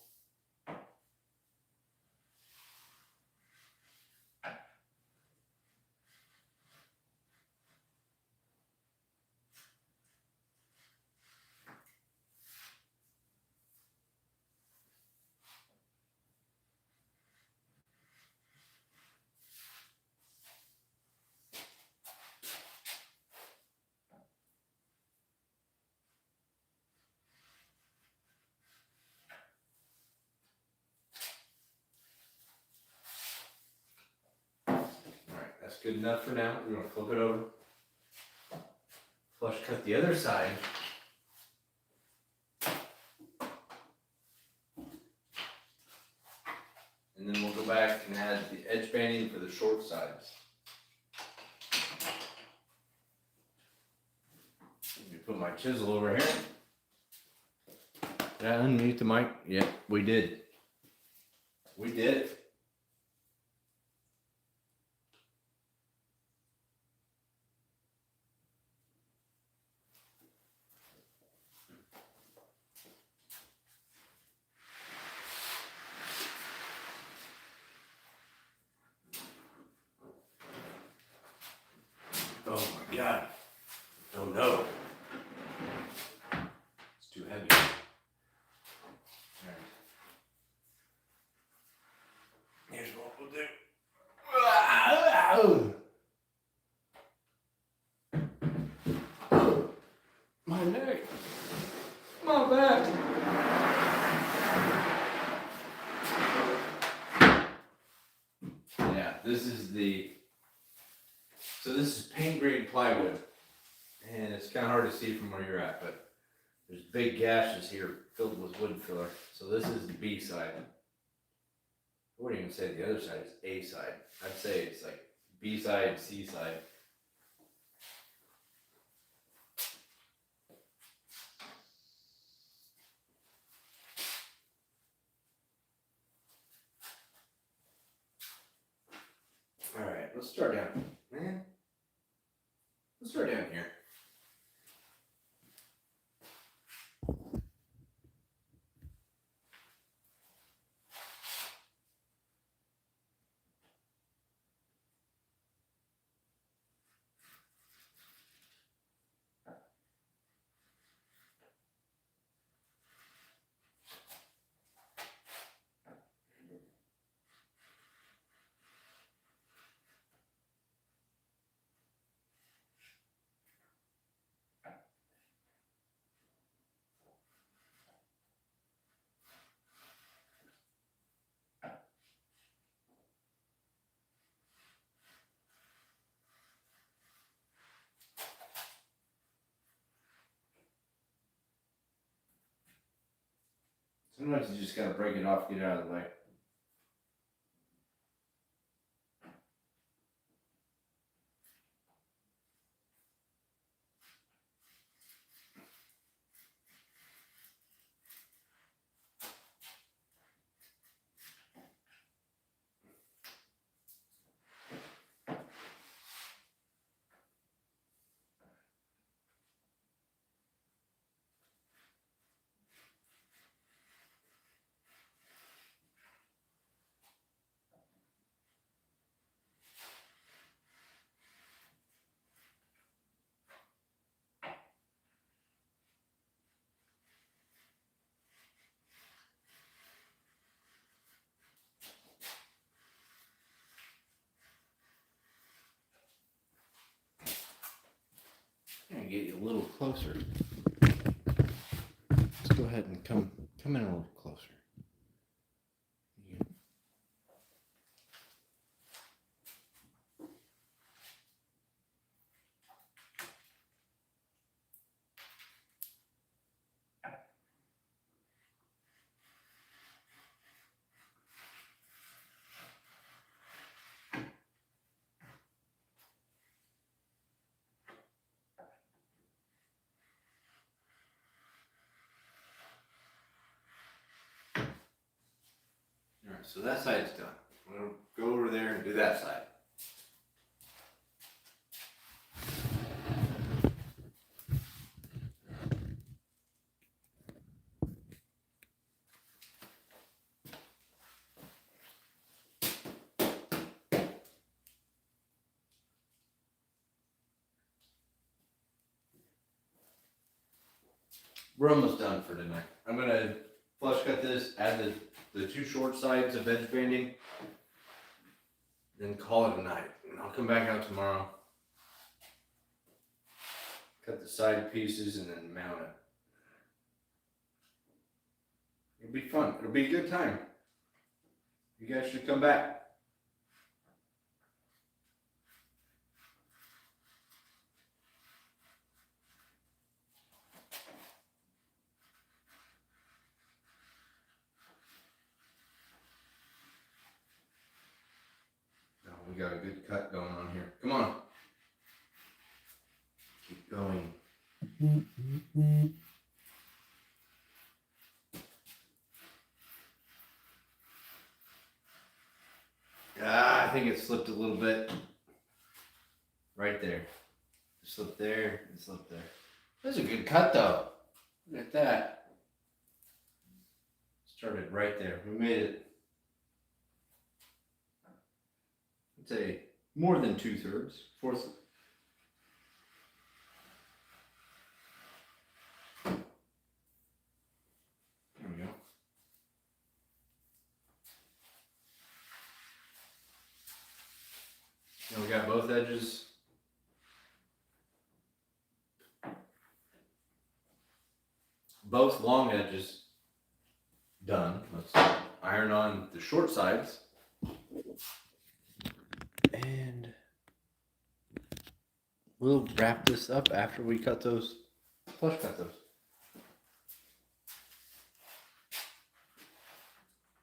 That's good enough for now. We're gonna flip it over. Flush cut the other side. And then we'll go back and add the edge banding for the short sides. Let me put my chisel over here. Did I unmute the mic? Yep, we did. We did it. Oh my God. Oh no. It's too heavy. Alright. Here's what we'll do. My neck. My back. Yeah, this is this is paint grade plywood, and it's kind of hard to see from where you're at, but there's big gashes here filled with wood filler. So this is the B side. I wouldn't even say the other side is A side. I'd say it's like B side, C side. All right, let's start down, man. Let's start down here. Sometimes you just gotta break it off, get it out of the way. I'm gonna get you a little closer. Let's go ahead and come in a little closer. All right, so that side's done. I'm gonna go over there and do that side. We're almost done for tonight. I'm gonna flush cut this, add the two short sides of edge banding, then call it a night. And I'll come back out tomorrow, cut the side pieces, and then mount it. It'll be fun. It'll be a good time. You guys should come back. We got a good cut going on here. Come on. Keep going. I think it slipped a little bit. Right there. Slip there and slip there. That's a good cut though. Look at that. Started right there. We made it. I'd say more than 2/3. Fourth. There we go. Now we got both edges. Both long edges done. Let's iron on the short sides. And we'll wrap this up after we cut those, flush cut those.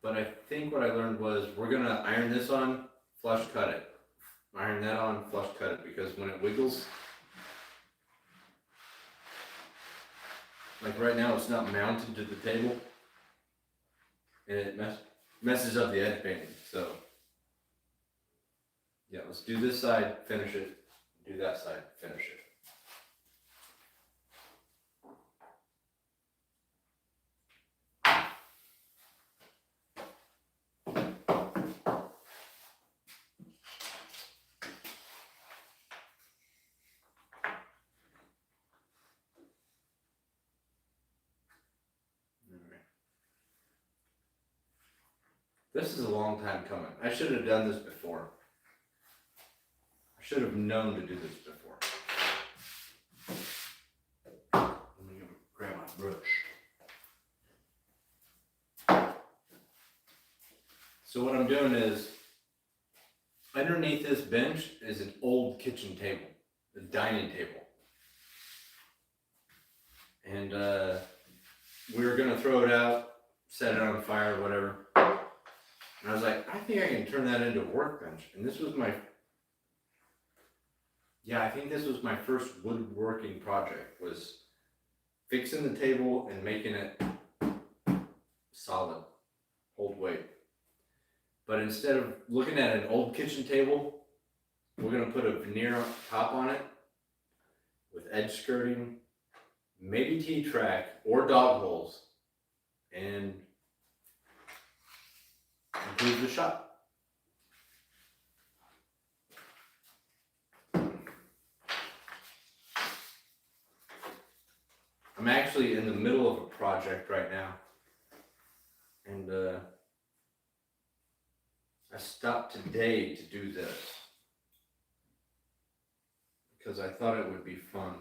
But I think what I learned was we're gonna iron this on, flush cut it. Iron that on, flush cut it, because when it wiggles, like right now it's not mounted to the table, and it messes up the edge banding. So yeah, let's do this side, finish it, do that side, finish it. This is a long time coming. I should have done this before. I should have known to do this before. Let me grab my brush. So what I'm doing is, underneath this bench is an old kitchen table, a dining table. And we were gonna throw it out, set it on fire or whatever. And I was like, I think I can turn that into a workbench. And this was my, I think this was my first woodworking project, was fixing the table and making it solid, hold weight. But instead of looking at an old kitchen table, we're gonna put a veneer top on it with edge skirting, maybe T-track or dog holes, and improve the shop. I'm actually in the middle of a project right now, and I stopped today to do this because I thought it would be fun.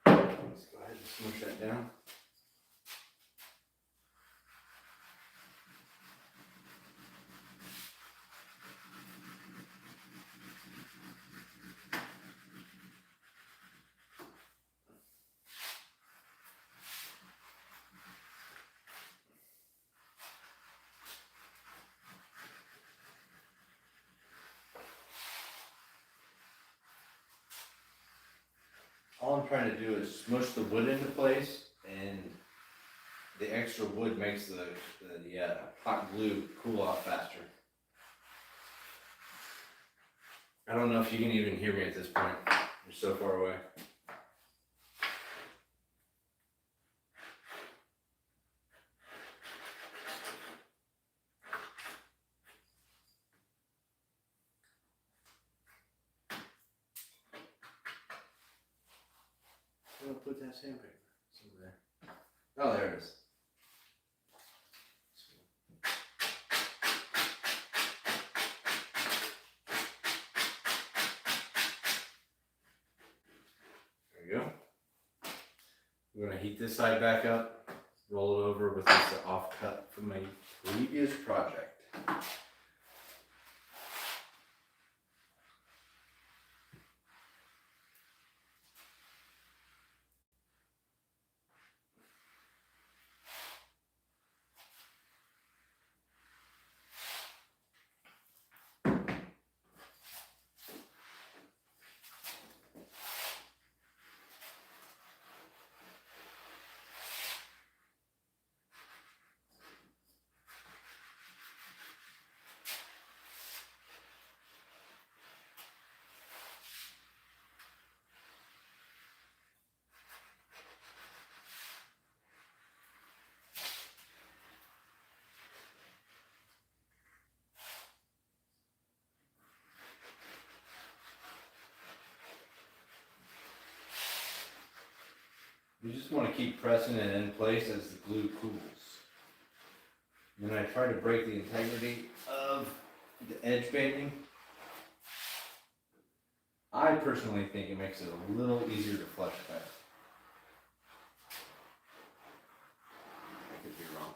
Let's go ahead and smush that down. All I'm trying to do is smush the wood into place, and the extra wood makes the hot glue cool off faster. I don't know if you can even hear me at this point. You're so far away. put that sandpaper? It's over there. Oh, there it is. There you go. We're going to heat this side back up, roll it over with this offcut from a previous project. You just want to keep pressing it in place as the glue cools. Then I try to break the integrity of the edge banding. I personally think it makes it a little easier to flush cut. I could be wrong.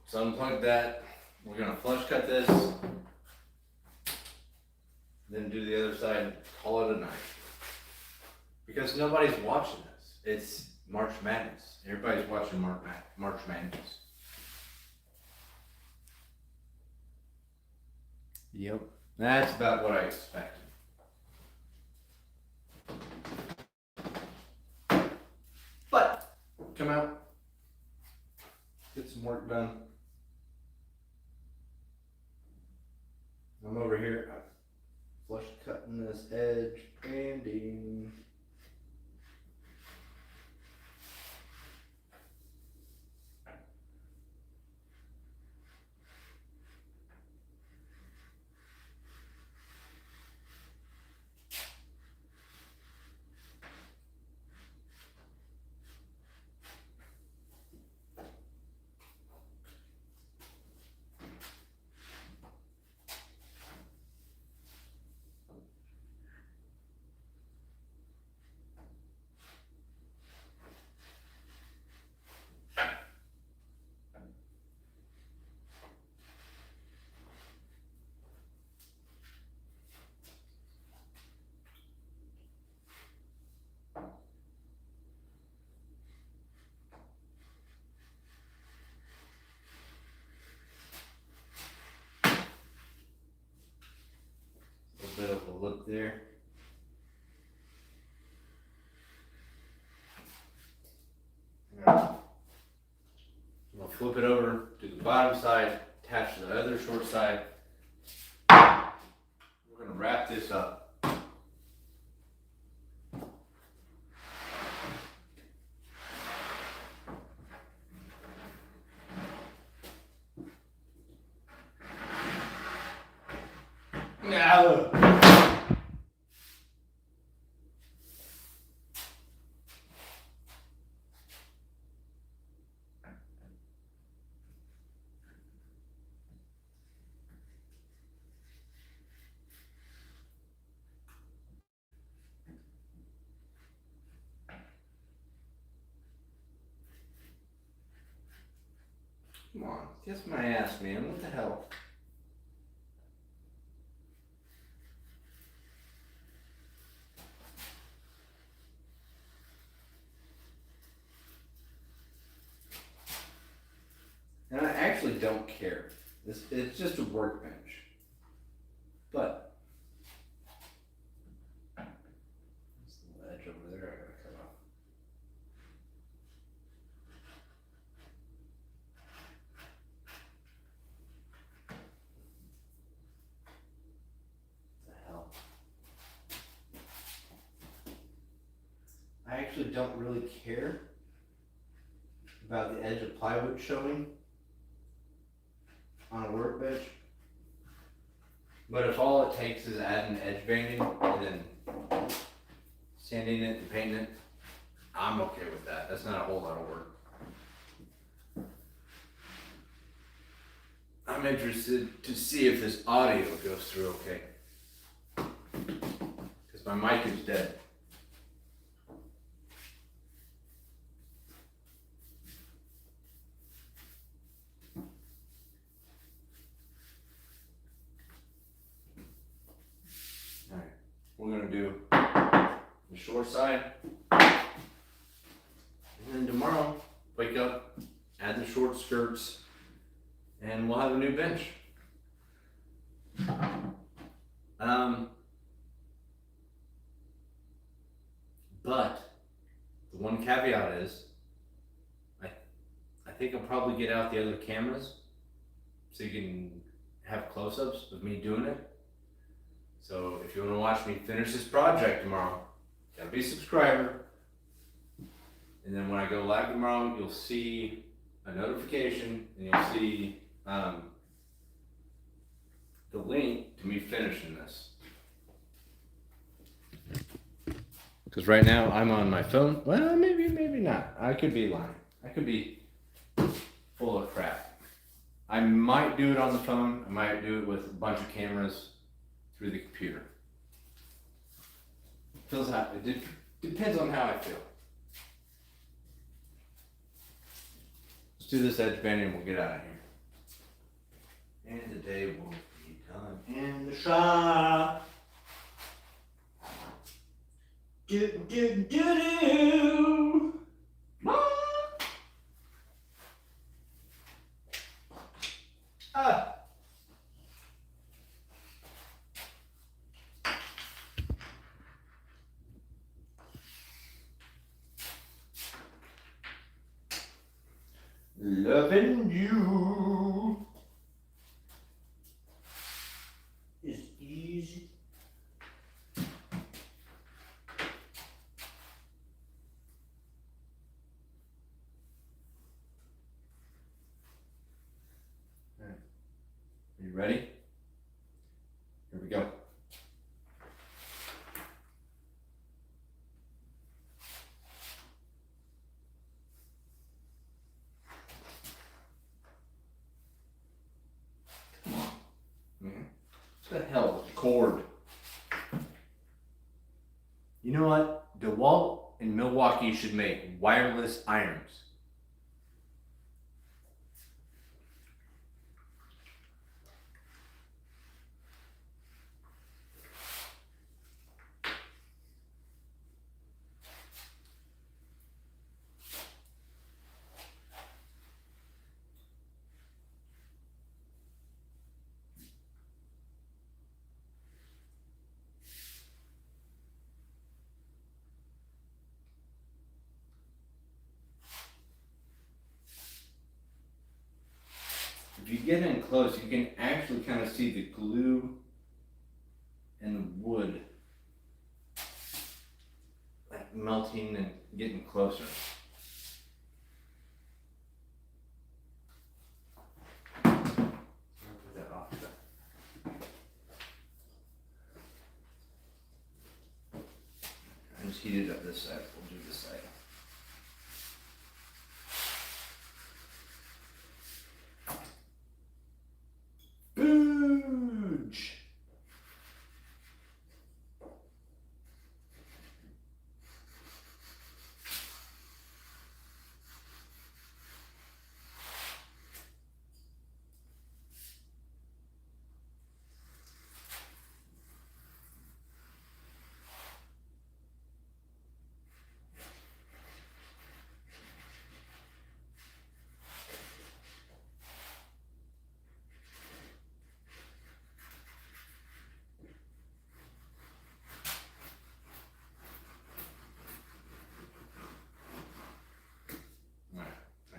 So unplug that. We're going to flush cut this, then do the other side and call it a night. Because nobody's watching this. It's March Madness. Everybody's watching March Madness. Yep. That's about what I expected. But, come out, get some work done. I'm over here, flush cutting this edge, banding. A bit of a look there. I'm going to flip it over to the bottom side, attach to the other short side. We're going to wrap this up. No. Come on, kiss my ass, man. What the hell? And I actually don't care. It's just a workbench. But actually don't really care about the edge of plywood showing on a workbench. But if all it takes is adding edge banding and then sanding it and painting it, I'm okay with that. That's not a whole lot of work. I'm interested to see if this audio goes through okay. Because my mic is dead. Alright, we're gonna do the short side. And then tomorrow, wake up, add the short skirts, and we'll have a new bench. But the one caveat is, I think I'll probably get out the other cameras so you can have close-ups of me doing it. So if you want to watch me finish this project tomorrow, gotta be a subscriber. And then when I go live tomorrow, you'll see a notification and you'll see the link to me finishing this. Because right now I'm on my phone. Well, maybe not. I could be lying. I could be full of crap. I might do it on the phone. I might do it with a bunch of cameras through the computer. It depends on how I feel. Let's do this edge banding and we'll get out of here. And the day will be done in the shop. Do. Ah. Loving you is easy. All right. Are you ready? Here we go. What the hell with the cord? You know what? DeWalt and Milwaukee should make wireless irons. If you get in close, you can actually kind of see the glue and the wood like melting and getting closer. Put that off. I just heated up this side. We'll do this side. Booge.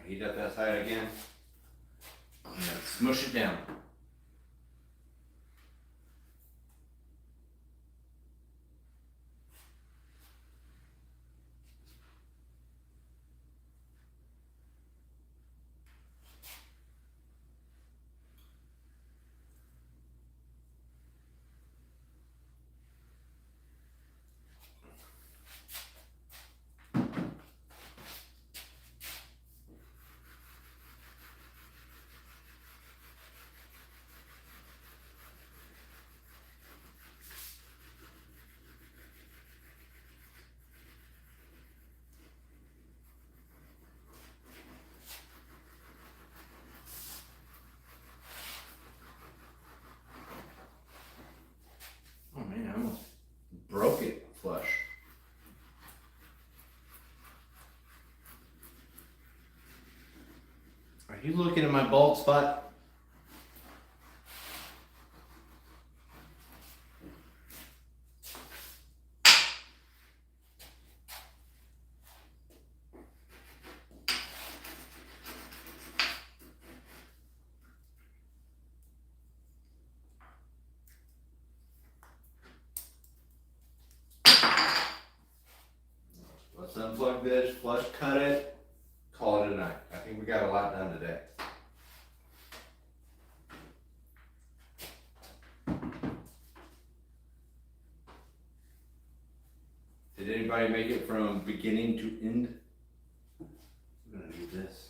Heat up that side again. And then smush it down. Are you looking at my bald spot? Let's unplug this, flush cut it, call it a night. I think we got a lot done today. Did anybody make it from beginning to end? I'm gonna do this.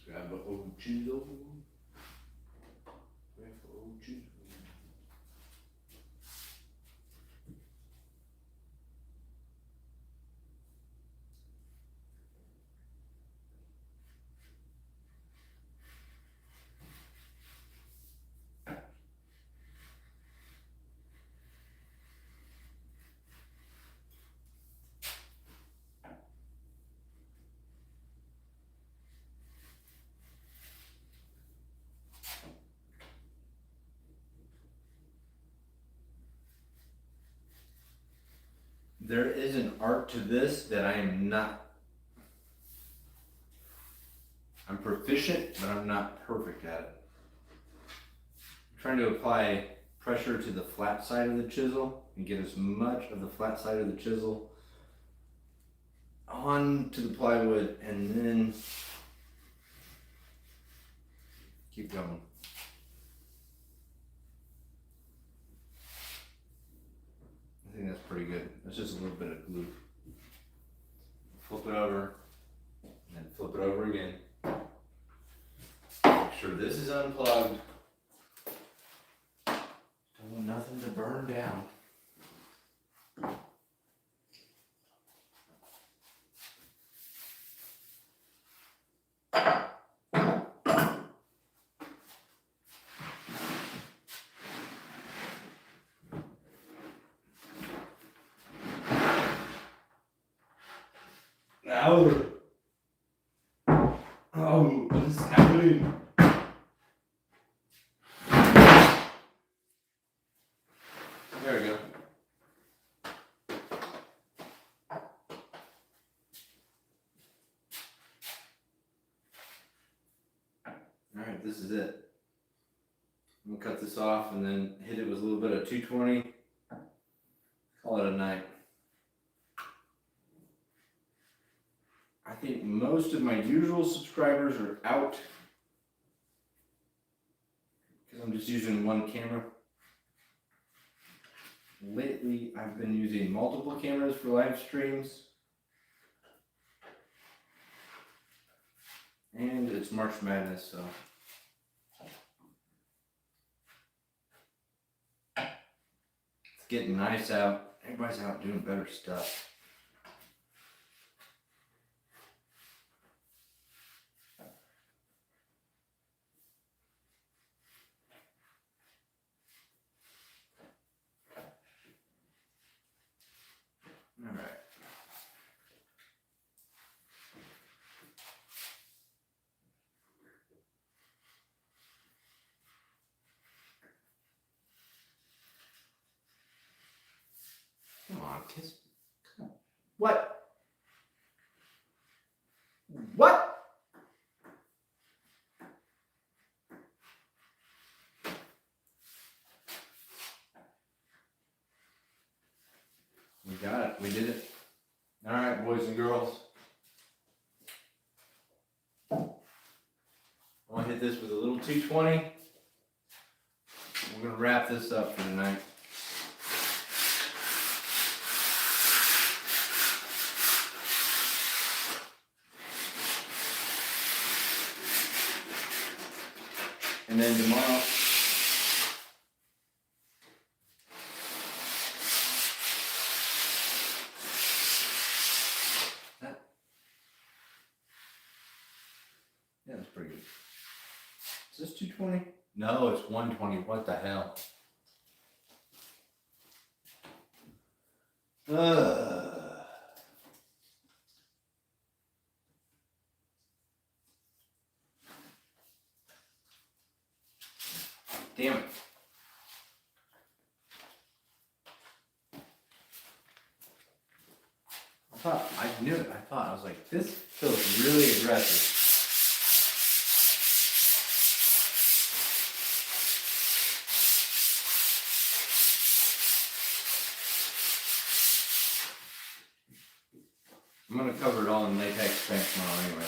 Grab an old chisel. Grab an old chisel. There is an art to this that I am not. I'm proficient, but I'm not perfect at it. I'm trying to apply pressure to the flat side of the chisel and get as much of the flat side of the chisel onto the plywood and then keep going. I think that's pretty good. That's just a little bit of glue. Flip it over, and then flip it over again. Make sure this is unplugged. Don't want nothing to burn down. Ow. Oh, what is happening? There we go. Alright, this is it. I'm gonna cut this off and then hit it with a little bit of 220. Call it a night. I think most of my usual subscribers are out because I'm just using one camera. Lately, I've been using multiple cameras for live streams. And it's March Madness, so. It's getting nice out. Everybody's out doing better stuff. All right. Come on, kiss. Come on. What? What? We got it. We did it. All right, boys and girls. I want to hit this with a little 220. We're going to wrap this up for tonight. And then tomorrow, 220? No, it's 120. What the hell? Damn it. I knew it. I was like, this feels really aggressive. I'm going to cover it all in latex paint tomorrow anyway.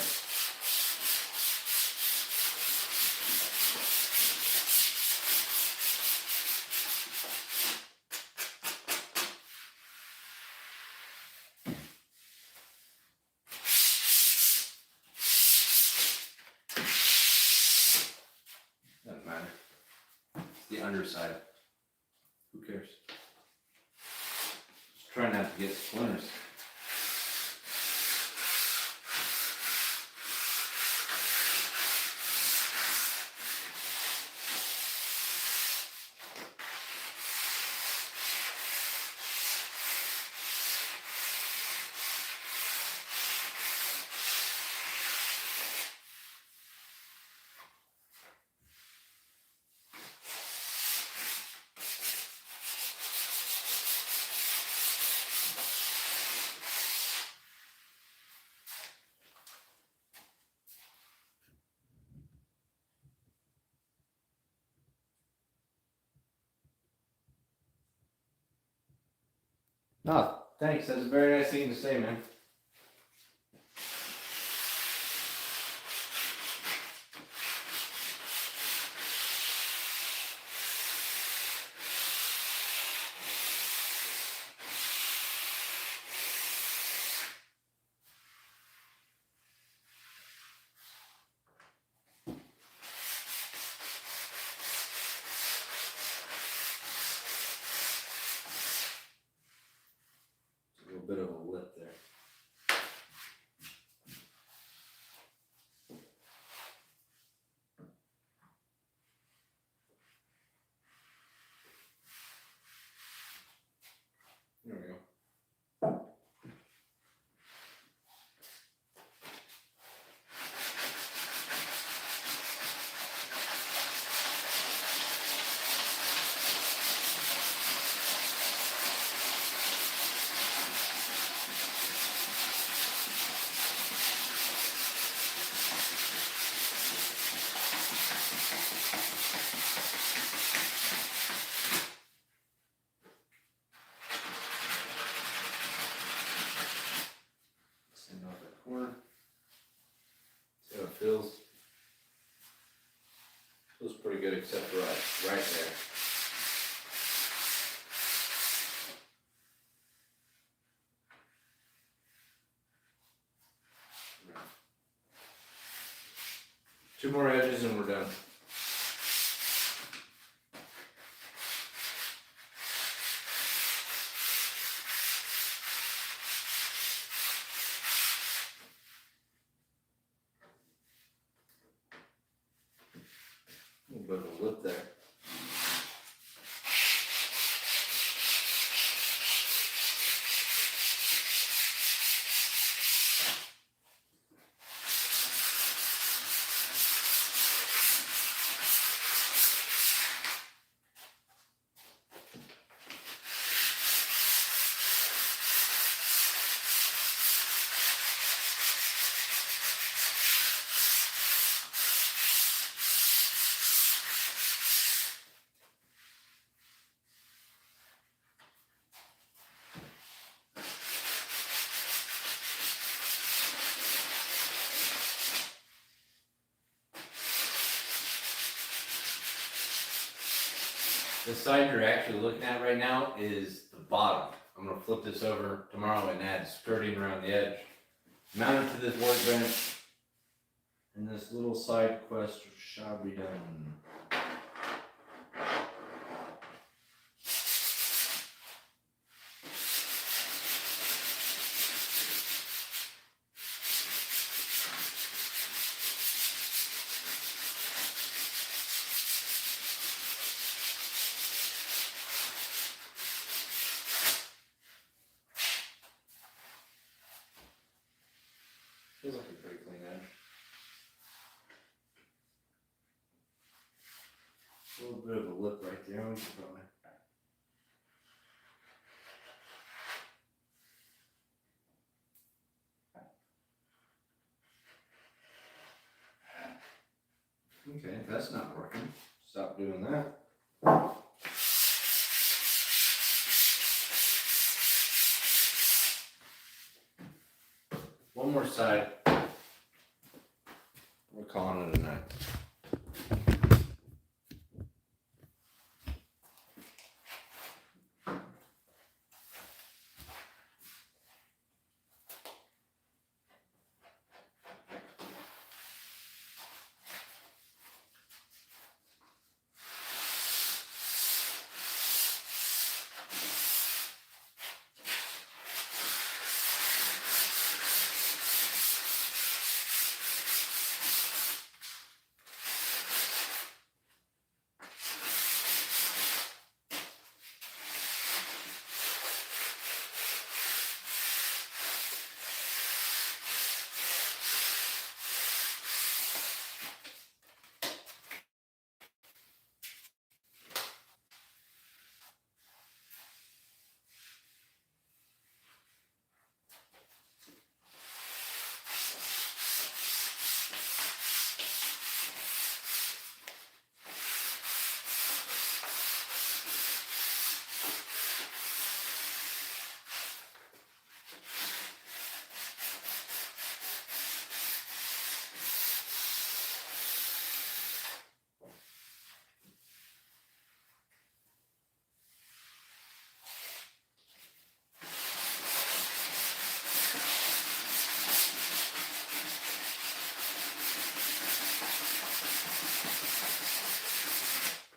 Doesn't matter. It's the underside. Who cares? Just try not to get splinters. No, thanks. That's a very nice thing to say, man. A little bit of a lip there. There we go. Send off that corner. See how it feels. Feels pretty good except for right there. Right. 2 more edges and we're done. A little bit of a lip there. The side you're actually looking at right now is the bottom. I'm going to flip this over tomorrow and add skirting around the edge. Mount it to this workbench, and this little side quest shall be done. A little bit of a lip right there. We can probably. Okay, that's not working. Stop doing that. One more side. We're calling it a night.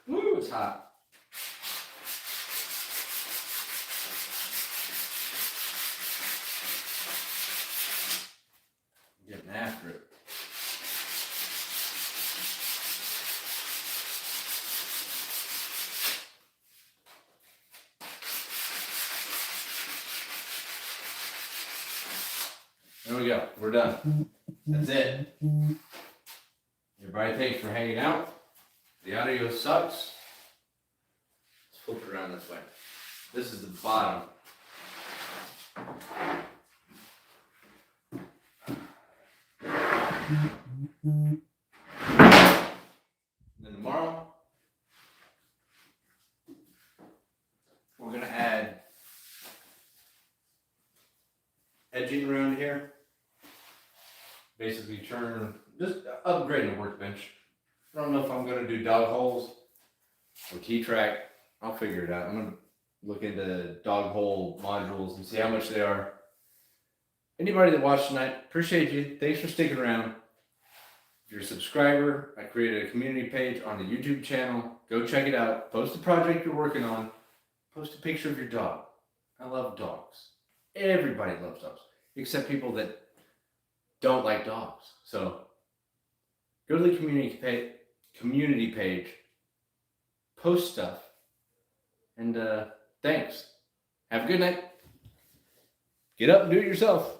Woo, it's hot. Getting after it. There we go. We're done. That's it. Everybody, thanks for hanging out. The audio sucks. Let's flip it around this way. This is the bottom. And then tomorrow, we're going to add edging around here. Basically just upgrade the workbench. I don't know if I'm going to do dog holes or T-track. I'll figure it out. I'm going to look into dog hole modules and see how much they are. Anybody that watched tonight, appreciate you. Thanks for sticking around. If you're a subscriber, I created a community page on the YouTube channel. Go check it out. Post the project you're working on. Post a picture of your dog. I love dogs. Everybody loves dogs, except people that don't like dogs. So go to the community page, post stuff, and thanks. Have a good night. Get up and do it yourself.